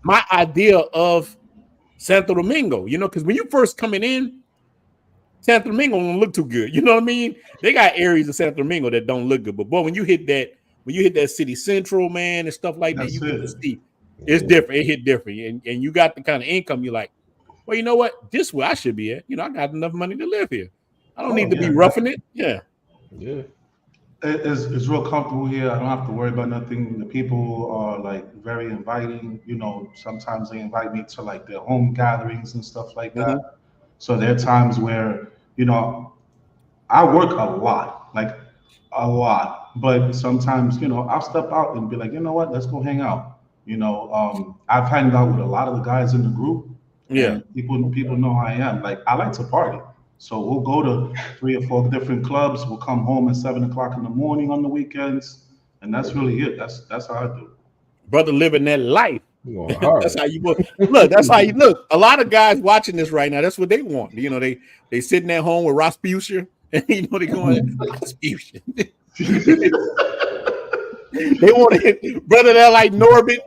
Speaker 2: my idea of Santo Domingo, because when you first coming in, Santo Domingo don't look too good. You know what I mean? They got areas of Santo Domingo that don't look good. But boy, when you hit that city central, man, and stuff like that, you get to see it's different. It hit different. And you got the kind of income you're like, well, you know what? This is where I should be at. I got enough money to live here. I don't need to be roughing it. Yeah.
Speaker 3: Yeah.
Speaker 4: It's real comfortable here. I don't have to worry about nothing. The people are like very inviting. Sometimes they invite me to like their home gatherings and stuff like that.
Speaker 2: Mm-hmm.
Speaker 4: So there are times where, I work a lot, like a lot. But sometimes, I'll step out and be like, you know what, let's go hang out. I've hanged out with a lot of the guys in the group.
Speaker 2: Yeah.
Speaker 4: And people know how I am. Like, I like to party. So we'll go to 3 or 4 different clubs. We'll come home at 7 o'clock in the morning on the weekends. And that's really it. That's how I do.
Speaker 2: Brother living that life. That's how you look. That's how you look. A lot of guys watching this right now, that's what they want. They sitting at home with Rasputia, and they going Rasputia. They want to hit brother that like Norbit.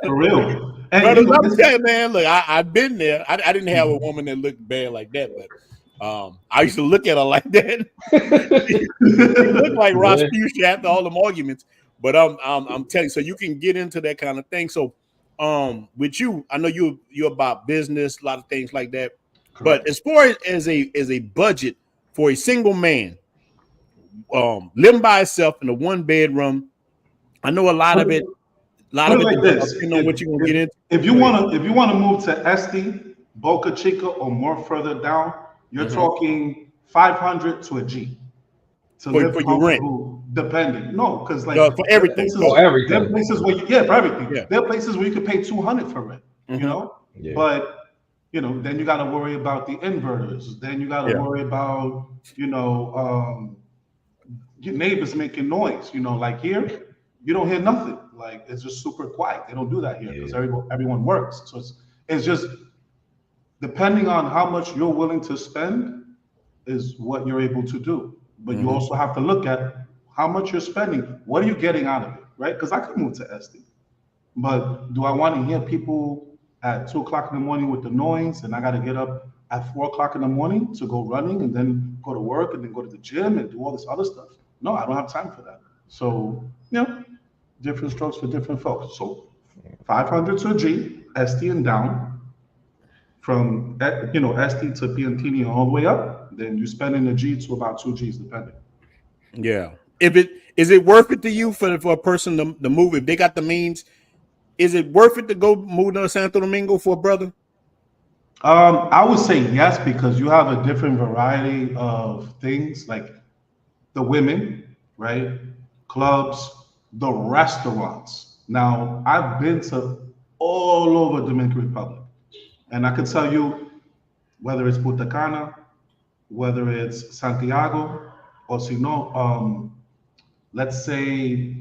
Speaker 4: For real. And
Speaker 2: brother, I'm telling you, man, look, I've been there. I didn't have a woman that looked bad like that, but I used to look at her like that. She looked like Rasputia after all them arguments. But I'm telling you, so you can get into that kind of thing. So with you, I know you're about business, a lot of things like that. Correct. But as far as a budget for a single man, living by himself in a 1-bedroom, I know a lot of it
Speaker 4: like this.
Speaker 2: Depending on what you're gonna get into.
Speaker 4: If you wanna move to Este, Boca Chica, or more further down, you're talking 500 to a G. To live
Speaker 2: for your rent,
Speaker 4: depending. No, because like
Speaker 2: for everything.
Speaker 3: For everything.
Speaker 4: There are places where for everything.
Speaker 2: Yeah.
Speaker 4: There are places where you could pay 200 for rent.
Speaker 3: Yeah.
Speaker 4: But then you got to worry about the inverters. Then you got to worry about your neighbors making noise. Like here, you don't hear nothing. Like it's just super quiet. They don't do that here because everyone works. So it's just depending on how much you're willing to spend is what you're able to do. But you also have to look at how much you're spending. What are you getting out of it, right? Because I could move to Este, but do I want to hear people at 2 o'clock in the morning with the noise, and I got to get up at 4 o'clock in the morning to go running and then go to work and then go to the gym and do all this other stuff? No, I don't have time for that. So, different strokes for different folks. So 500 to a G, Este and down. From Este to Piantini all the way up, then you spend in a G to about 2 Gs depending.
Speaker 2: Yeah. Is it worth it to you for a person to move if they got the means? Is it worth it to go move to Santo Domingo for a brother?
Speaker 4: I would say yes, because you have a different variety of things, like the women, right? Clubs, the restaurants. Now, I've been to all over Dominican Republic. And I can tell you, whether it's Punta Cana, whether it's Santiago, or let's say,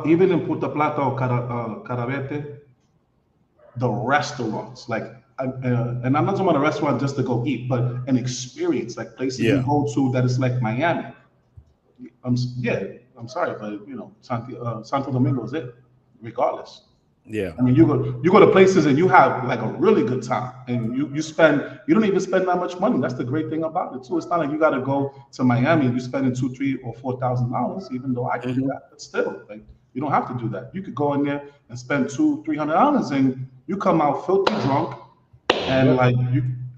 Speaker 4: even in Punta Plata or Carabete, the restaurants, like, and I'm not talking about a restaurant just to go eat, but an experience, like places you go to that is like Miami. I'm sorry, but Santo Domingo is it, regardless.
Speaker 2: Yeah.
Speaker 4: I mean, you go to places and you have like a really good time, and you don't even spend that much money. That's the great thing about it too. It's not like you got to go to Miami and you're spending $2,000, $3,000 or $4,000. Even though I can do that, but still, like, you don't have to do that. You could go in there and spend $200-$300, and you come out filthy drunk, and like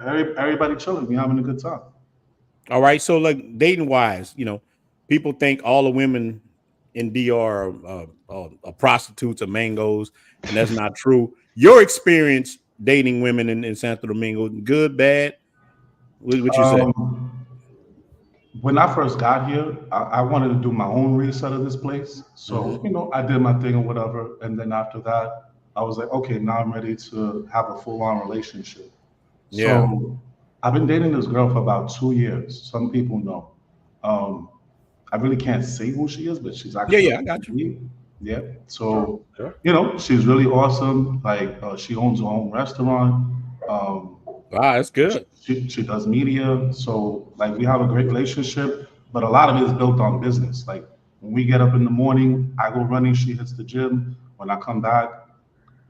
Speaker 4: everybody chilling, you're having a good time.
Speaker 2: All right. So like dating wise, people think all the women in DR are prostitutes or mangoes, and that's not true. Your experience dating women in Santo Domingo, good, bad? What you say?
Speaker 4: when I first got here, I wanted to do my own reset of this place.
Speaker 2: Hmm.
Speaker 4: So, I did my thing or whatever. And then after that, I was like, okay, now I'm ready to have a full on relationship.
Speaker 2: Yeah.
Speaker 4: So I've been dating this girl for about 2 years. Some people know. Um, I really can't say who she is, but she's
Speaker 2: Yeah.
Speaker 4: actually
Speaker 2: Yeah. I got you.
Speaker 4: deep. Yeah.
Speaker 3: Sure,
Speaker 4: So,
Speaker 3: sure.
Speaker 4: she's really awesome. Like, she owns her own restaurant. Um,
Speaker 2: Wow, that's good.
Speaker 4: she does media. So, like, we have a great relationship, but a lot of it is built on business. Like, when we get up in the morning, I go running, she hits the gym. When I come back,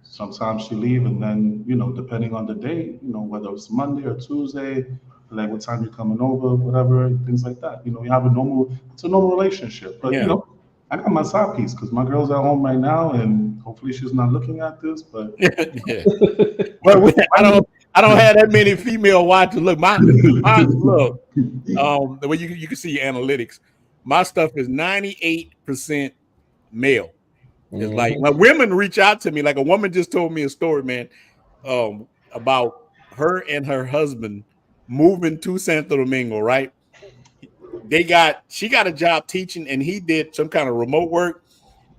Speaker 4: sometimes she leave, and then depending on the day, whether it's Monday or Tuesday, like what time you're coming over, whatever, things like that. We have it's a normal relationship. But
Speaker 2: Yeah.
Speaker 4: I got my side piece because my girl's at home right now, and hopefully she's not looking at this. But
Speaker 2: Yeah. But I don't have that many female watchers. Look, my look. The way you can see your analytics, my stuff is 98% male. It's like
Speaker 3: Hmm.
Speaker 2: when women reach out to me, like a woman just told me a story, man, about her and her husband moving to Santo Domingo, right? She got a job teaching and he did some kind of remote work.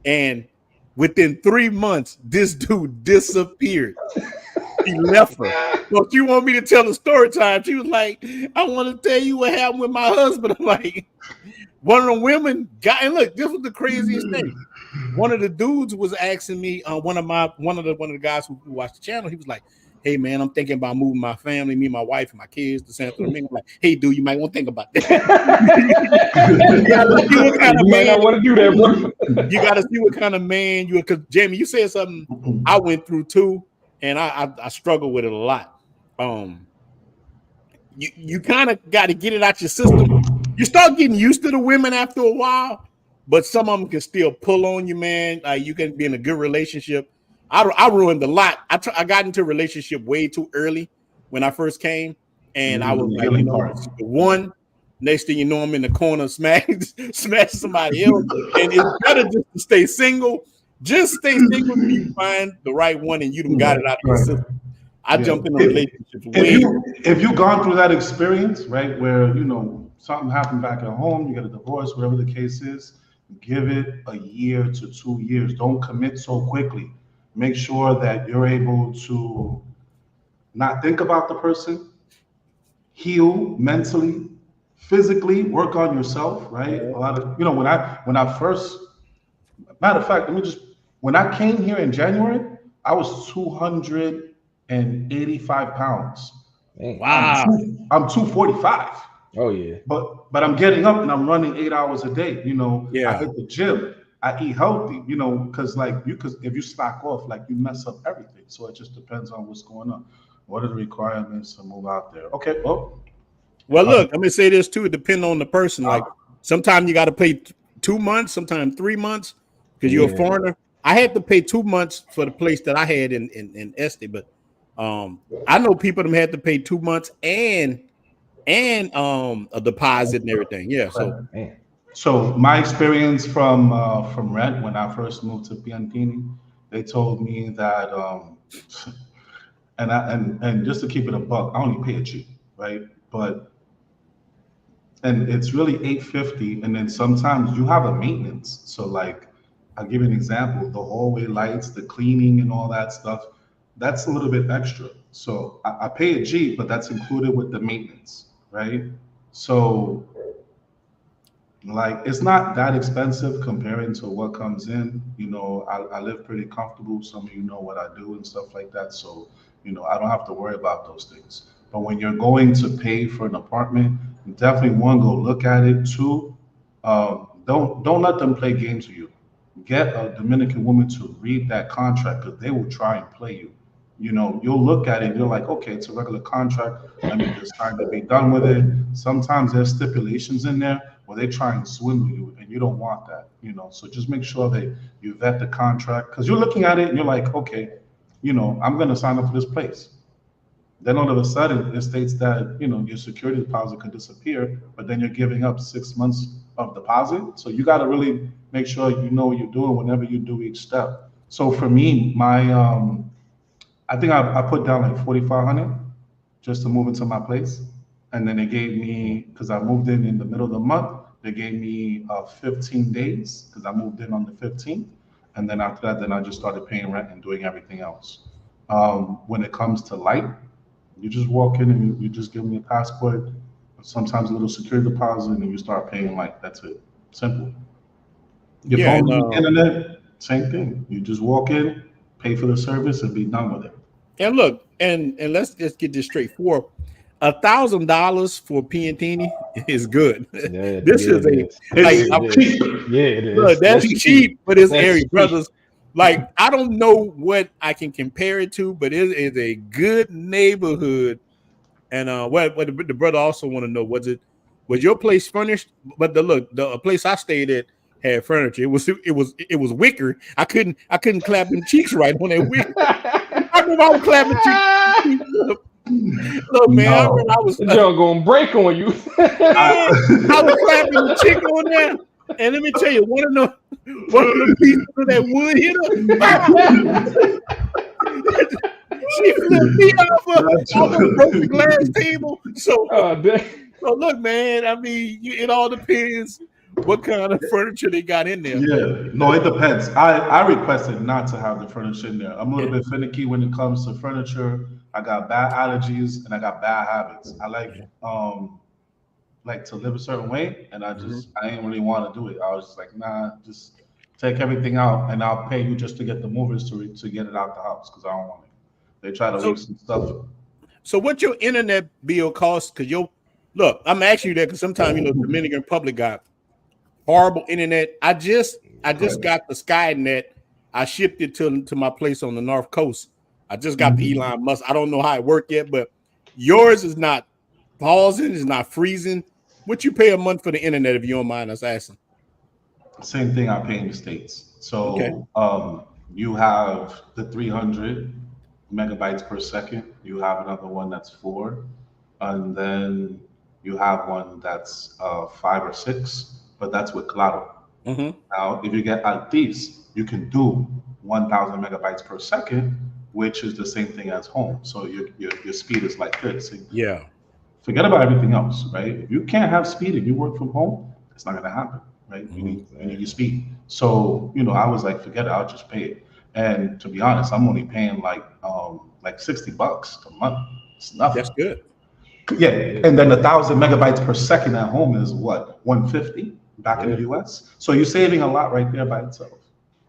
Speaker 2: And within 3 months, this dude disappeared. He left her. So she wanted me to tell the story time. She was like, I want to tell you what happened with my husband. I'm like, one of the women got, and look, this was the craziest thing. One of the dudes was asking me, one of the guys who watched the channel, he was like, hey man, I'm thinking about moving my family, me, my wife, and my kids to Santo Domingo. I'm like, hey dude, you might want to think about that. You gotta see what kind of
Speaker 3: You might
Speaker 2: man
Speaker 3: not want to do that, bro.
Speaker 2: you gotta see what kind of man you are. Because Jamie, you said something I went through too, and I struggle with it a lot. Um, you kind of got to get it out your system. You start getting used to the women after a while, but some of them can still pull on you, man. Like you can be in a good relationship. I ruined a lot. I got into a relationship way too early when I first came, and I
Speaker 4: you're
Speaker 2: was
Speaker 4: in the
Speaker 2: like,
Speaker 4: healing part.
Speaker 2: this is the one. Next thing you know, I'm in the corner, smash somebody else, and it's better just to stay single. Just stay single till you find the right one, and you done got
Speaker 4: Right,
Speaker 2: it out of your
Speaker 4: right.
Speaker 2: system. I
Speaker 4: Yeah.
Speaker 2: jumped into
Speaker 4: If,
Speaker 2: relationships
Speaker 4: if
Speaker 2: way.
Speaker 4: you if you gone through that experience, right, where something happened back at home, you get a divorce, whatever the case is, give it a year to 2 years. Don't commit so quickly. Make sure that you're able to not think about the person, heal mentally, physically, work on yourself, right? A lot of when I first matter of fact, let me just when I came here in January, I was 285 pounds.
Speaker 3: Man.
Speaker 2: Wow.
Speaker 4: I'm 245.
Speaker 3: Oh yeah.
Speaker 4: But I'm getting up and I'm running 8 hours a day. I
Speaker 2: Yeah.
Speaker 4: hit the gym. I eat healthy, because like because if you slack off, like you mess up everything. So it just depends on what's going on. What are the requirements to move out there? Okay, well,
Speaker 2: Well,
Speaker 4: uh,
Speaker 2: look, I'm gonna say this too. It depends on the person. Like
Speaker 4: uh,
Speaker 2: sometimes you got to pay 2 months, sometimes 3 months because you're a
Speaker 3: Yeah.
Speaker 2: foreigner. I had to pay 2 months for the place that I had in Este, but I know people that had to pay 2 months and a deposit and everything. Yeah, so
Speaker 3: Man.
Speaker 4: so my experience from rent when I first moved to Piantini, they told me that and just to keep it a buck, I only pay a G, right? But and it's really 850, and then sometimes you have a maintenance. So like I'll give you an example, the hallway lights, the cleaning and all that stuff, that's a little bit extra. So I pay a G, but that's included with the maintenance, right? So like it's not that expensive comparing to what comes in. I live pretty comfortable. Some of you know what I do and stuff like that. So, I don't have to worry about those things. But when you're going to pay for an apartment, definitely one, go look at it. Two, don't let them play games with you. Get a Dominican woman to read that contract because they will try and play you. You'll look at it and you're like, okay, it's a regular contract. Let me just sign to be done with it. Sometimes there's stipulations in there where they try and swindle you, and you don't want that. So just make sure that you vet the contract because you're looking at it and you're like, okay, I'm going to sign up for this place. Then all of a sudden, it states that your security deposit could disappear, but then you're giving up 6 months of deposit. So you got to really make sure you know what you're doing whenever you do each step. So for me, I think I put down like 4,500 just to move into my place. and then they gave me, because I moved in the middle of the month, they gave me 15 days because I moved in on the 15th, and then after that, then I just started paying rent and doing everything else. When it comes to light, you just walk in and you just give me a passport, sometimes a little security deposit, and you start paying light. That's it. Simple. Your
Speaker 2: Yeah,
Speaker 4: phone, internet, same thing. You just walk in, pay for the service, and be done with it.
Speaker 2: and look, and let's just get this straight. For $1,000 for Piantini is good.
Speaker 3: Yeah,
Speaker 2: This
Speaker 3: yeah,
Speaker 2: is
Speaker 3: it
Speaker 2: a
Speaker 3: is.
Speaker 2: like
Speaker 4: It's
Speaker 3: It is.
Speaker 4: cheap.
Speaker 3: Yeah, it
Speaker 2: look,
Speaker 3: is.
Speaker 2: that's
Speaker 3: That's cheap.
Speaker 2: cheap, but it's
Speaker 3: That's
Speaker 2: area
Speaker 3: cheap.
Speaker 2: brothers. Like I don't know what I can compare it to, but it is a good neighborhood. And what the brother also want to know, was your place furnished? But the place I stayed at had furniture. It was wicker. I couldn't clap them cheeks right on that wicker. I remember I was clapping cheeks. Look, man, I remember
Speaker 4: No.
Speaker 2: I was
Speaker 3: The joke gonna break on you.
Speaker 4: I,
Speaker 2: man, I was clapping the chick on there. And let me tell you, one of the pieces of that wood hit her. She flipped me off her, almost broke the glass table. So,
Speaker 3: Oh, dang.
Speaker 2: so look, man. I mean, it all depends what kind of furniture they got in there.
Speaker 4: yeah, no, it depends. I requested not to have the furniture in there. I'm a little
Speaker 2: Yeah,
Speaker 4: bit finicky when it comes to furniture. I got bad allergies and I got bad habits. I
Speaker 2: yeah.
Speaker 4: like to live a certain way, and
Speaker 2: Mhm.
Speaker 4: I didn't really want to do it. I was just like, nah, just take everything out, and I'll pay you just to get the movers to get it out the house because I don't want it. They try to leave
Speaker 2: So,
Speaker 4: some stuff.
Speaker 2: so what your internet bill costs? Because look, I'm asking you that because sometimes Dominican Republic got horrible internet. I just
Speaker 4: Correct.
Speaker 2: got the Skynet. I shipped it to my place on the North Coast. I just got the
Speaker 4: Mhm.
Speaker 2: Elon Musk. I don't know how it worked yet, but yours is not pausing, it's not freezing. What you pay a month for the internet if you don't mind us asking?
Speaker 4: Same thing I pay in the States.
Speaker 2: Okay.
Speaker 4: So you have the 300 megabytes per second. You have another one that's four, and then you have one that's five or six, but that's with Claro.
Speaker 2: Mm-hmm.
Speaker 4: Now, if you get Altis, you can do 1,000 megabytes per second, which is the same thing as home. So your speed is like this.
Speaker 2: Yeah.
Speaker 4: Forget about everything else, right? If you can't have speed and you work from home, it's not gonna happen, right?
Speaker 2: Mm-hmm.
Speaker 4: You need your speed. So I was like, forget it, I'll just pay it. And to be honest, I'm only paying like $60 a month. It's
Speaker 2: That's
Speaker 4: nothing.
Speaker 2: good.
Speaker 4: Yeah,
Speaker 3: Yeah,
Speaker 4: and then 1,000 megabytes per second at home is what 150 back in the
Speaker 3: yeah.
Speaker 4: US. So you're saving a lot right there by itself.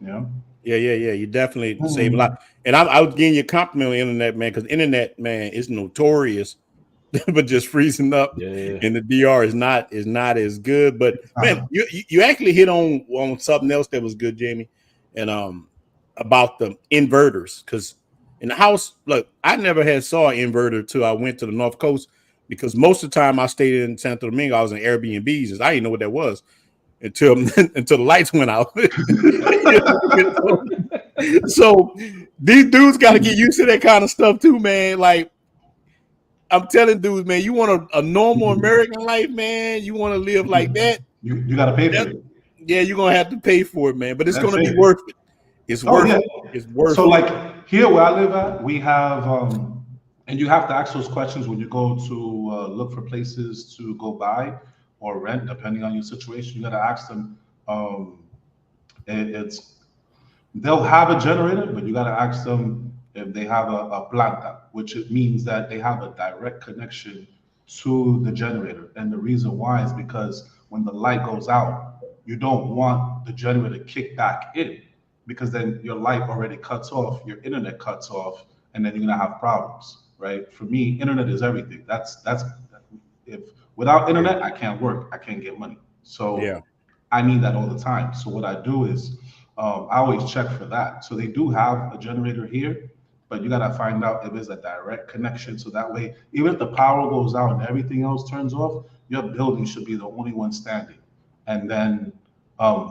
Speaker 4: You know.
Speaker 2: Yeah. You definitely save a lot.
Speaker 4: Mhm.
Speaker 2: And I was giving you a compliment on the internet, man, because internet, man, is notorious but just freezing up
Speaker 3: Yeah.
Speaker 2: in the DR is not as good. But man, you actually hit on something else that was good, Jamie, and about the inverters. Because in the house, look, I never had saw an inverter till I went to the North Coast, because most of the time I stayed in Santo Domingo, I was in Airbnbs, and I didn't know what that was until until the lights went out. So these dudes got to get used to that kind of stuff too, man. Like, I'm telling dudes, man, you want a normal American life, man. You want to live like that.
Speaker 4: You got to pay for
Speaker 2: That
Speaker 4: it.
Speaker 2: yeah, you're gonna have to pay for it, man. But it's
Speaker 4: That's
Speaker 2: gonna be
Speaker 4: it.
Speaker 2: worth it. It's
Speaker 4: Oh
Speaker 2: worth
Speaker 4: yeah.
Speaker 2: it. It's worth
Speaker 4: So
Speaker 2: it.
Speaker 4: like here where I live at, we have and you have to ask those questions when you go to look for places to go buy or rent, depending on your situation. You got to ask them. Um, it's they'll have a generator, but you got to ask them if they have a planta, which it means that they have a direct connection to the generator. And the reason why is because when the light goes out, you don't want the generator to kick back in because then your light already cuts off, your internet cuts off, and then you're gonna have problems, right? For me, internet is everything. That's if without
Speaker 2: Yeah.
Speaker 4: internet, I can't work, I can't get money.
Speaker 2: Yeah.
Speaker 4: So I need that all the time. So what I do is I always check for that. So they do have a generator here, but you gotta find out if it's a direct connection. So that way, even if the power goes out and everything else turns off, your building should be the only one standing. And then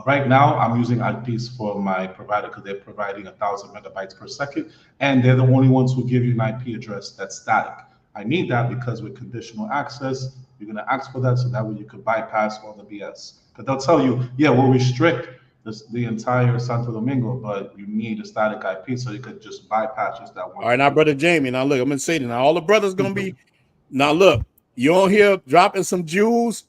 Speaker 4: right now, I'm using IPs for my provider because they're providing 1,000 megabytes per second, and they're the only ones who give you an IP address that's static. I need that because with conditional access, you're gonna ask for that so that way you could bypass all the BS. Because they'll tell you, yeah, we'll restrict the entire Santo Domingo, but you need a static IP so you could just bypass just that
Speaker 2: All
Speaker 4: one
Speaker 2: right, now,
Speaker 4: IP.
Speaker 2: brother Jamie. Now look, I'm gonna say that now all the brothers gonna be now look. You on here dropping some jewels.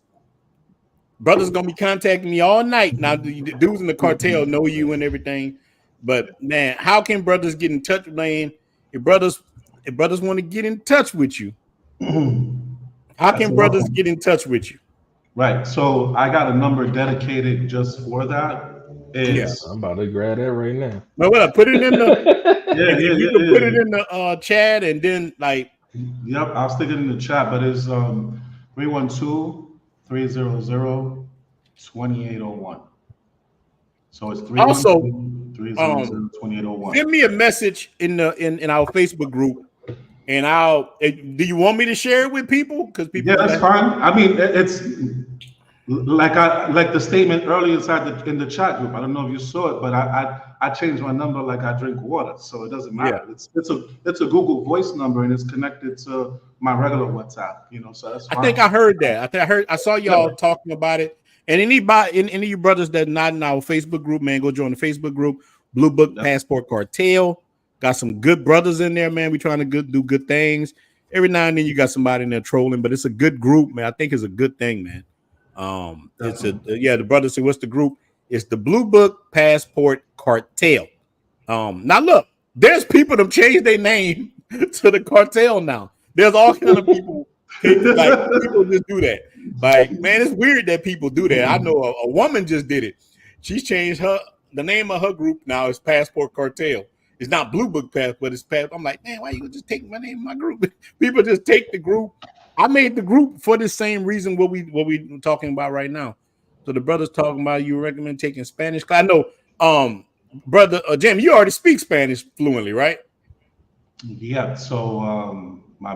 Speaker 2: Brothers gonna be contacting me all night. Now the dudes in the cartel know you and everything, but man, how can brothers get in touch with man? If brothers want to get in touch with you, how
Speaker 4: That's
Speaker 2: can
Speaker 4: a rough
Speaker 2: brothers
Speaker 4: one.
Speaker 2: get in touch with you?
Speaker 4: Right. So I got a number dedicated just for that.
Speaker 2: Yeah.
Speaker 3: I'm
Speaker 4: It's
Speaker 3: about to grab that right now.
Speaker 2: Well, what? Put it in the
Speaker 4: yeah,
Speaker 2: if
Speaker 4: yeah,
Speaker 2: you
Speaker 4: yeah,
Speaker 2: can put it
Speaker 4: yeah.
Speaker 2: in the chat and then like
Speaker 4: Yep, I'll stick it in the chat, but it's 312-300-2801. So it's
Speaker 2: also
Speaker 4: 312-300-2801.
Speaker 2: send me a message in our Facebook group and do you want me to share it with people? Because
Speaker 4: Yeah,
Speaker 2: people
Speaker 4: that's fine. I mean, it's like the statement earlier inside in the chat group. I don't know if you saw it, but I changed my number like I drink water, so it doesn't
Speaker 2: yeah.
Speaker 4: matter. It's a Google Voice number and it's connected to my regular WhatsApp. So that's
Speaker 2: I
Speaker 4: fine.
Speaker 2: think I heard that. I saw y'all
Speaker 4: Yeah.
Speaker 2: talking about it. And any of you brothers that not in our Facebook group, man, go join the Facebook group, Blue Book
Speaker 4: Yeah.
Speaker 2: Passport Cartel. Got some good brothers in there, man. We trying to do good things. Every now and then you got somebody in there trolling, but it's a good group, man. I think it's a good thing, man. It's the brothers say, what's the group? It's the Blue Book Passport Cartel. Now look, there's people that changed their name to the cartel now. There's all kind of people like people just do that. Like, man, it's weird that people do that. I know a woman just did it. She's changed the name of her group now is Passport Cartel. It's not Blue Book Pass, but it's Pass. I'm like, man, why you just take my name in my group? People just take the group. I made the group for the same reason what we talking about right now. So the brothers talking about you recommend taking Spanish. I know, brother Jim, you already speak Spanish fluently, right?
Speaker 4: Yeah. So my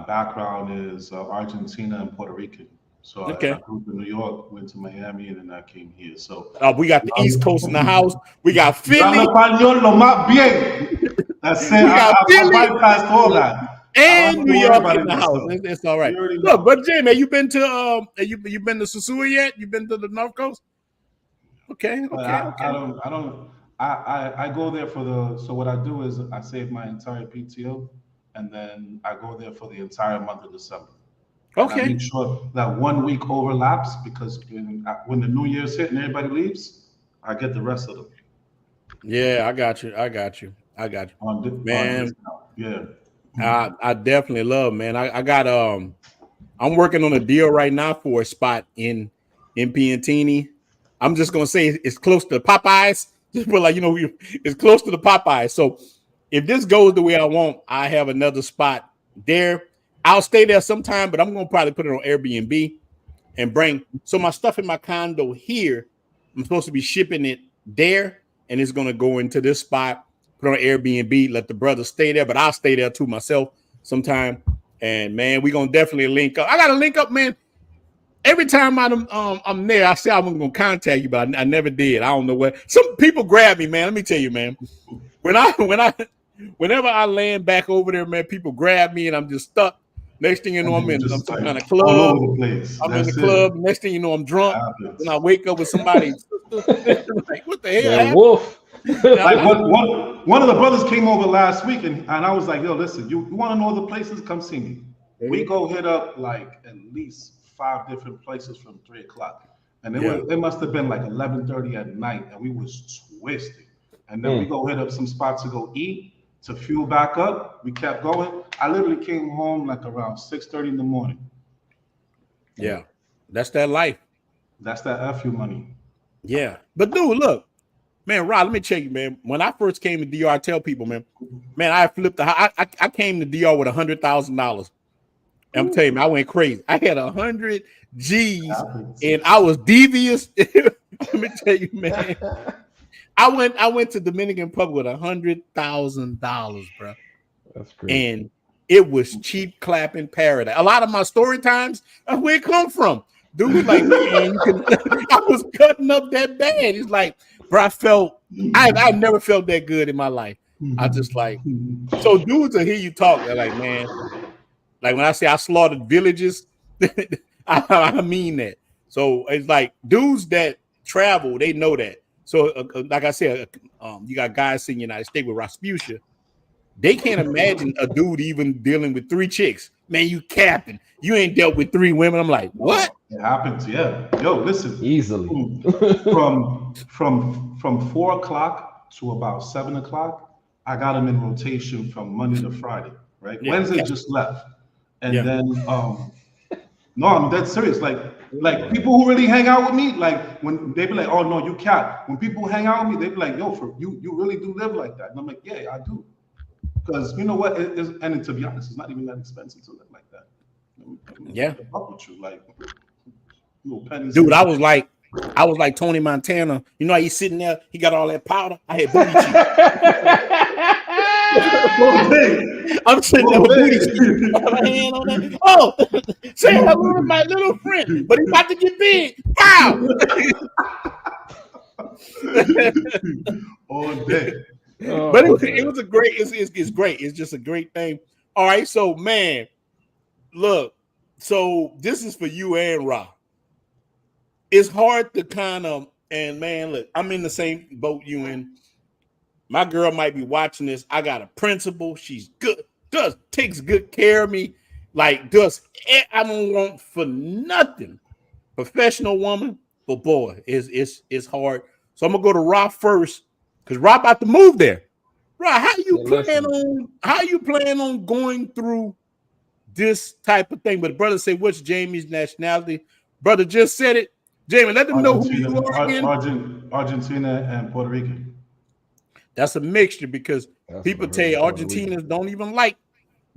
Speaker 4: background is Argentina and Puerto Rican. So
Speaker 2: Okay.
Speaker 4: I grew up in New York, went to Miami, and then I came here. So
Speaker 2: We got the East Coast in the house. We got
Speaker 4: yo
Speaker 2: Philly.
Speaker 4: hablo español lo más bien. That's it.
Speaker 2: We got
Speaker 4: I
Speaker 2: Philly
Speaker 4: bypassed all that. I
Speaker 2: and
Speaker 4: don't
Speaker 2: New
Speaker 4: have to worry
Speaker 2: York
Speaker 4: about
Speaker 2: in the
Speaker 4: any
Speaker 2: house.
Speaker 4: stuff.
Speaker 2: It's all right.
Speaker 4: You already
Speaker 2: Look,
Speaker 4: know.
Speaker 2: but Jim, have you been to you been to Sosua yet? You been to the North Coast? Okay.
Speaker 4: But I go there for so what I do is I save my entire PTO and then I go there for the entire month of December. And I
Speaker 2: Okay.
Speaker 4: make sure that 1 week overlaps because when the New Year's hit and everybody leaves, I get the rest of them.
Speaker 2: Yeah, I got you.
Speaker 4: On
Speaker 2: Man,
Speaker 4: discount. Yeah.
Speaker 2: I definitely love, man. I got I'm working on a deal right now for a spot in Piantini. I'm just gonna say it's close to Popeyes. Just put like it's close to the Popeyes. So if this goes the way I want, I have another spot there. I'll stay there sometime, but I'm gonna probably put it on Airbnb and bring my stuff in my condo here. I'm supposed to be shipping it there, and it's gonna go into this spot, put on Airbnb, let the brothers stay there, but I'll stay there too myself sometime. And man, we're gonna definitely link up. I gotta link up, man. Every time I'm there, I say I'm gonna contact you, but I never did. I don't know what. Some people grab me, man. Let me tell you, man. Whenever I land back over there, man, people grab me and I'm just stuck. Next thing you know,
Speaker 4: And
Speaker 2: I'm
Speaker 4: then
Speaker 2: in
Speaker 4: just
Speaker 2: some
Speaker 4: like
Speaker 2: kind of
Speaker 4: all
Speaker 2: club.
Speaker 4: over the place.
Speaker 2: I'm in the
Speaker 4: That's
Speaker 2: club.
Speaker 4: it.
Speaker 2: Next thing you know, I'm drunk.
Speaker 4: Happens.
Speaker 2: And I wake up with somebody. Like, what the hell
Speaker 3: That
Speaker 2: happened?
Speaker 3: wolf.
Speaker 4: Like one of the brothers came over last week and I was like, yo, listen, you want to know the places? Come see me. We go hit up like at least 5 different places from 3 o'clock. And it must have been like 11:30 at night and we was twisted. And then we go hit up some spots to go eat, to fuel back up. We kept going. I literally came home like around 6:30 in the morning.
Speaker 2: Yeah, that's that life.
Speaker 4: That's that FU money.
Speaker 2: Yeah. But dude, look, man, Rod, let me check you, man. When I first came to DR, I tell people, man, I flipped I came to DR with $100,000. I'm telling you, man, I went crazy. I had 100 G's and I was devious. Let me tell you, man. I went to Dominican Republic with $100,000, bro.
Speaker 3: That's great.
Speaker 2: And it was cheap clapping paradise. A lot of my story times, that's where it come from. Dude was like, man, I was cutting up that bad. It's like, bro, I never felt that good in my life. I just like, so dudes will hear you talk. They're like, man, like when I say I slaughtered villages, I mean that. So it's like dudes that travel, they know that. So like I said, you got guys in the United States with Rasputia. They can't imagine a dude even dealing with 3 chicks. Man, you capping. You ain't dealt with 3 women. I'm like, what?
Speaker 4: It happens, yeah. Yo, listen.
Speaker 3: Easily.
Speaker 4: From 4 o'clock to about 7 o'clock, I got them in rotation from Monday to Friday. Right.
Speaker 2: Yeah,
Speaker 4: Wednesday
Speaker 2: okay.
Speaker 4: just left, and
Speaker 2: Yeah.
Speaker 4: then no, I'm dead serious. Like people who really hang out with me, like when they be like, "Oh no, you cat." When people hang out with me, they be like, "Yo, for you really do live like that?" And I'm like, "Yeah, I do." Because you know what? And to be honest, it's not even that expensive to live like that.
Speaker 2: Yeah.
Speaker 4: Up with you, like little pennies.
Speaker 2: Dude, I was like Tony Montana. You know how he's sitting there, he got all that powder. I had booty cheeks. I'm sitting there with booty cheeks. I have a hand on that. Oh, say hello to my little friend, but he's about to get big. Wow.
Speaker 4: All day.
Speaker 2: But it was a great, it's great. It's just a great thing. All right, so man, look, so this is for you and Ra. It's hard to kind of, and man, look, I'm in the same boat you in. My girl might be watching this. I got a principal. She's good, takes good care of me. Like, I don't want for nothing. Professional woman, but boy, it's hard. So I'm gonna go to Ra first, because Ra about to move there. Ra, how you plan on going through this type of thing? But brother say, what's Jamie's nationality? Brother just said it. Jamie, let them know who you are again.
Speaker 4: Argentina and Puerto Rican.
Speaker 2: That's a mixture, because people tell you Argentinians don't even like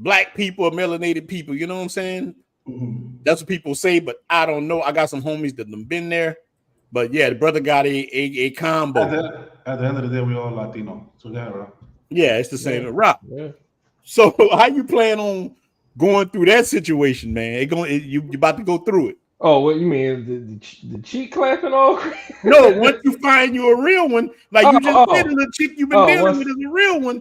Speaker 2: black people or melanated people. You know what I'm saying?
Speaker 4: Mm-hmm.
Speaker 2: That's what people say, but I don't know. I got some homies that have been there. But yeah, the brother got a combo.
Speaker 4: At the end of the day, we all Latino. So
Speaker 2: yeah, it's the same. Rock. Yeah. So how you plan on going through that situation, man? You about to go through it.
Speaker 3: Oh, what you mean? The cheek clapping all?
Speaker 2: No, once you find you a real one, like you just said, the chick you've been dealing with is a real one.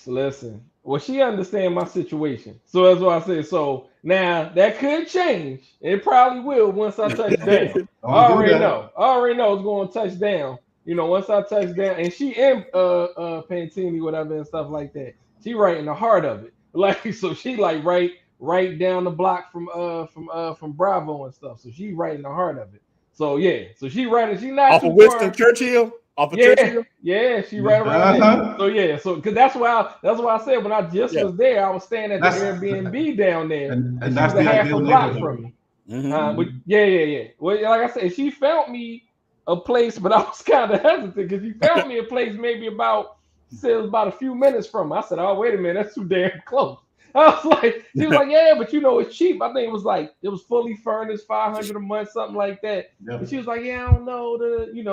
Speaker 3: Listen. Well, she understand my situation, so that's what I said. So now that could change. It probably will once I touch down. I already know it's going to touch down. You know, once I touch down, and she in Pantini, whatever, and stuff like that. She right in the heart of it. Like, so she like right down the block from Bravo and stuff. So she right in the heart of it. So yeah, so she right, and she not
Speaker 2: off
Speaker 3: too
Speaker 2: of Winston
Speaker 3: far.
Speaker 2: Churchill. Churchill?
Speaker 3: Yeah, she right around there. So yeah, because that's why I said when I just was there, I was staying at the Airbnb down there, and she was a half a block from me.
Speaker 2: Mm-hmm.
Speaker 3: But yeah. Well, like I said, she found me a place, but I was kind of hesitant because she found me a place maybe about a few minutes from me. I said, oh wait a minute, that's too damn close. I was like, she was like, yeah, but you know, it's cheap. I think it was fully furnished, $500 a month, something like that. Yep. And she was like, yeah, I don't know,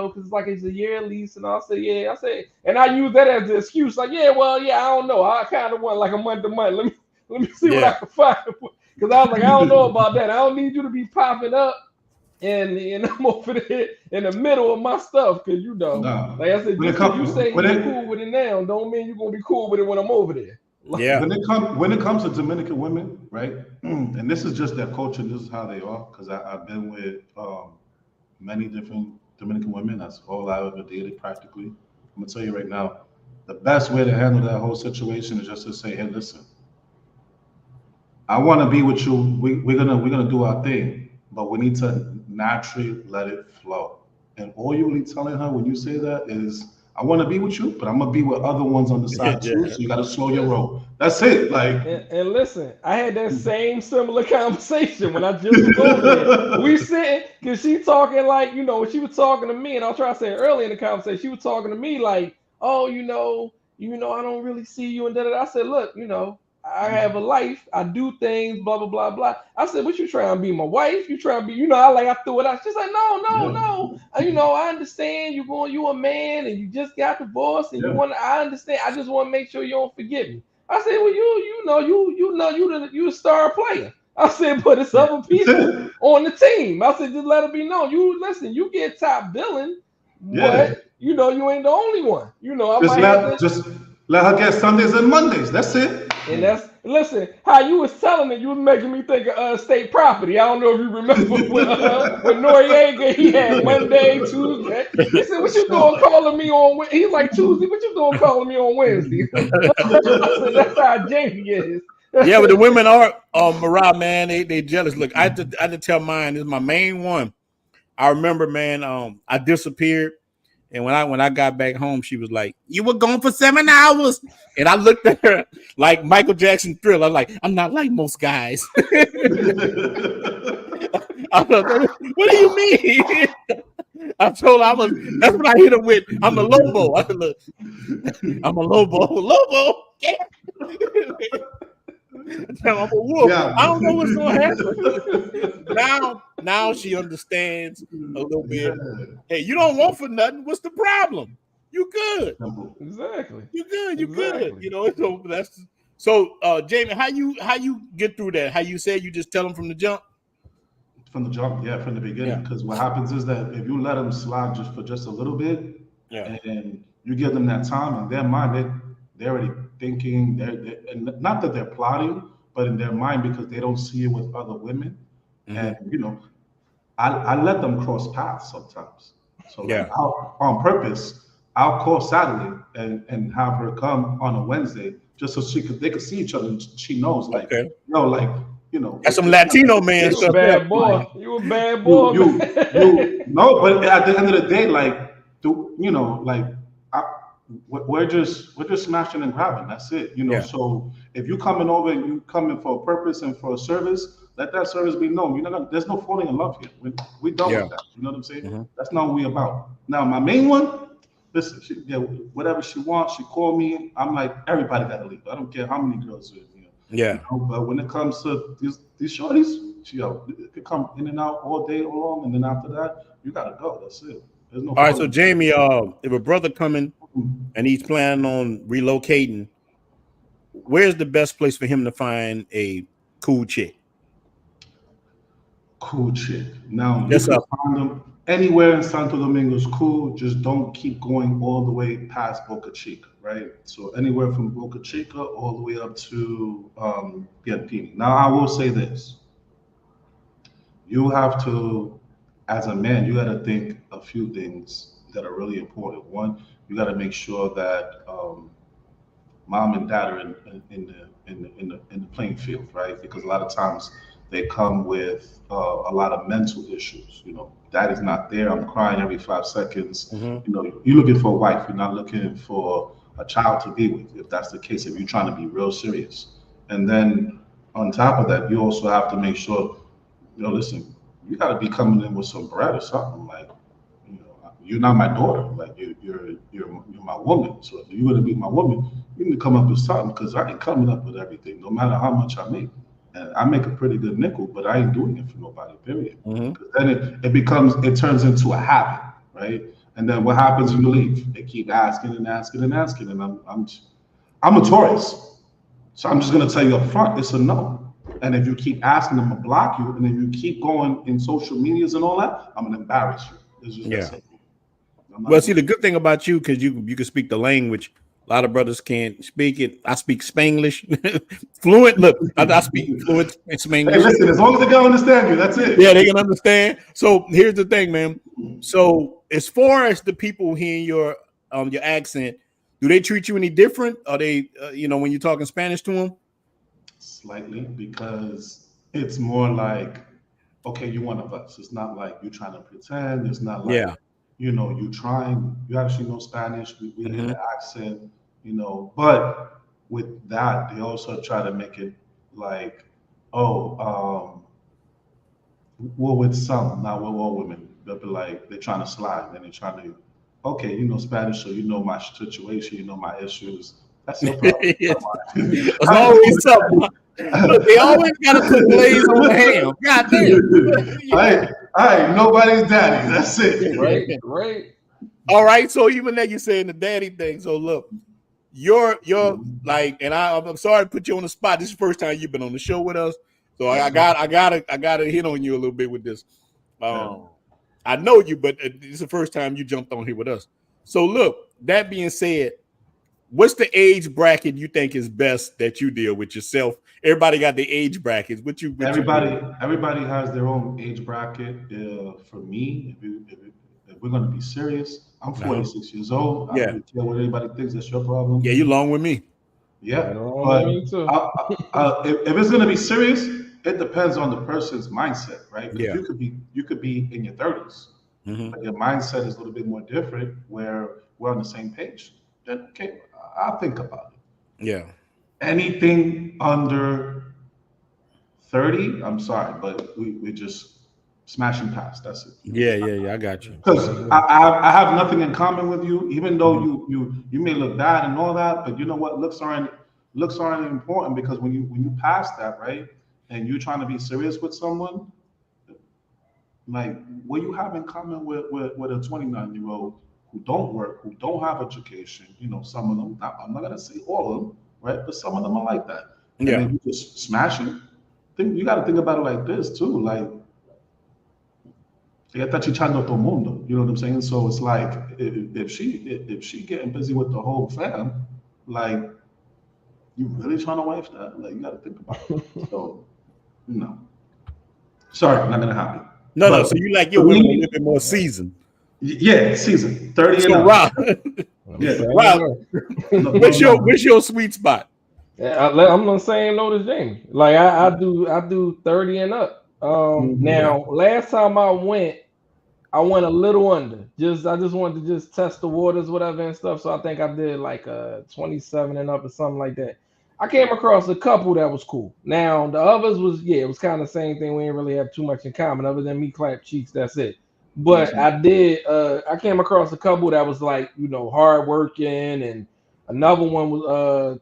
Speaker 3: because like it's a year lease. And I said, yeah. I said, and I use that as the excuse, like, yeah, well, yeah, I don't know. I kind of want like a month to month. Let me see what I can find. Because I was like, I don't know about that. I don't need you to be popping up. And I'm over there in the middle of my stuff, because like I said, you say you're cool with it now, don't mean you're gonna be cool with it when I'm over there.
Speaker 2: Yeah.
Speaker 4: When it comes to Dominican women, right, and this is just their culture, this is how they are, because I've been with many different Dominican women. That's all I ever dated practically. I'm gonna tell you right now, the best way to handle that whole situation is just to say, hey, listen, I want to be with you. We're gonna do our thing, but we need to naturally let it flow. And all you're really telling her when you say that is, I want to be with you, but I'm gonna be with other ones on the side too. So you gotta slow your roll. That's it. Like,
Speaker 3: and listen, I had that similar conversation when I just was over there. We sitting, cause she talking like, when she was talking to me, and I'll try to say it early in the conversation, she was talking to me like, oh, I don't really see you, and da. I said, look, I have a life. I do things, blah, blah, blah, blah. I said, what you trying to be, my wife? You trying to be, I threw it out. She's like, no. I understand you a man and you just got divorced and I understand. I just want to make sure you don't forget me. I said, well, you a star player. I said, but it's other people on the team. I said, just let it be known. You get top billing, but you ain't the only one.
Speaker 4: Just let her get Sundays and Mondays. That's it.
Speaker 3: And that's Listen, how you was telling it, you was making me think of state property. I don't know if you remember when Noriega, he had Monday, Tuesday. He said, "What you doing calling me on?" He's like, "Tuesday, what you doing calling me on Wednesday?" I said, "That's how Jamie is."
Speaker 2: Yeah, but the women are Mariah, man, they jealous. Look, I had to tell mine, this is my main one. I remember, man, I disappeared. And when I got back home, she was like, "You were gone for 7 hours." And I looked at her like Michael Jackson Thriller. I'm like, I'm not like most guys. I thought, what do you mean? I told her that's what I hit her with. I'm a Lobo. I said, look, I'm a Lobo. Lobo. Yeah. I'm a wolf.
Speaker 4: Yeah.
Speaker 2: I don't know what's gonna happen. Now she understands a little bit. Hey, you don't want for nothing. What's the problem? You good.
Speaker 3: Exactly.
Speaker 2: You good. You
Speaker 3: Exactly.
Speaker 2: good. You know, so that's Jamie, how you get through that? How you say you just tell them from the jump?
Speaker 4: From the jump, yeah, from the beginning. Because what happens is that if you let them slide just a little bit, and you give them that time, in their mind, they're already thinking, and not that they're plotting, but in their mind, because they don't see it with other women. And I let them cross paths sometimes. So like on purpose, I'll call Saturday and have her come on a Wednesday just so they could see each other. And she knows, like,
Speaker 2: that's some Latino man
Speaker 3: you
Speaker 2: stuff.
Speaker 3: A bad boy.
Speaker 4: Like,
Speaker 3: you a bad boy.
Speaker 4: No, but at the end of the day, like, we're just smashing and grabbing. That's it. So if you coming over and you coming for a purpose and for a service, let that service be known. There's no falling in love here. We done with that. You know what I'm saying? That's not what we about. Now, my main one, listen, whatever she wants, she call me. I'm like, everybody got to leave. I don't care how many girls are here. But when it comes to these shorties, it could come in and out all day long, and then after that, you gotta go. That's it. There's no.
Speaker 2: All right, so Jamie, if a brother coming and he's planning on relocating, where's the best place for him to find a cool chick?
Speaker 4: Cool chick. Now you can find them anywhere in Santo Domingo is cool. Just don't keep going all the way past Boca Chica, right? So anywhere from Boca Chica all the way up to Piantini. Now I will say this: you have to, as a man, you got to think a few things that are really important. One, you got to make sure that mom and dad are in the playing field, right? Because a lot of times they come with a lot of mental issues. Daddy's not there. I'm crying every 5 seconds. You're looking for a wife. You're not looking for a child to be with. If that's the case, if you're trying to be real serious, and then on top of that, you also have to make sure, listen, you got to be coming in with some bread or something. Like, you're not my daughter. Like, you're my woman. So if you're gonna be my woman, you need to come up with something, because I ain't coming up with everything, no matter how much I make. And I make a pretty good nickel, but I ain't doing it for nobody, period. Because then it turns into a habit, right? And then what happens when you leave? They keep asking and asking and asking, and I'm a Taurus, so I'm just gonna tell you up front, it's a no. And if you keep asking, I'm gonna block you, and if you keep going in social medias and all that, I'm gonna embarrass you. It's just that simple.
Speaker 2: Well, see, the good thing about you, because you can speak the language. A lot of brothers can't speak it. I speak Spanglish, fluent. Look, I speak fluent in Spanglish.
Speaker 4: Hey, listen, as long as they can understand you, that's it.
Speaker 2: Yeah, they can understand. So here's the thing, man. So as far as the people hearing your accent, do they treat you any different? Are they, when you're talking Spanish to them?
Speaker 4: Slightly, because it's more like, okay, you're one of us. It's not like you're trying to pretend. It's not like, you trying. You actually know Spanish. We hear the accent. But with that, they also try to make it like, well, with some, not with all women. They'll be like, they're trying to slide, and they're trying to, okay, you know Spanish, so you know my situation, you know my issues. That's your problem.
Speaker 2: It's always something. Look, they always got to put glaze on the ham. God damn.
Speaker 4: I ain't nobody's daddy. That's it.
Speaker 3: Right.
Speaker 2: All right. So even that you're saying the daddy thing. So look, you're like, and I'm sorry to put you on the spot. This is the first time you've been on the show with us. So I gotta hit on you a little bit with this. I know you, but it's the first time you jumped on here with us. So look, that being said, what's the age bracket you think is best that you deal with yourself? Everybody got the age brackets.
Speaker 4: Everybody has their own age bracket. For me, if we're gonna be serious, I'm 46 years old. I don't really care what anybody thinks. That's your problem.
Speaker 2: Yeah, you long with me.
Speaker 4: Yeah, but if it's gonna be serious, it depends on the person's mindset, right?
Speaker 2: Yeah.
Speaker 4: You could be in your 30s, but your mindset is a little bit more different, where we're on the same page. Then okay, I'll think about it.
Speaker 2: Yeah.
Speaker 4: Anything under 30, I'm sorry, but we just smashing past. That's it.
Speaker 2: Yeah. I got you.
Speaker 4: Because I have nothing in common with you, even though you may look bad and all that. But you know what? Looks aren't important, because when you pass that, right, and you're trying to be serious with someone, like, what you have in common with a 29-year-old who don't work, who don't have education? You know, some of them. I'm not gonna say all of them, right? But some of them are like that. And then you just smashing. You got to think about it like this too, like. Ella está chichando a todo mundo, you know what I'm saying? So it's like, if she getting busy with the whole fam, like, you really trying to wife that? Like, you got to think about it. So, no. Sorry, not gonna happen.
Speaker 2: No. So you like your women a little bit more seasoned?
Speaker 4: Yeah, seasoned. 30
Speaker 2: so
Speaker 4: and
Speaker 2: Rob, what's your sweet spot?
Speaker 3: Yeah, I'm on the same note as Jamie. Like I do 30 and up. Now, last time I went a little under. I just wanted to just test the waters, whatever and stuff. So I think I did like 27 and up or something like that. I came across a couple that was cool. Now the others it was kind of the same thing. We didn't really have too much in common other than me clap cheeks. That's it. But I came across a couple that was like, you know, hard working, and another one was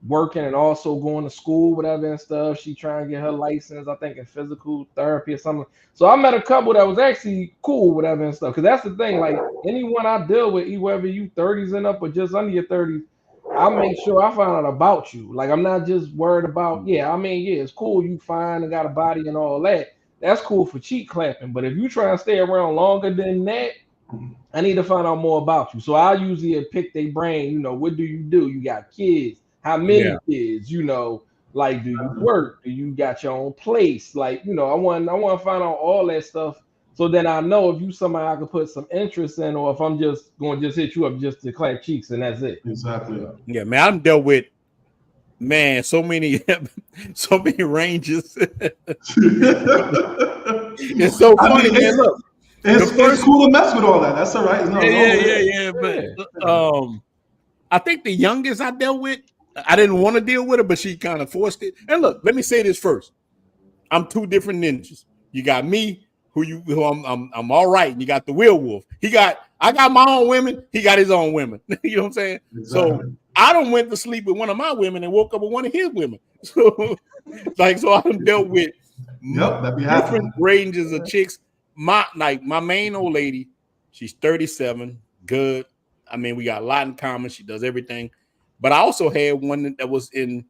Speaker 3: working and also going to school, whatever and stuff. She trying to get her license, I think, in physical therapy or something. So I met a couple that was actually cool, whatever and stuff. Because that's the thing, like, anyone I deal with, whether you 30s and up or just under your 30s, I make sure I find out about you. Like, I'm not just worried about, it's cool, you fine and got a body and all that. That's cool for cheek clapping. But if you try to stay around longer than that, I need to find out more about you. So I usually pick their brain, you know, what do? You got kids? How many kids? You know, like, do you work? Do you got your own place? Like, you know, I want to find out all that stuff, so then I know if you somebody I can put some interest in, or if I'm just going to just hit you up just to clap cheeks and that's it.
Speaker 4: Exactly.
Speaker 2: Yeah, man, I'm dealt with, man, so many ranges. It's so funny, man. Look,
Speaker 4: it's cool to mess with all that. That's all right.
Speaker 2: But I think the youngest I dealt with, I didn't want to deal with her, but she kind of forced it. And look, let me say this first: I'm two different ninjas. You got me, who I'm all right, and you got the werewolf. I got my own women. He got his own women. You know what I'm saying? Exactly. So I don't went to sleep with one of my women and woke up with one of his women. So I done dealt with different ranges of chicks. My main old lady, she's 37, good. I mean, we got a lot in common. She does everything. But I also had one that was in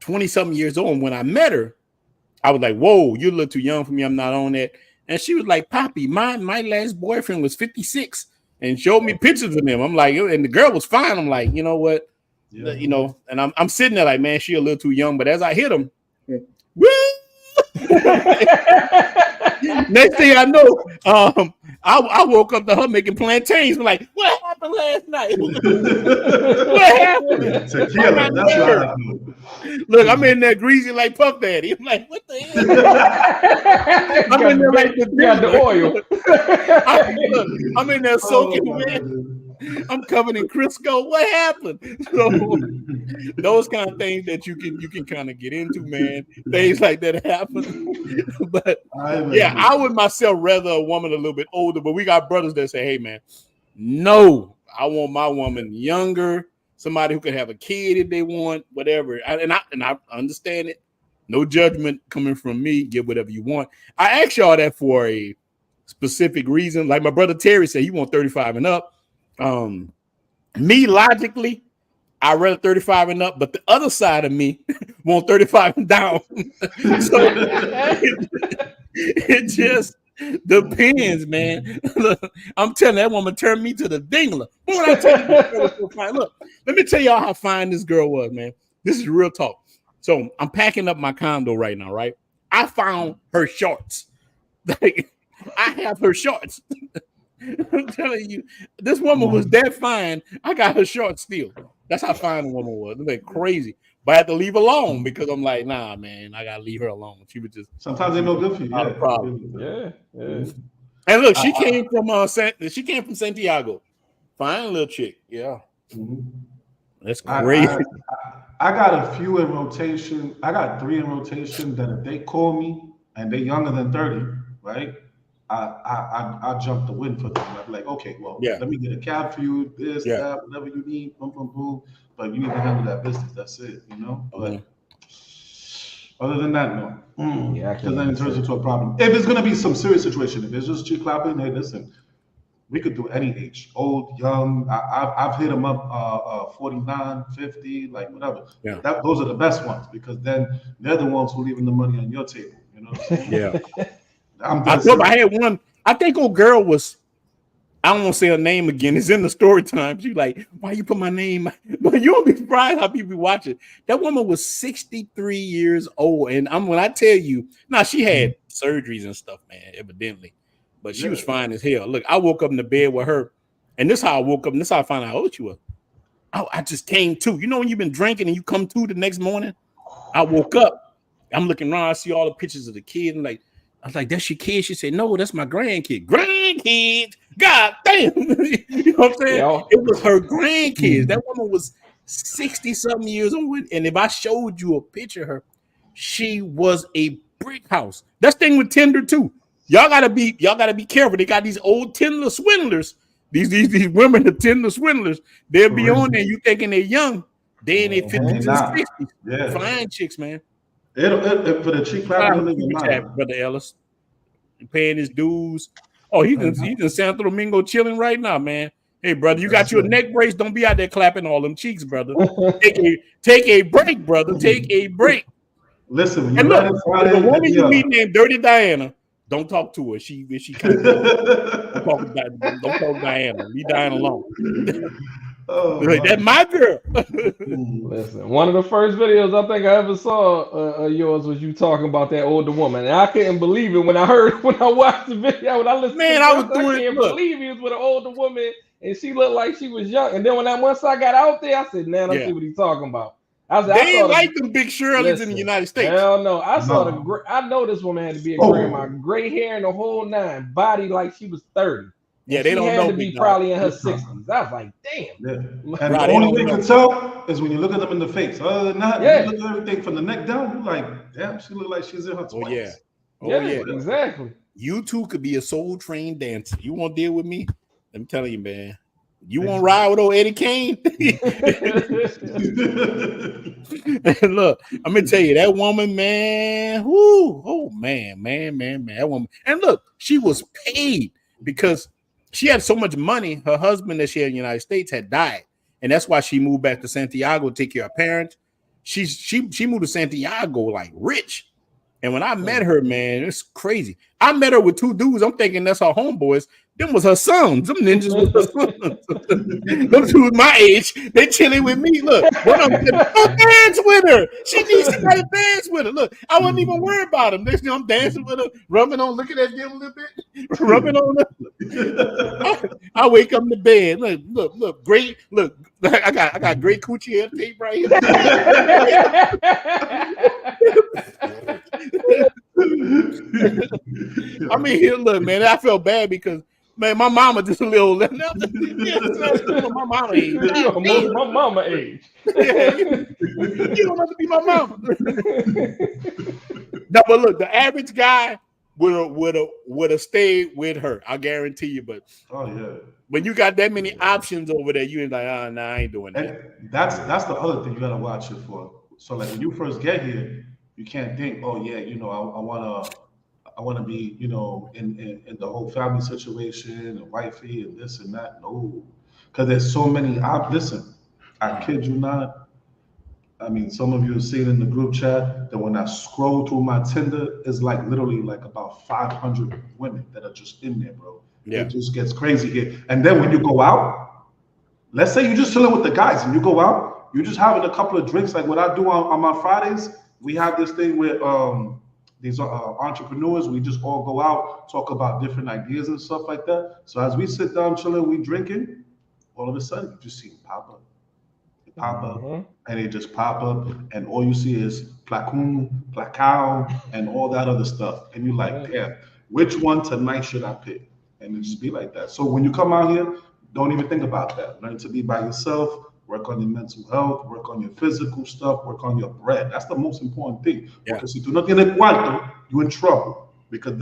Speaker 2: 20-something years old. And when I met her, I was like, whoa, you're a little too young for me. I'm not on that. And she was like, Poppy, my last boyfriend was 56 and showed me pictures of him. I'm like, and the girl was fine. I'm like, you know what? Yeah. You know, and I'm sitting there like, man, she a little too young. But as I hit him, woo! Next thing I know, I woke up to her making plantains. I'm like, what happened last night? What happened?
Speaker 4: Tequila, that's what happened.
Speaker 2: Look, I'm in there greasy like Puff Daddy. I'm like, what the hell? I'm in there like the oil. I'm in there soaking, man. I'm covered in Crisco. What happened? So those kind of things that you can kind of get into, man. Things like that happen. But yeah, I would myself rather a woman a little bit older. But we got brothers that say, "Hey, man, no, I want my woman younger. Somebody who can have a kid if they want, whatever." And I understand it. No judgment coming from me. Get whatever you want. I ask y'all that for a specific reason. Like my brother Terry said, he want 35 and up. Me logically, I rather 35 and up, but the other side of me want 35 and down. So it Depends, man. Look, I'm telling you, that woman turned me to the dingler. When I tell you this girl was so fine, look, let me tell y'all how fine this girl was, man. This is real talk. So I'm packing up my condo right now, right? I found her shorts. Like, I have her shorts. I'm telling you, this woman was that fine. I got her shorts still. That's how fine the woman was. Like crazy. But I had to leave her alone because I'm like, nah, man, I gotta leave her alone. She was just
Speaker 4: Sometimes they're no good for you.
Speaker 2: not a problem.
Speaker 3: Yeah.
Speaker 2: And look, she came from Santiago. Fine little chick. Yeah. That's crazy.
Speaker 4: I got a few in rotation. I got 3 in rotation that if they call me and they're younger than 30, right? I jump the wind for them. I'm like, okay, well, let me get a cab for you, this, that, whatever you need, boom, boom, boom. But you need to handle that business. That's it, you know. But other than that, no. Because then it turns into a problem. If it's gonna be some serious situation, if it's just cheek clapping, hey, listen, we could do any age, old, young. I've hit them up 49, 50, like whatever.
Speaker 2: Yeah.
Speaker 4: Those are the best ones because then they're the ones who leaving the money on your table. You know what I'm saying?
Speaker 2: Yeah. I had one. I think old girl was. I don't want to say her name again. It's in the story time. She like, why you put my name? But you won't be surprised how people watch it. That woman was 63 years old, and when I tell you, now she had surgeries and stuff, man, evidently, but she was fine as hell. Look, I woke up in the bed with her, and this is how I woke up. And this is how I found out how old she was. I just came to. You know when you've been drinking and you come to the next morning. I woke up. I'm looking around. I see all the pictures of the kid, and like. I was like, that's your kid? She said, no, that's my grandkid. Grandkids? God damn. You know what I'm saying? Yeah. It was her grandkids. That woman was 60-something years old. And if I showed you a picture of her, she was a brick house. That's the thing with Tinder, too. Y'all gotta be careful. They got these old Tinder swindlers. These women are Tinder swindlers. They'll be on there. You thinking they're young. They in their 50s and 60s. Yeah. Fine chicks, man.
Speaker 4: It for the cheap clap,
Speaker 2: Brother Ellis, paying his dues. Oh, he's in Santo Domingo chilling right now, man. Hey, brother, you got your neck brace. Don't be out there clapping all them cheeks, brother. Take a break, brother. Take a break.
Speaker 4: Listen,
Speaker 2: and look, the woman you meet named Dirty Diana, don't talk to her. She kind of don't talk to Diana. Leave Diana alone. Like, that's my girl.
Speaker 3: Listen, one of the first videos I think I ever saw yours was you talking about that older woman, and I couldn't believe it when I watched the video. When I listened, I can't believe he was with an older woman, and she looked like she was young. And then once I got out there, I said, "Man, I see what he's talking about."
Speaker 2: They ain't like them big Shirleys in the United States.
Speaker 3: Hell no. I know this woman had to be a grandma, gray hair and the whole nine, body like she was 30.
Speaker 2: Yeah, they don't know.
Speaker 3: She had to be probably in her 60s. I was like, damn.
Speaker 4: Yeah. And the only way you can tell is when you look at them in the face. Other than that, you look at everything from the neck down, you're like, damn, she look like she's in her 20s.
Speaker 3: Yeah, exactly.
Speaker 2: You two could be a soul trained dancer. You won't deal with me? I'm telling you, man. You won't ride with old Eddie Kane? And look, I'm gonna tell you, that woman, man. Whoo, oh man. That woman. And look, she was paid because she had so much money. Her husband that she had in the United States had died, and that's why she moved back to Santiago to take care of her parents. She moved to Santiago like rich. And when I met her, man, it's crazy. I met her with 2 dudes. I'm thinking that's her homeboys. Them was her sons. Them ninjas was her sons. Them two my age. They chilling with me. Look, one of them said, "Don't dance with her. She needs somebody to dance with her." Look, I wasn't even worried about them. Next thing I'm dancing with her, rubbing on, looking at them a little bit, rubbing on her. I wake up in the bed. Look, great. Look, I got great coochie hair tape right here. I mean, here, look, man, I felt bad because, man, my mama just a little. My mama age.
Speaker 3: My mama age.
Speaker 2: Yeah, you don't have to be my mama. No, but look, the average guy would have stayed with her. I guarantee you. But when you got that many options over there, you ain't like, nah, I ain't doing that.
Speaker 4: And that's the other thing you gotta watch it for. So like when you first get here, you can't think, oh yeah, I wanna be, in the whole family situation and wifey and this and that. No, because there's so many. Listen, I kid you not. I mean, some of you have seen in the group chat that when I scroll through my Tinder, it's like literally like about 500 women that are just in there, bro. It
Speaker 2: Yeah.
Speaker 4: just gets crazy here. And then when you go out, let's say you're just chilling with the guys and you go out, you're just having a couple of drinks. Like what I do on my Fridays, we have this thing where these entrepreneurs, we just all go out, talk about different ideas and stuff like that. So as we sit down chilling, we drinking, all of a sudden you just see them pop up, and they just pop up, and all you see is placun, placao, and all that other stuff. And you're like, damn, which one tonight should I pick? And it just be like that. So when you come out here, don't even think about that. Learn to be by yourself, work on your mental health, work on your physical stuff, work on your bread. That's the most important thing.
Speaker 2: Yeah.
Speaker 4: Because si tú no tienes cuarto, you're in trouble. Because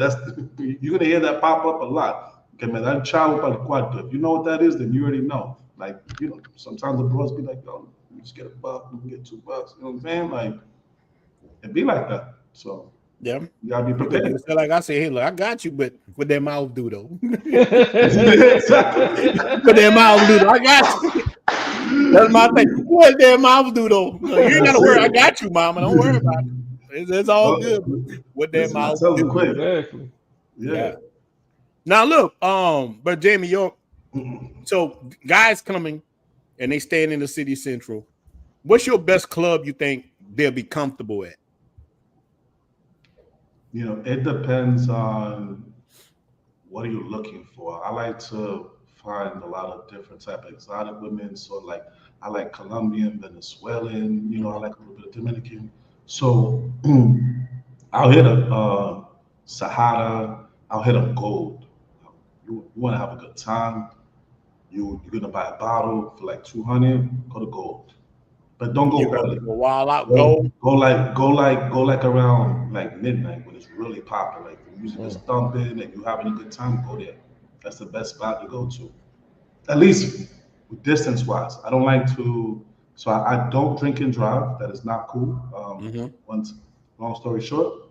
Speaker 4: you're gonna hear that pop up a lot. Que me dan chavo para el cuarto. If you know what that is, then you already know. Like, you know, sometimes the bros be like, yo, we just get $1, we can get $2. You know what I'm saying? Like, it be like that. So
Speaker 2: Yeah.
Speaker 4: you gotta be prepared.
Speaker 2: So like I say, hey, look, I got you, but what that mouth do though?
Speaker 4: Exactly.
Speaker 2: What that mouth do though? I got you. That's my thing. What that mouth do though? You ain't gotta worry. I got you, mama. Don't worry about it. It's all good. What that
Speaker 4: Listen, I
Speaker 2: mouth
Speaker 4: tell
Speaker 2: do?
Speaker 4: them quick.
Speaker 3: Exactly.
Speaker 4: Yeah.
Speaker 2: Now look, but Jamie, so guys coming and they staying in the city central. What's your best club you think they'll be comfortable at?
Speaker 4: You know, it depends on what are you looking for. I like to find a lot of different type of exotic women. So like I like Colombian, Venezuelan, you know, I like a little bit of Dominican. So I'll hit a Sahara, I'll hit a gold. You want to have a good time. You're gonna buy a bottle for like 200, go to gold. But don't go early.
Speaker 2: Go wild out,
Speaker 4: Go like around like midnight when it's really popular. Like the music is thumping and you're having a good time. Go there. That's the best spot to go to. At least distance wise. I don't like to. So I don't drink and drive. That is not cool. Once, long story short,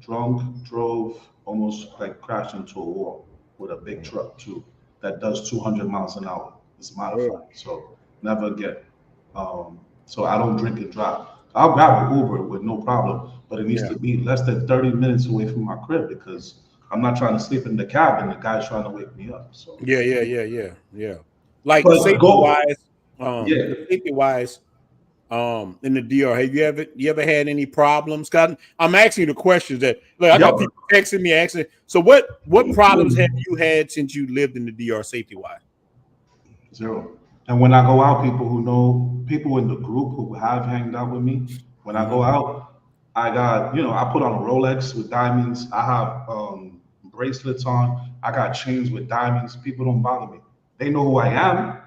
Speaker 4: drunk, drove, almost like crashed into a wall with a big truck too that does 200 miles an hour. It's modified. So never again. So I don't drink and drive. I'll grab an Uber with no problem, but it needs to be less than 30 minutes away from my crib because I'm not trying to sleep in the cab and the guy's trying to wake me up. So
Speaker 2: yeah. Like
Speaker 4: but
Speaker 2: safety
Speaker 4: go,
Speaker 2: wise, in the DR, have you ever had any problems? God, I'm asking you the questions that look, I got people texting me asking. So what problems have you had since you lived in the DR safety wise?
Speaker 4: Zero. And when I go out, people who know people in the group who have hanged out with me, when I go out, I got, you know, I put on a Rolex with diamonds. I have bracelets on. I got chains with diamonds. People don't bother me. They know who I am,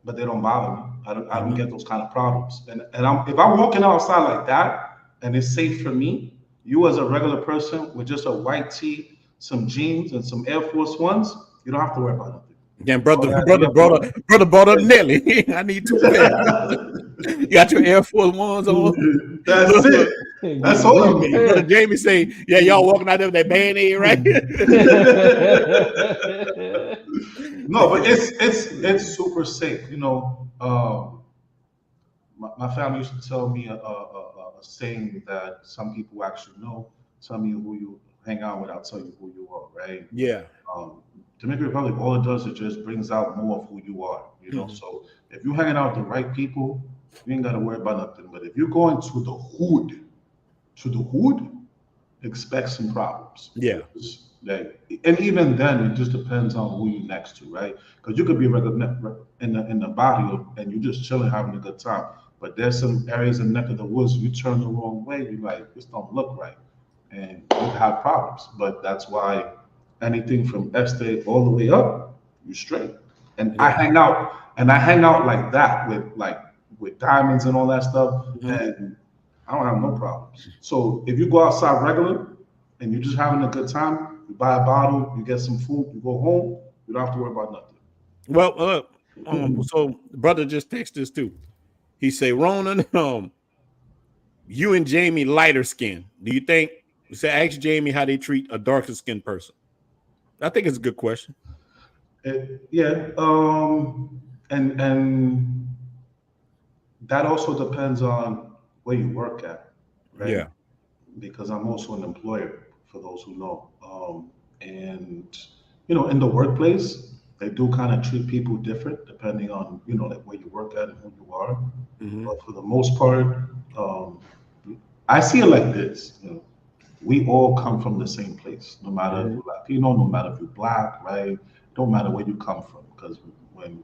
Speaker 4: but they don't bother me. I don't get those kind of problems. And if I'm walking outside like that and it's safe for me, you as a regular person with just a white tee, some jeans, and some Air Force Ones, you don't have to worry about nothing.
Speaker 2: Yeah, brother brought up Nelly. I need 2 pairs. You got your Air Force Ones on.
Speaker 4: That's it. That's all you need.
Speaker 2: Brother Jamie say, yeah, y'all walking out there with that Band-Aid, right?
Speaker 4: No, but it's super safe. You know, my family used to tell me a saying that some people actually know. Tell me who you hang out with, I'll tell you who you are, right?
Speaker 2: Yeah.
Speaker 4: Dominican Republic, all it does is just brings out more of who you are, you know. So if you're hanging out with the right people, you ain't got to worry about nothing. But if you're going to the hood, expect some problems.
Speaker 2: Yeah.
Speaker 4: And even then, it just depends on who you're next to, right? Because you could be in the barrio and you're just chilling, having a good time. But there's some areas in the neck of the woods, you turn the wrong way, you're like, this don't look right. And you have problems. But that's why anything from estate all the way up, you straight. And I hang out like that with diamonds and all that stuff, and I don't have no problems. So if you go outside regular and you're just having a good time, you buy a bottle, you get some food, you go home, you don't have to worry about nothing.
Speaker 2: Well, so brother just texted us too. He say, Ronan, you and Jamie lighter skin. Do you think? Ask Jamie how they treat a darker skinned person. I think it's a good question.
Speaker 4: And that also depends on where you work at, right?
Speaker 2: Yeah.
Speaker 4: Because I'm also an employer, for those who know. And in the workplace, they do kind of treat people different depending on like where you work at and who you are.
Speaker 2: Mm-hmm.
Speaker 4: But for the most part, um, I see it like this. We all come from the same place, no matter if
Speaker 2: Mm-hmm.
Speaker 4: you're Latino, no matter if you're black, right? Don't matter where you come from, because when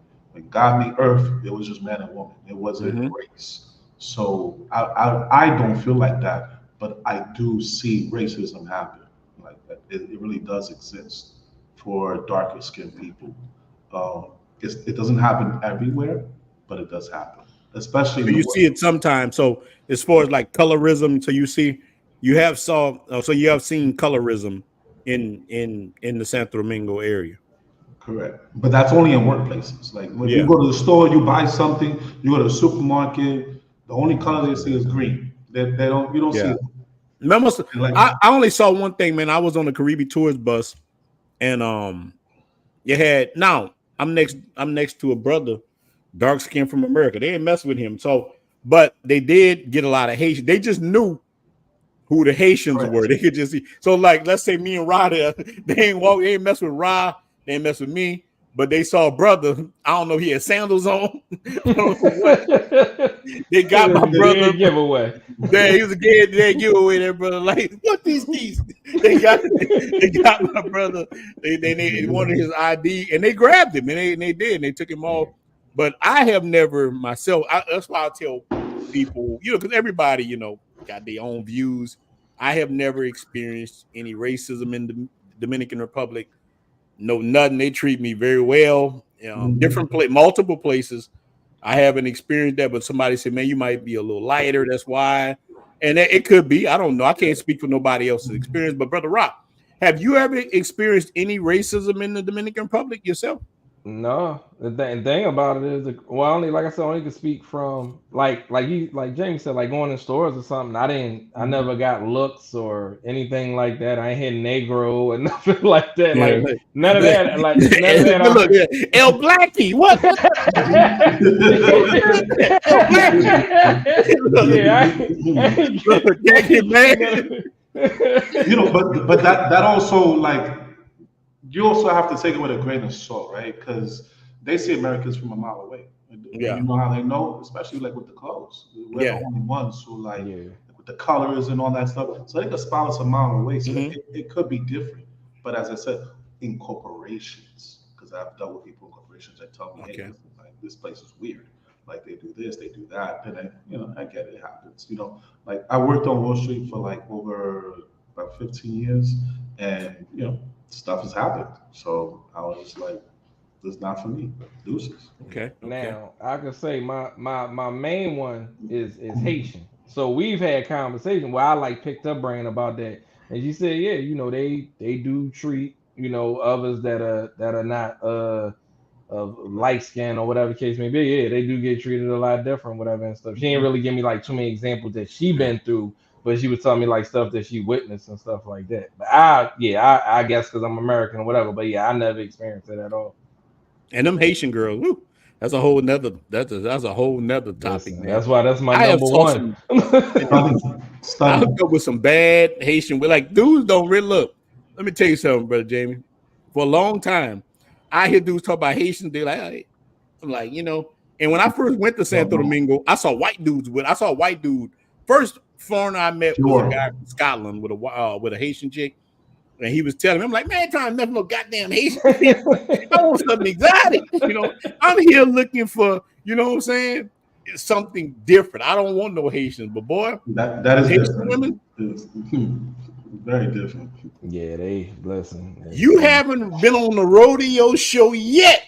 Speaker 4: God made Earth, it was just man and woman. It wasn't
Speaker 2: Mm-hmm.
Speaker 4: race. So I don't feel like that, but I do see racism happen. Like that, it really does exist for darker skinned people. It doesn't happen everywhere, but it does happen, especially in
Speaker 2: So
Speaker 4: the
Speaker 2: you
Speaker 4: work.
Speaker 2: see it sometimes. So as far as like colorism, so you have seen colorism in the Santo Domingo area.
Speaker 4: Correct. But that's only in workplaces. Like if you
Speaker 2: Yeah.
Speaker 4: go to the store, you buy something, you go to the supermarket, the only color they see is green. They don't you don't see
Speaker 2: Yeah.
Speaker 4: it.
Speaker 2: Remember,
Speaker 4: Like
Speaker 2: I only saw one thing, man. I was on the Caribbean tours bus, and you had now I'm next to a brother, dark skin from America. They didn't mess with him. So, but they did get a lot of Haitian. They just knew who the Haitians were.
Speaker 4: correct.
Speaker 2: They could just see. So, like, let's say me and Rod, they ain't mess with Rod, they ain't mess with me, but they saw a brother. I don't know, he had sandals on. I don't know what. They got my brother.
Speaker 3: Dead giveaway.
Speaker 2: Yeah, he was a kid. They giveaway there, brother. Like, what these keys? They got my brother. They wanted his ID, and they grabbed him, and they did, and they took him off. But I have never myself. That's why I tell people, because everybody, got their own views. I have never experienced any racism in the Dominican Republic. No, nothing. They treat me very well.
Speaker 4: Mhm.
Speaker 2: Different multiple places. I haven't experienced that, but somebody said, "Man, you might be a little lighter. That's why." And it could be. I don't know. I can't speak for nobody else's experience. But Brother Rock, have you ever experienced any racism in the Dominican Republic yourself?
Speaker 3: No, the thing about it is, well, only like I said, I only can speak from like James said, like going in stores or something. I
Speaker 4: Mhm.
Speaker 3: never got looks or anything like that. I ain't hit Negro or nothing like that.
Speaker 2: Yeah.
Speaker 3: Like none of that. Like none of that.
Speaker 2: Look, yeah. El Blackie. What? El Blackie.
Speaker 3: Yeah, I
Speaker 2: Look, can't get mad.
Speaker 4: But that also, like, you also have to take it with a grain of salt, right? Because they see Americans from a mile away. And
Speaker 2: Yeah.
Speaker 4: you know how they know, especially like with the clothes. We're the
Speaker 2: Yeah.
Speaker 4: only ones who like
Speaker 3: yeah.
Speaker 4: with the colors and all that stuff. So they can spot us a mile away. So
Speaker 2: Mhm.
Speaker 4: it could be different. But as I said, in corporations, because I've dealt with people in corporations that tell me, hey,
Speaker 2: Okay.
Speaker 4: listen, like this place is weird. Like they do this, they do that. And I get it, it happens. Like I worked on Wall Street for like over about 15 years, and stuff has happened. So I was like, this is not for me. Deuces.
Speaker 2: Okay. Okay.
Speaker 3: Now I can say my main one is Haitian. So we've had conversation where I like picked up brain about that, and she said, yeah, they do treat others that are not of light skin or whatever the case may be. Yeah, they do get treated a lot different, whatever and stuff. She didn't really give me like too many examples that she been through, but she was telling me like stuff that she witnessed and stuff like that. But I guess because I'm American or whatever. But yeah, I never experienced it at all.
Speaker 2: And them Haitian girls, woo, that's a whole nother topic,
Speaker 3: Listen,
Speaker 2: man.
Speaker 3: that's my
Speaker 2: I have
Speaker 3: number
Speaker 2: saw
Speaker 3: one.
Speaker 2: some.
Speaker 4: Stunning.
Speaker 2: I
Speaker 4: Stunning.
Speaker 2: hooked up with some bad Haitian. We're like, dudes don't really look. Let me tell you something, brother Jamie. For a long time, I hear dudes talk about Haitians. They're like, hey. I'm like, And when I first went to Santo Domingo, I saw white dudes I saw a white dude. First foreigner I met was a
Speaker 4: Pure.
Speaker 2: guy from Scotland with a Haitian chick, and he was telling me, I'm like, man, trying nothing no goddamn Haitian. I want something exotic. I'm here looking for, you know what I'm saying? It's something different. I don't want no Haitians, but boy,
Speaker 4: That is
Speaker 2: Haitian
Speaker 4: different.
Speaker 2: women,
Speaker 4: It's very different.
Speaker 3: Yeah, they listen.
Speaker 2: you haven't been on the rodeo show yet.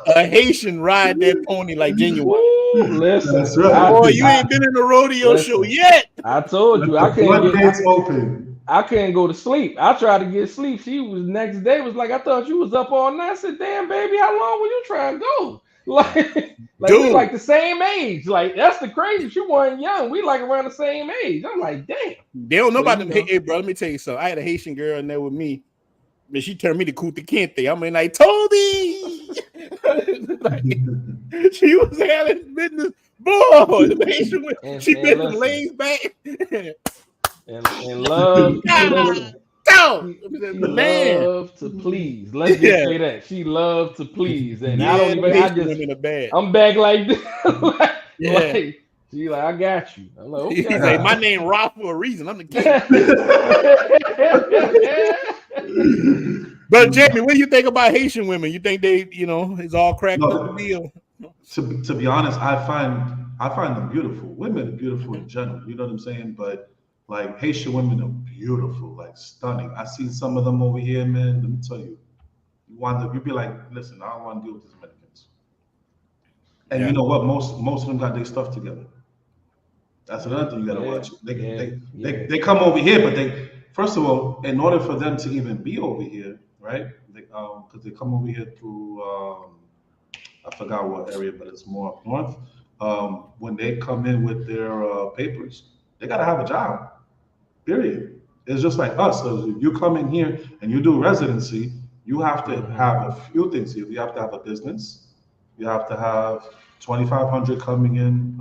Speaker 2: A Haitian ride that pony like genuine.
Speaker 3: Woo,
Speaker 4: That's
Speaker 3: listen,
Speaker 4: right.
Speaker 2: Boy, you ain't been in the rodeo show
Speaker 3: listen.
Speaker 2: yet.
Speaker 3: I told
Speaker 4: Let
Speaker 3: you
Speaker 4: the floodgates open.
Speaker 3: I couldn't go to sleep. I tried to get sleep. She was next day was like, I thought you was up all night. I said, damn, baby, how long were you trying to go? Like we
Speaker 2: Dude,
Speaker 3: like the same age. Like that's the crazy. She wasn't young. We like around the same age. I'm like, damn.
Speaker 2: they don't know
Speaker 3: So
Speaker 2: about them. Hey, bro, let me tell you something. I had a Haitian girl in there with me. But she turned me to Kuta Kente. I mean, like, Toby. Like, she was handling business. Boy, the Haitian women, she bent the legs back.
Speaker 3: and love.
Speaker 2: She
Speaker 3: loved to please. Let's just say that she loved to please, and I don't even.
Speaker 2: Women are bad.
Speaker 3: I'm back like this. like she like, I got you. I'm like, okay.
Speaker 2: He's like, my name Rob for a reason. I'm the king. But Jamie, what do you think about Haitian women? You think they, it's all cracked up the deal?
Speaker 4: To be honest, I find them beautiful. Women are beautiful in general. You know what I'm saying? But like Haitian women are beautiful, like stunning. I see some of them over here, man. Let me tell you, you'd be like, listen, I don't want to deal with these Dominicans. And you know what? Most of them got their stuff together. That's another thing you gotta watch. They come over here, but they first of all, in order for them to even be over here, right? Because they come over here through I forgot what area, but it's more up north. When they come in with their papers, they gotta have a job. Period. It's just like us. So if you come in here and you do residency, you have to have a few things. You have to have a business. You have to have 2,500 coming in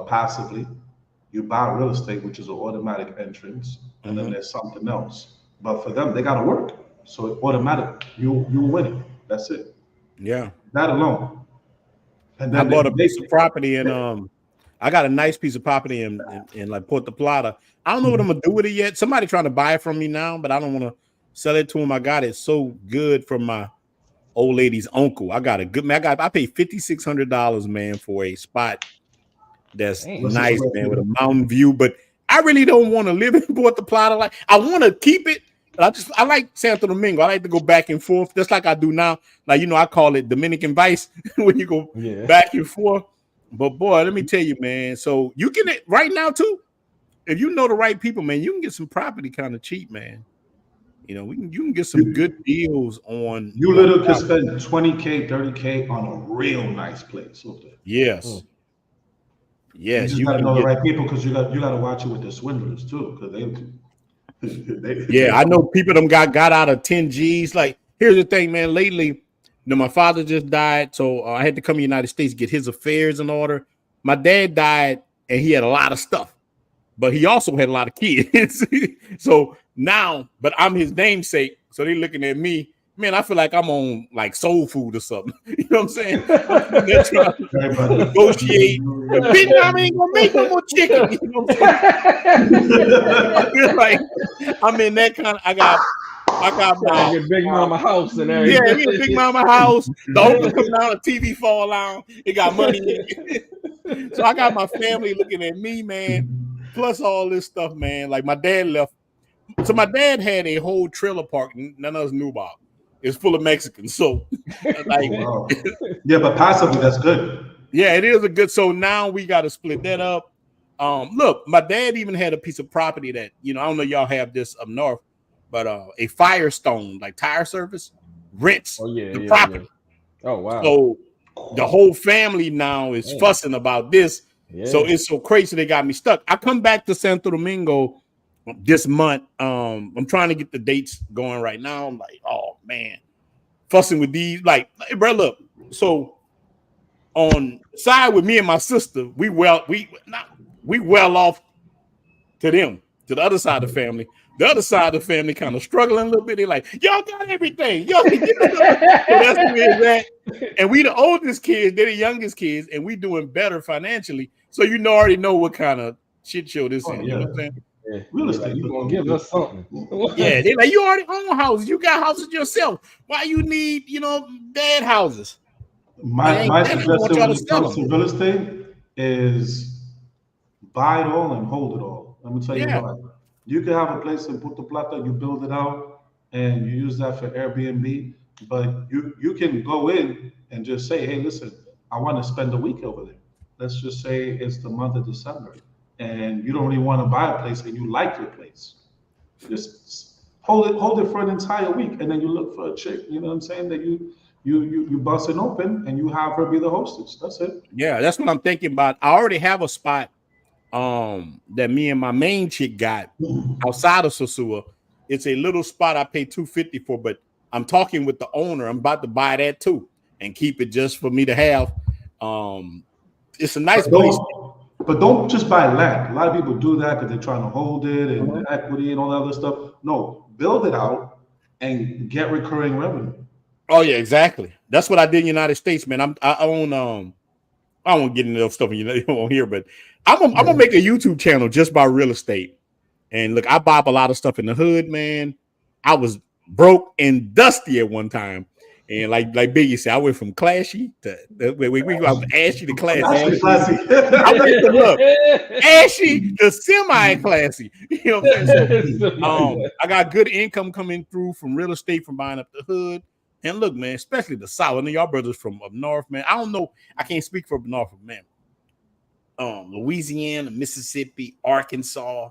Speaker 4: passively. You buy real estate, which is an automatic entrance, and then there's something else. But for them, they got to work. So automatic, you win it. That's it.
Speaker 2: Yeah.
Speaker 4: That alone. And then
Speaker 2: I bought a piece of property and I got a nice piece of property in like Puerto Plata. I don't know what I'm gonna do with it yet. Somebody trying to buy it from me now, but I don't want to sell it to him. I got it so good from my old lady's uncle. I got a good man. I paid $5,600, man, for a spot that's nice, man, with a mountain view. But I really don't want to live in Puerto Plata. Like, I want to keep it. I like Santo Domingo. I like to go back and forth, just like I do now. Like, I call it Dominican Vice when you go back and forth. But boy, let me tell you, man. So you can right now too. If you know the right people, man, you can get some property kind of cheap, man. You can get some good deals on.
Speaker 4: You literally can spend $20K, $30K on a real nice place. Okay.
Speaker 2: Yes. Yes,
Speaker 4: you gotta know the right people because you got to watch it with the swindlers too, because
Speaker 2: I know people them got out of 10 G's. Like, here's the thing, man. Lately, my father just died, so I had to come to the United States get his affairs in order. My dad died, and he had a lot of stuff, but he also had a lot of kids. So now, but I'm his namesake, so they looking at me. Man, I feel like I'm on like soul food or something. You know what I'm saying? They're trying to negotiate. The Big Mama ain't gonna make no more chicken. You know what I'm saying? I feel like I'm in that kind of. I got
Speaker 3: my Big Mama house and everything.
Speaker 2: Yeah, we a Big Mama house. The open come down, the TV fall down. It got money in it. So I got my family looking at me, man. Plus all this stuff, man. Like my dad left. So my dad had a whole trailer park none of us knew about. It's full of Mexicans. So like,
Speaker 4: yeah, but passively that's good.
Speaker 2: Yeah, it is a good. So now we got to split that up. Look, my dad even had a piece of property that, I don't know y'all have this up north, but a Firestone, like tire service, rents the property.
Speaker 3: Yeah. Oh, wow.
Speaker 2: So the whole family now is fussing about this. Yeah. So it's so crazy they got me stuck. I come back to Santo Domingo this month. I'm trying to get the dates going right now. I'm like, oh man, fussing with these. Like, hey, bro, look. So on side with me and my sister, we well off to them. To the other side of the family. The other side of the family kind of struggling a little bit. They're like, y'all got everything. Y'all can get it. So that's where it's at. And we the oldest kids, they're the youngest kids, and we doing better financially. So already know what kind of shit show this is. You know what I'm saying?
Speaker 3: Yeah. Real estate, you gonna give us something.
Speaker 2: Yeah, they like, you already own houses. You got houses yourself. Why you need, dad houses?
Speaker 4: My suggestion when it comes to real estate is buy it all and hold it all. Let me tell you why. You can have a place in Puerto Plata, you build it out, and you use that for Airbnb. But you can go in and just say, hey, listen, I want to spend a week over there. Let's just say it's the month of December, and you don't really want to buy a place and you like your place. Just hold it for an entire week, and then you look for a chick, you know what I'm saying, that you bust it open and you have her be the hostess. That's it.
Speaker 2: Yeah, that's what I'm thinking about. I already have a spot that me and my main chick got outside of Sosua. It's a little spot I pay $250 for, but I'm talking with the owner. I'm about to buy that too. and keep it just for me to have. It's a nice
Speaker 4: But
Speaker 2: place.
Speaker 4: don't just buy land. A lot of people do that because they're trying to hold it and the equity and all that other stuff. No, build it out and get recurring revenue.
Speaker 2: Oh yeah, exactly. That's what I did in the United States, man. I own I won't get into stuff you won't hear, but I'm gonna make a YouTube channel just by real estate. And look, I buy up a lot of stuff in the hood, man. I was broke and dusty at one time. And like Biggie said, I went from classy to we go from ashy to classy.
Speaker 4: Classy.
Speaker 2: I went from look ashy to semi-classy. You know what I'm saying? So, I got good income coming through from real estate, from buying up the hood. And look, man, especially the South. I know y'all brothers from up north, man. I don't know. I can't speak for up north, man. Louisiana, Mississippi, Arkansas.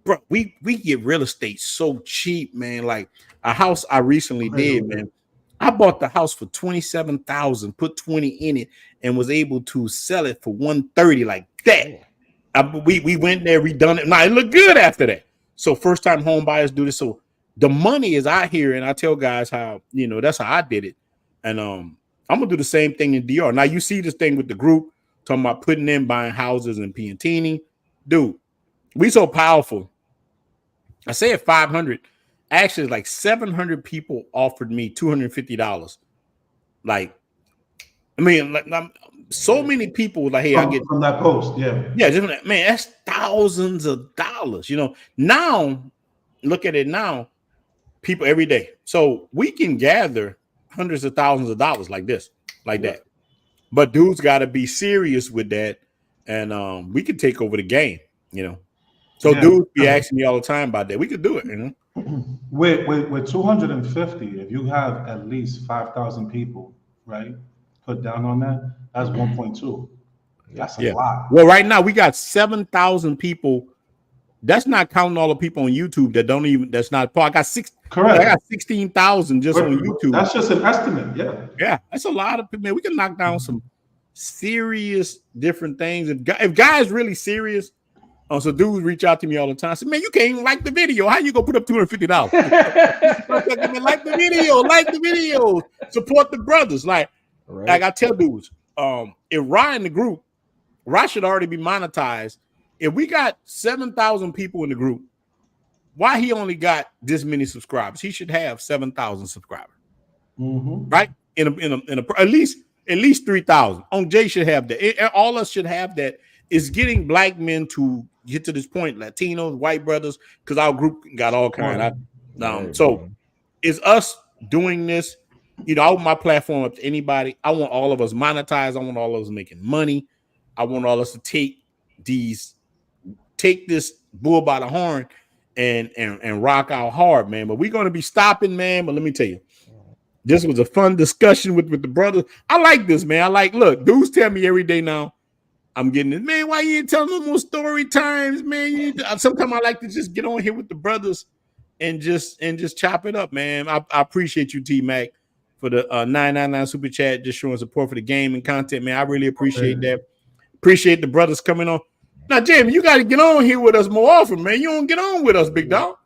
Speaker 2: Bro, we get real estate so cheap, man. Like a house I recently did, man. I bought the house for $27,000, put 20 in it, and was able to sell it for $130 like that. We went there, redone it. Now it looked good after that. So first time home buyers do this. So the money is out here, and I tell guys how, you know, that's how I did it. And I'm gonna do the same thing in DR. Now you see this thing with the group talking about putting in buying houses in Piantini. Dude, we so powerful. I say at 500, actually like 700 people offered me $250. Like, I mean, like, so many people were like, hey, I get
Speaker 4: from that post,
Speaker 2: yeah, just, man, that's thousands of dollars. You know, now look at it now, people every day. So we can gather hundreds of thousands of dollars like this, like that. But dudes got to be serious with that, and we can take over the game. You know. So dudes be asking me all the time about that. We could do it, you know.
Speaker 4: With 250, if you have at least 5,000 people, right, put down on that, that's 1.2. That's a lot.
Speaker 2: Well, right now we got 7,000 people. That's not counting all the people on YouTube that don't even. That's not. I got
Speaker 4: Correct.
Speaker 2: I got 16,000 just on YouTube.
Speaker 4: That's just an estimate.
Speaker 2: Yeah, that's a lot of people. Man, we can knock down some serious different things. If guys really serious. So dudes reach out to me all the time. Say, man, you can't even like the video. How you gonna put up $250? Like the video, support the brothers. Like I tell dudes, if Ryan in the group, Ryan should already be monetized. If we got 7,000 people in the group, why he only got this many subscribers? He should have 7,000 subscribers, right? In a at least 3,000. On Jay should have that. All us should have that. Is getting black men to get to this point, Latinos, white brothers, because our group got all kind. So is us doing this, you know, I want my platform up to anybody. I want all of us monetized. I want all of us making money. I want all of us to take this bull by the horn and rock out hard, man. But we're going to be stopping, man. But let me tell you, this was a fun discussion with the brothers. I like this, man. Look, dudes tell me every day now, I'm getting it, man. Why you ain't telling no more story times, man? Sometimes I like to just get on here with the brothers and just chop it up, man. I appreciate you, T Mac, for the 999 super chat, just showing support for the game and content, man. I really appreciate that. Appreciate the brothers coming on. Now, Jamie, you got to get on here with us more often, man. You don't get on with us, big dog.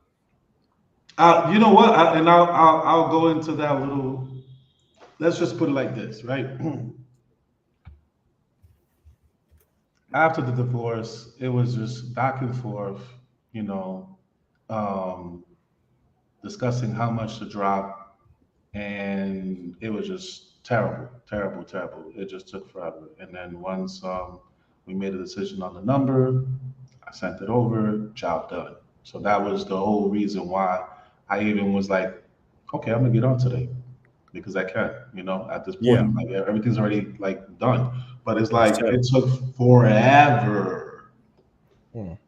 Speaker 4: You know what? I'll go into that little. Let's just put it like this, right? After the divorce, it was just back and forth, you know, discussing how much to drop, and it was just terrible. It just took forever. And then once we made a decision on the number, I sent it over, job done. So that was the whole reason why I even was like, okay, I'm gonna get on today because I can, you know, at this point, like everything's already like done. But it's like it took forever. And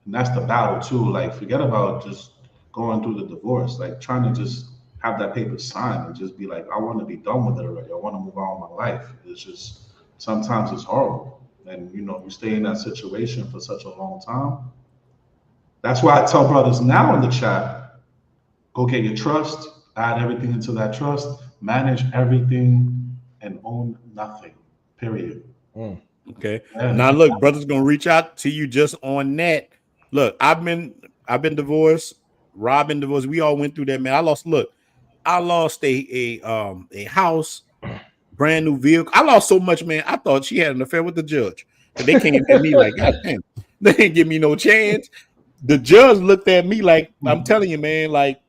Speaker 4: that's the battle too. Like, forget about just going through the divorce, like trying to just have that paper signed and just be like, I want to be done with it already. I want to move on with my life. It's just sometimes it's horrible. And you know, you stay in that situation for such a long time. That's why I tell brothers now in the chat, go get your trust, add everything into that trust, manage everything, and own nothing. Period.
Speaker 2: Okay. Now look, brother's gonna reach out to you just on that. Look, I've been divorced. Rob been divorced. We all went through that, man. I lost a house, brand new vehicle. I lost so much, man. I thought she had an affair with the judge. And they came at me like, God damn, they didn't give me no chance. The judge looked at me like, I'm telling you, man, like,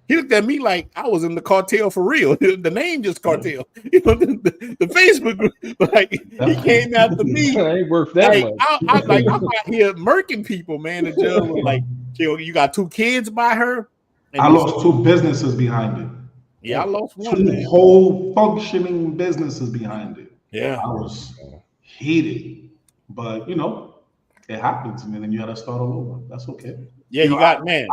Speaker 2: he looked at me like I was in the cartel for real. The name just cartel. You know, the Facebook group, like he came after me.
Speaker 3: I ain't worth that
Speaker 2: Like
Speaker 3: much.
Speaker 2: I'm out here murking people, man. The judge was like, you got 2 kids by her. And
Speaker 4: I lost 2 businesses behind it.
Speaker 2: yeah, I lost
Speaker 4: 2
Speaker 2: one, man.
Speaker 4: whole functioning businesses behind it.
Speaker 2: Yeah.
Speaker 4: I was heated, but you know, it happens, and then you got to start all over. That's okay.
Speaker 2: Yeah, you got man.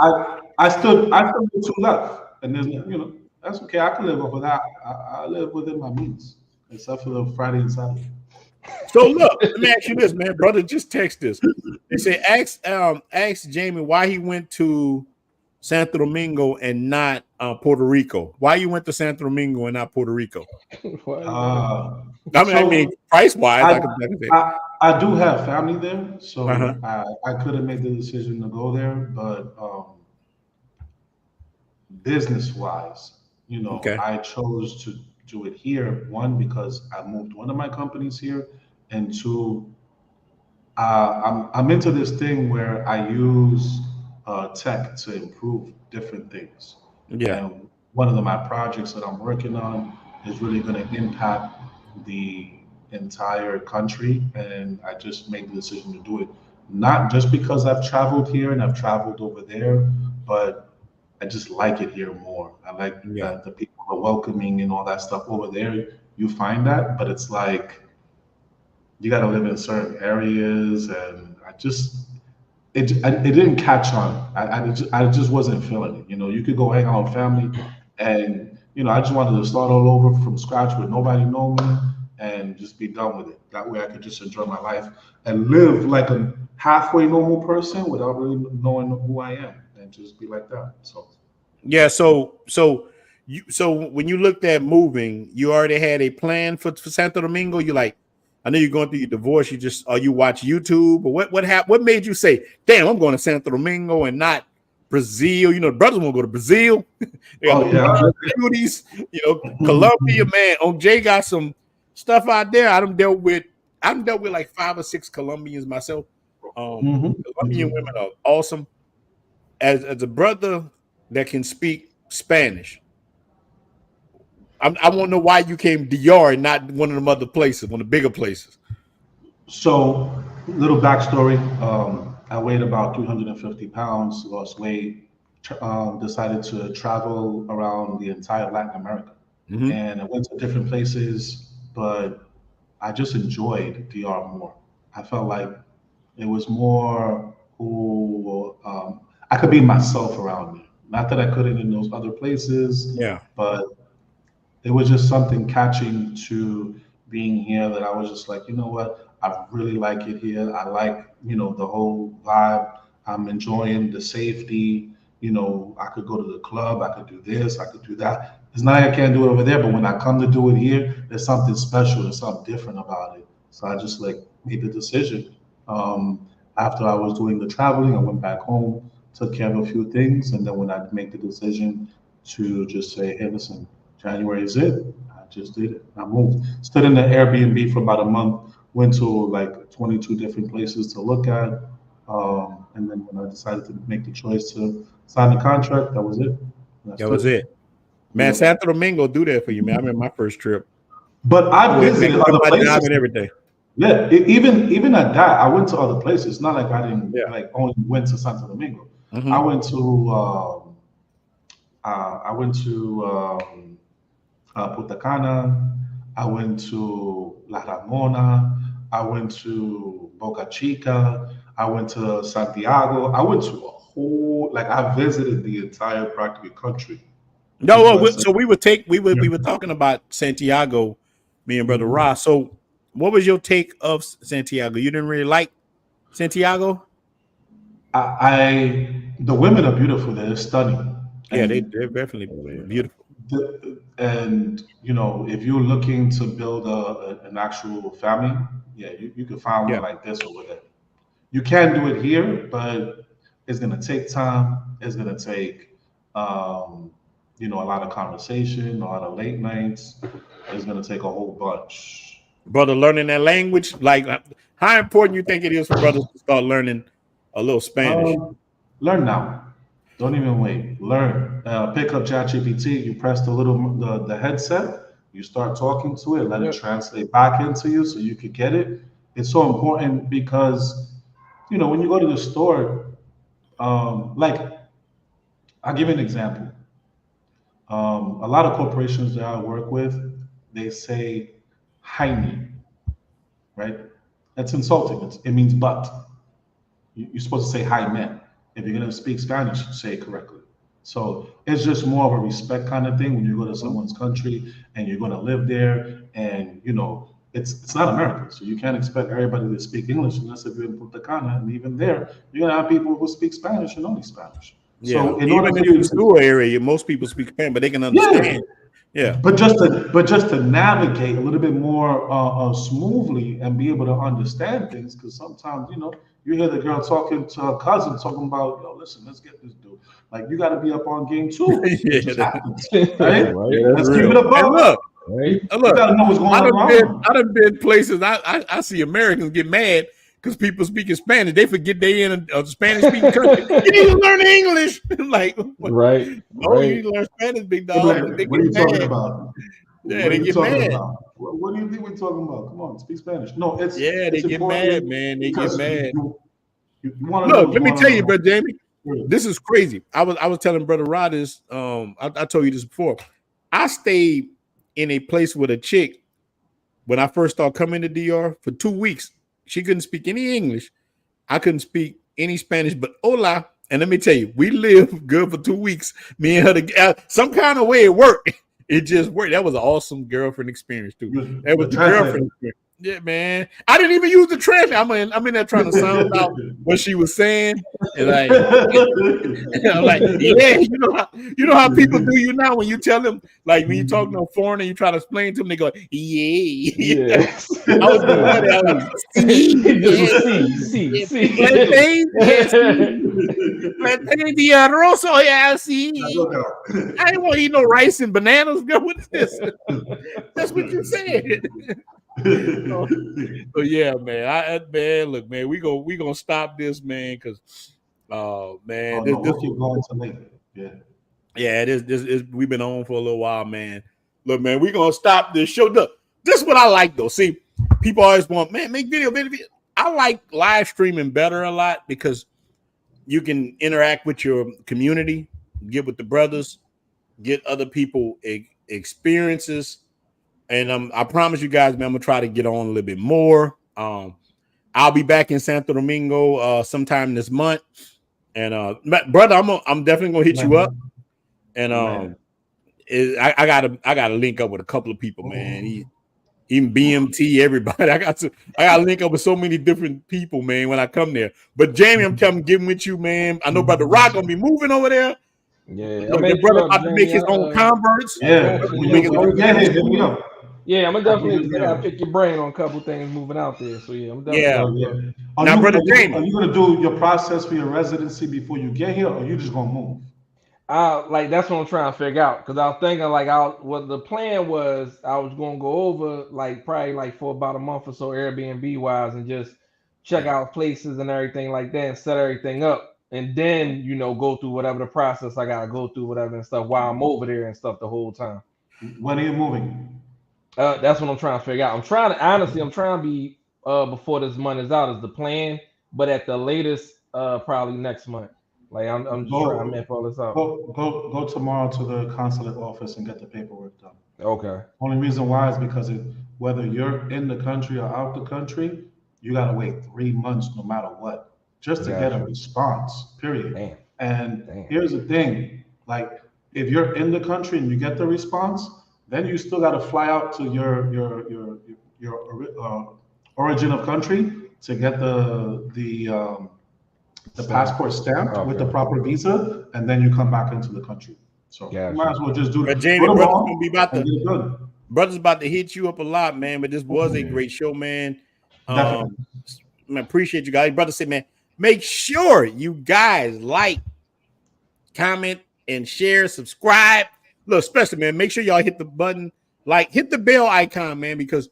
Speaker 4: I still with 2 left, and then you know that's okay. I can live off of that. I live within my means, except for the Friday and Saturday.
Speaker 2: So look, let me ask you this, man. Brother, just text this. They say ask Jamie why he went to Santo Domingo and not Puerto Rico. Why you went to Santo Domingo and not Puerto Rico? I mean, price wise,
Speaker 4: I do have family there, so I could have made the decision to go there, but business wise, you know, I chose to do it here. 1, because I moved one of my companies here, and 2, I'm into this thing where I use tech to improve different things.
Speaker 2: Yeah.
Speaker 4: And one of my projects that I'm working on is really going to impact the entire country, and I just made the decision to do it. Not just because I've traveled here and I've traveled over there, but I just like it here more. I like that the people are welcoming and all that stuff. Over there, you find that, but it's like you got to live in certain areas, and it didn't catch on. I just wasn't feeling it. You know, you could go hang out with family, and you know, I just wanted to start all over from scratch with nobody know me and just be done with it. That way, I could just enjoy my life and live like a halfway normal person without really knowing who I am, and just be like that. So
Speaker 2: yeah, so when you looked at moving, you already had a plan for Santo Domingo. You like, I know you're going through your divorce. You watch YouTube, or what happened? What made you say, "Damn, I'm going to Santo Domingo and not Brazil"? You know, the brothers want to go to Brazil. Beauties, you know, Colombia, man. OJ got some stuff out there. I done dealt with like 5 or 6 Colombians myself. Colombian women are awesome. As a brother that can speak Spanish, I want to know why you came DR and not one of them other places, one of the bigger places.
Speaker 4: So, little backstory. I weighed about 350 pounds, lost weight, decided to travel around the entire Latin America. And I went to different places, but I just enjoyed DR more. I felt like it was more who I could be myself around me. Not that I couldn't in those other places, but it was just something catching to being here that I was just like, you know what, I really like it here. I like, you know, the whole vibe. I'm enjoying the safety. You know, I could go to the club, I could do this, I could do that. It's not like I can't do it over there, but when I come to do it here, there's something special, there's something different about it. So I just like made the decision. After I was doing the traveling, I went back home, took care of a few things, and then when I make the decision to just say, hey, listen, January is it. I just did it. I moved. Stood in the Airbnb for about a month. Went to like 22 different places to look at. And then when I decided to make the choice to sign the contract, that was it.
Speaker 2: That was it. Man, Santo Domingo do that for you, man. I remember my first trip.
Speaker 4: But I visited other places.
Speaker 2: And everything.
Speaker 4: Yeah, even at that, I went to other places. It's not like I didn't like only went to Santo Domingo. I went to Punta Cana. I went to La Ramona. I went to Boca Chica. I went to Santiago. I went to a whole I visited the entire practically country.
Speaker 2: No, so we were talking about Santiago, me and Brother Ross. So what was your take of Santiago? You didn't really like Santiago?
Speaker 4: The women are beautiful. They're stunning.
Speaker 2: Yeah, they're definitely beautiful.
Speaker 4: And you know, if you're looking to build an actual family, you can find one like this over there. You can do it here, but it's gonna take time. It's gonna take a lot of conversation, a lot of late nights. It's gonna take a whole bunch.
Speaker 2: Brother, learning that language, like how important you think it is for brothers to start learning a little Spanish?
Speaker 4: Learn now. Don't even wait. Learn. Pick up ChatGPT. You press the headset. You start talking to it. Let it
Speaker 3: Yep.
Speaker 4: translate back into you so you could get it. It's so important because when you go to the store, like I'll give you an example. A lot of corporations that I work with, they say "Jaime," right? That's insulting. It means but. You're supposed to say "Hi, man." If you're gonna speak Spanish, say it correctly. So it's just more of a respect kind of thing when you go to someone's country and you're gonna live there, and it's not America, so you can't expect everybody to speak English unless if you're in Punta Cana, and even there, you're gonna have people who speak Spanish and only Spanish.
Speaker 2: Yeah,
Speaker 4: So in order
Speaker 2: even
Speaker 4: for
Speaker 2: if
Speaker 4: you
Speaker 2: you
Speaker 4: to,
Speaker 2: store area, most people speak Spanish, but they can
Speaker 4: yeah,
Speaker 2: understand. Yeah,
Speaker 4: but just to navigate a little bit more smoothly and be able to understand things, because sometimes you hear the girl talking to her cousin talking about, listen, let's get this dude. Like you got to be up on game too. It just happens, right?
Speaker 2: yeah, that's
Speaker 4: Let's keep
Speaker 2: real.
Speaker 4: it a
Speaker 2: And
Speaker 4: buck.
Speaker 2: look,
Speaker 3: Right.
Speaker 4: You got to know what's going on.
Speaker 2: I done been places. I see Americans get mad because people speaking Spanish. They forget they in a Spanish speaking country. You need to learn English. Like,
Speaker 3: Right.
Speaker 2: no, you need
Speaker 3: Right.
Speaker 2: to learn Spanish, big
Speaker 4: They'll be
Speaker 2: dog.
Speaker 4: like,
Speaker 2: They
Speaker 4: what are
Speaker 2: get
Speaker 4: you talking
Speaker 2: mad.
Speaker 4: about?
Speaker 2: Yeah,
Speaker 4: What are
Speaker 2: they
Speaker 4: you
Speaker 2: get
Speaker 4: talking
Speaker 2: mad.
Speaker 4: about? What do you think we're talking about? Come on, speak Spanish. No, it's
Speaker 2: Yeah, they
Speaker 4: it's
Speaker 2: get mad,
Speaker 4: important
Speaker 2: man. They get
Speaker 4: because
Speaker 2: mad.
Speaker 4: you want to know
Speaker 2: Look,
Speaker 4: what's
Speaker 2: let me
Speaker 4: going
Speaker 2: tell you,
Speaker 4: on.
Speaker 2: brother Jamie. This is crazy. I was telling Brother Rod this. I told you this before. I stayed in a place with a chick when I first started coming to DR for 2 weeks. She couldn't speak any English. I couldn't speak any Spanish, but hola. And let me tell you, we lived good for 2 weeks. Me and her, some kind of way it worked. It just worked. That was an awesome girlfriend experience too. That was
Speaker 4: The
Speaker 2: the
Speaker 4: translator.
Speaker 2: girlfriend experience. Yeah, man. I didn't even use the translator. I'm in there trying to sound out what she was saying, and like I'm like, yeah, you know how people do you now when you tell them, like when you talk to a foreigner, you try to explain to them, they go, yeah.
Speaker 3: Yes.
Speaker 2: I was doing that. I was see,
Speaker 3: He just was
Speaker 2: yes,
Speaker 3: see.
Speaker 2: plantain, yes, plantain the arroz, oh yeah, see. I didn't want to eat no rice and bananas, girl. What is this? That's what you said. So yeah, man. Man, look, man, we gonna stop this, man, because man,
Speaker 4: Oh no, we'll keep going to later. Yeah.
Speaker 2: this we've been on for a little while, man. Look, man, we gonna stop this show. Look, this is what I like though. See, people always want, man, make video. I like live streaming better a lot because you can interact with your community, get with the brothers, get other people experiences. And I promise you guys, man, I'm gonna try to get on a little bit more. I'll be back in Santo Domingo sometime this month, and brother, I'm definitely gonna hit you up. And I gotta link up with a couple of people, man. Even BMT, everybody. I gotta link up with so many different people, man, when I come there. But Jamie, I'm telling, getting with you, man. I know Brother Rock gonna be moving over there.
Speaker 3: Yeah,
Speaker 2: Look, the brother about to make his own converts.
Speaker 4: Yeah, when you get here, hit me up.
Speaker 3: Yeah, I'm gonna definitely. I gotta pick your brain on a couple things moving out there. So yeah, I'm definitely.
Speaker 2: Yeah.
Speaker 4: Now,
Speaker 2: Brother Jamie,
Speaker 4: are you gonna do your process for your residency before you get here, or are you just gonna move?
Speaker 3: Like that's what I'm trying to figure out because I was thinking like what the plan was I was gonna go over like probably like for about a month or so Airbnb wise and just check out places and everything like that and set everything up and then go through whatever the process I gotta go through whatever and stuff while I'm over there and stuff the whole time.
Speaker 4: When are you moving?
Speaker 3: That's what I'm trying to figure out. I'm trying to be before this month is out is the plan, but at the latest probably next month. Like I'm just trying to map all this out.
Speaker 4: Go tomorrow to the consulate office and get the paperwork done.
Speaker 3: Okay.
Speaker 4: Only reason why is because whether you're in the country or out the country, you gotta wait 3 months no matter what, just to get a response. Period.
Speaker 3: Damn.
Speaker 4: And here's the thing: like if you're in the country and you get the response, then you still gotta fly out to your origin of country to get the passport stamped with the proper visa, and then you come back into the country. So you might as well just do it.
Speaker 2: But Jamie, brother's about to hit you up a lot, man. But this was a great show, man. I appreciate you guys. Brother said, man, make sure you guys like, comment, and share, subscribe. look, especially, man, make sure y'all hit the button, like hit the bell icon, man, because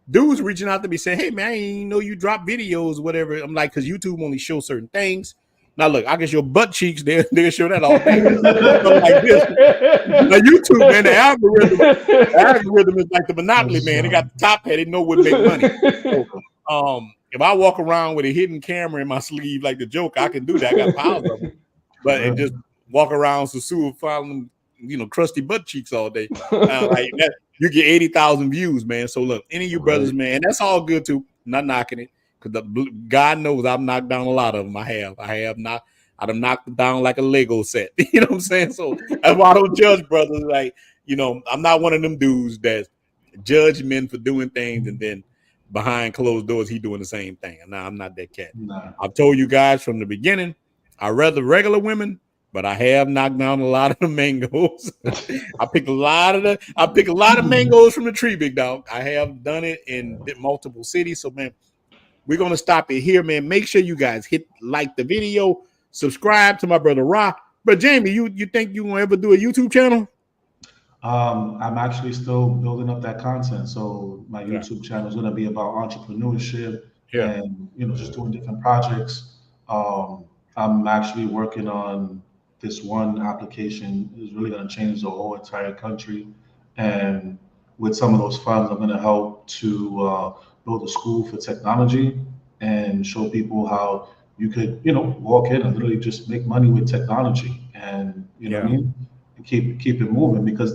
Speaker 2: dudes reaching out to me saying, hey, man, I didn't know you drop videos, whatever. I'm like, because YouTube only shows certain things. Now, look, I can show butt cheeks. They'll show that all day. Like this. Now, YouTube, man, the algorithm is like the monopoly, man. They got the top hat. They know what make money. So, if I walk around with a hidden camera in my sleeve like the Joker, I can do that. I got piles of them. But and just walk around Sasua following, crusty butt cheeks all day. Like that, you get 80,000 views, man. So look, any of you brothers, man, and that's all good too. I'm not knocking it, because God knows I've knocked down a lot of them. I have not. I've knocked them down like a Lego set. You know what I'm saying? So that's why I don't judge brothers. Like, I'm not one of them dudes that judge men for doing things and then behind closed doors he doing the same thing. And I'm not that cat. Nah. I've told you guys from the beginning, I rather regular women, but I have knocked down a lot of the mangoes. I pick a lot of mangoes from the tree, big dog. I have done it in multiple cities. So, man, we're gonna stop it here, man. Make sure you guys hit like the video, subscribe to my brother Ra. But Jamie, you think you gonna ever do a YouTube channel?
Speaker 4: I'm actually still building up that content. So my YouTube channel is going to be about entrepreneurship and, just doing different projects. I'm actually working on this one application is really going to change the whole entire country. And with some of those funds, I'm going to help to build a school for technology and show people how you could, walk in and literally just make money with technology. And, you know what I mean? Keep it moving, because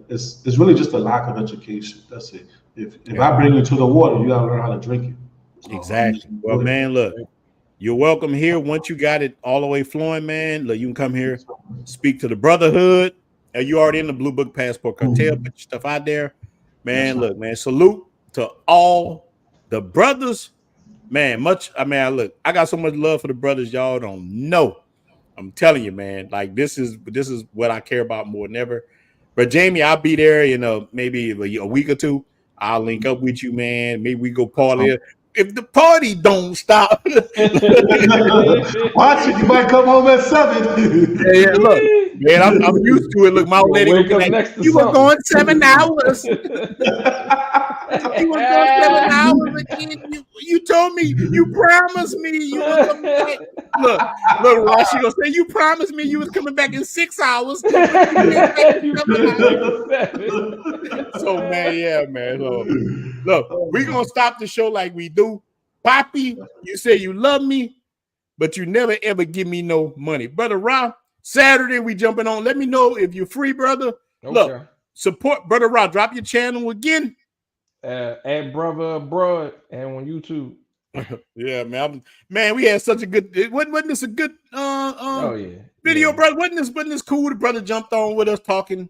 Speaker 4: it's really just a lack of education. That's it. If I bring you to the water, you gotta learn how to drink it. So
Speaker 2: exactly. Well, man, look, you're welcome here. Once you got it all the way flowing, man, look, you can come here, speak to the brotherhood. You already in the Blue Book Passport Cartel, put your stuff out there, man. Look, man, salute to all the brothers, man. Look, I got so much love for the brothers, y'all don't know. I'm telling you, man, like this is what I care about more than ever. But Jamie, I'll be there in maybe a week or two. I'll link up with you, man. Maybe we go party. If the party don't stop,
Speaker 4: watch it. You might come home at 7.
Speaker 2: Yeah, look, man, I'm used to it. Look, my old lady gonna be like, "You were going 7 hours. You were going 7 hours again. You told me, you promised me you were coming back." Look, Ross, she gonna say, "You promised me you was coming back in 6 hours." So, man, yeah, man. So, look, we're gonna stop the show like we do. Poppy, you say you love me, but you never ever give me no money. Brother Rob, Saturday we jumping on. Let me know if you're free, brother. Okay. Look, support Brother Rob. Drop your channel again.
Speaker 3: At Brother Broad and on YouTube.
Speaker 2: Yeah, man. Man, we had such a good. Wasn't this a good video, brother? Wasn't this cool? The brother jumped on with us talking.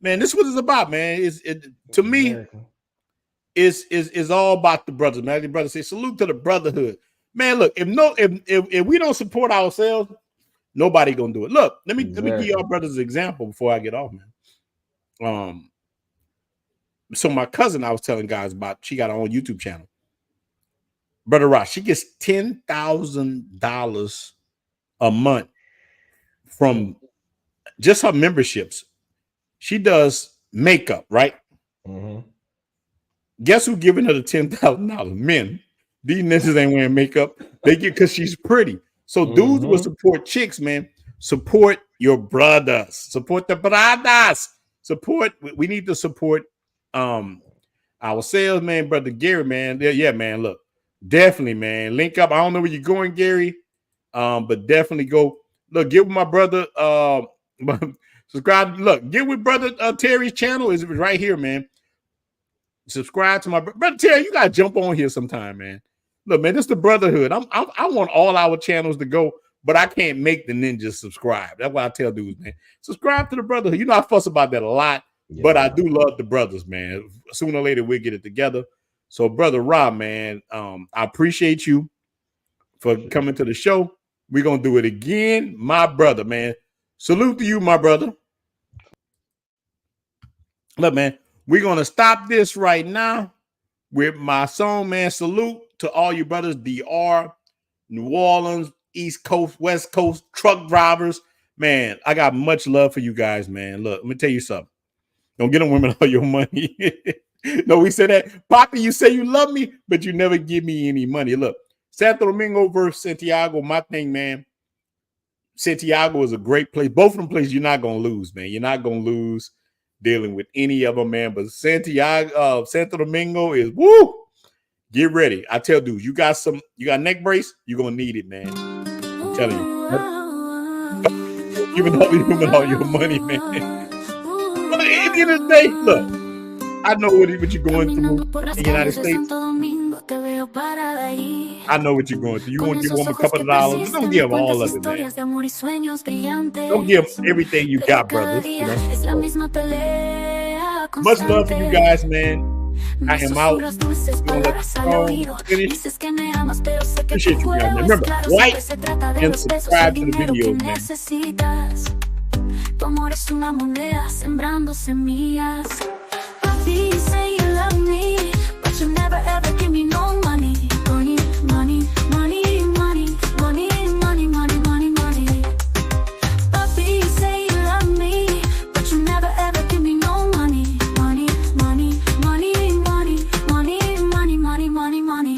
Speaker 2: Man, this is what it's about, man. To me, is all about the brothers, man. The brother say salute to the brotherhood. Man, look, if we don't support ourselves, nobody gonna do it. Look, let me give y'all brothers an example before I get off, man. So my cousin I was telling guys about, she got her own YouTube channel. Brother Ross, she gets $10,000 a month from just her memberships. She does makeup, right? Mm-hmm. Guess who giving her the $10,000? Men. These niggas ain't wearing makeup. They get because she's pretty. So dudes will support chicks, man. Support your brothers. Support the brothers. We need to support ourselves, man. Brother Gary, man. Yeah, man. Look, definitely, man. Link up. I don't know where you're going, Gary. But definitely go. Look, get with my brother. Subscribe. Look, get with brother Terry's channel. Is right here, man. Subscribe to my brother Terry. You gotta jump on here sometime, man. Look, man, this is the brotherhood. I want all our channels to go, but I can't make the ninjas subscribe. That's why I tell dudes, man, subscribe to the brotherhood. You know, I fuss about that a lot, but I do love the brothers, man. Sooner or later we'll get it together. So, brother Rob, man, I appreciate you for coming to the show. We're gonna do it again, my brother, man. Salute to you, my brother. Look, man, we're gonna stop this right now with my song, man. Salute to all you brothers, DR, New Orleans, East Coast, West Coast, truck drivers. Man, I got much love for you guys, man. Look, let me tell you something. Don't get them women all your money. No, we said that. Poppy, you say you love me, but you never give me any money. Look, Santo Domingo versus Santiago, my thing, man. Santiago is a great place. Both of them places you're not going to lose, man. You're not going to lose dealing with any other man. But Santo Domingo is, woo, get ready. I tell dudes, you got neck brace, you're going to need it, man. I'm telling you. Giving all your money, man. But at the end of the day, look, I know what you're going through in the United States. I know what you're going through. You want to give a woman a couple of dollars. Don't give them all of it, man. Don't give them everything you got, brothers. You know? Much love for you guys, man. I am out. Appreciate you guys, man. Remember, like and subscribe to the videos, man.
Speaker 1: Tu amor es una moneda sembrando semillas. Papi, you say you love me, but you never ever give me no money. Money, money, money, money, money, money, money, money, money. Papi, you say you love me, but you never ever give me no money. Money, money, money, money, money, money, money, money, money.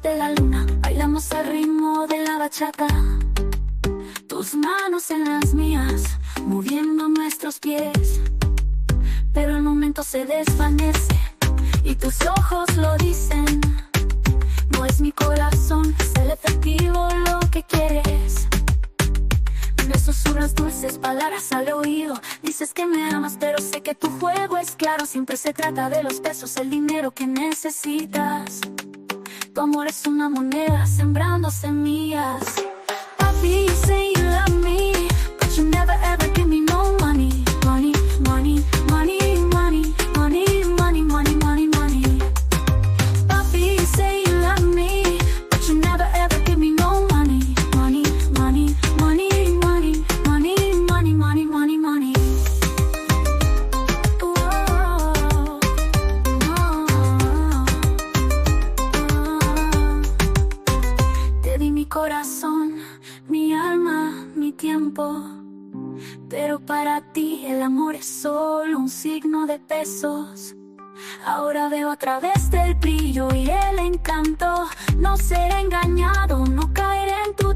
Speaker 1: De la luna, bailamos al ritmo de la bachata. Tus manos en las mías, moviendo nuestros pies. Pero el momento se desvanece y tus ojos lo dicen. No es mi corazón, es el efectivo lo que quieres. Me susurras dulces palabras al oído. Dices que me amas, pero sé que tu juego es claro. Siempre se trata de los pesos, el dinero que necesitas. Tu amor es una moneda sembrando semillas. Papi, you say you love me, but you never ever give me no money. Money, money, money, money, money, money, money, money, money. Papi, you say you love me, but you never ever give me no money. Money, money, money, money, money, money, money, money, money. Corazón, mi alma, mi tiempo. Pero para ti el amor es solo un signo de pesos. Ahora veo a través del brillo y el encanto. No seré engañado, no caeré en tu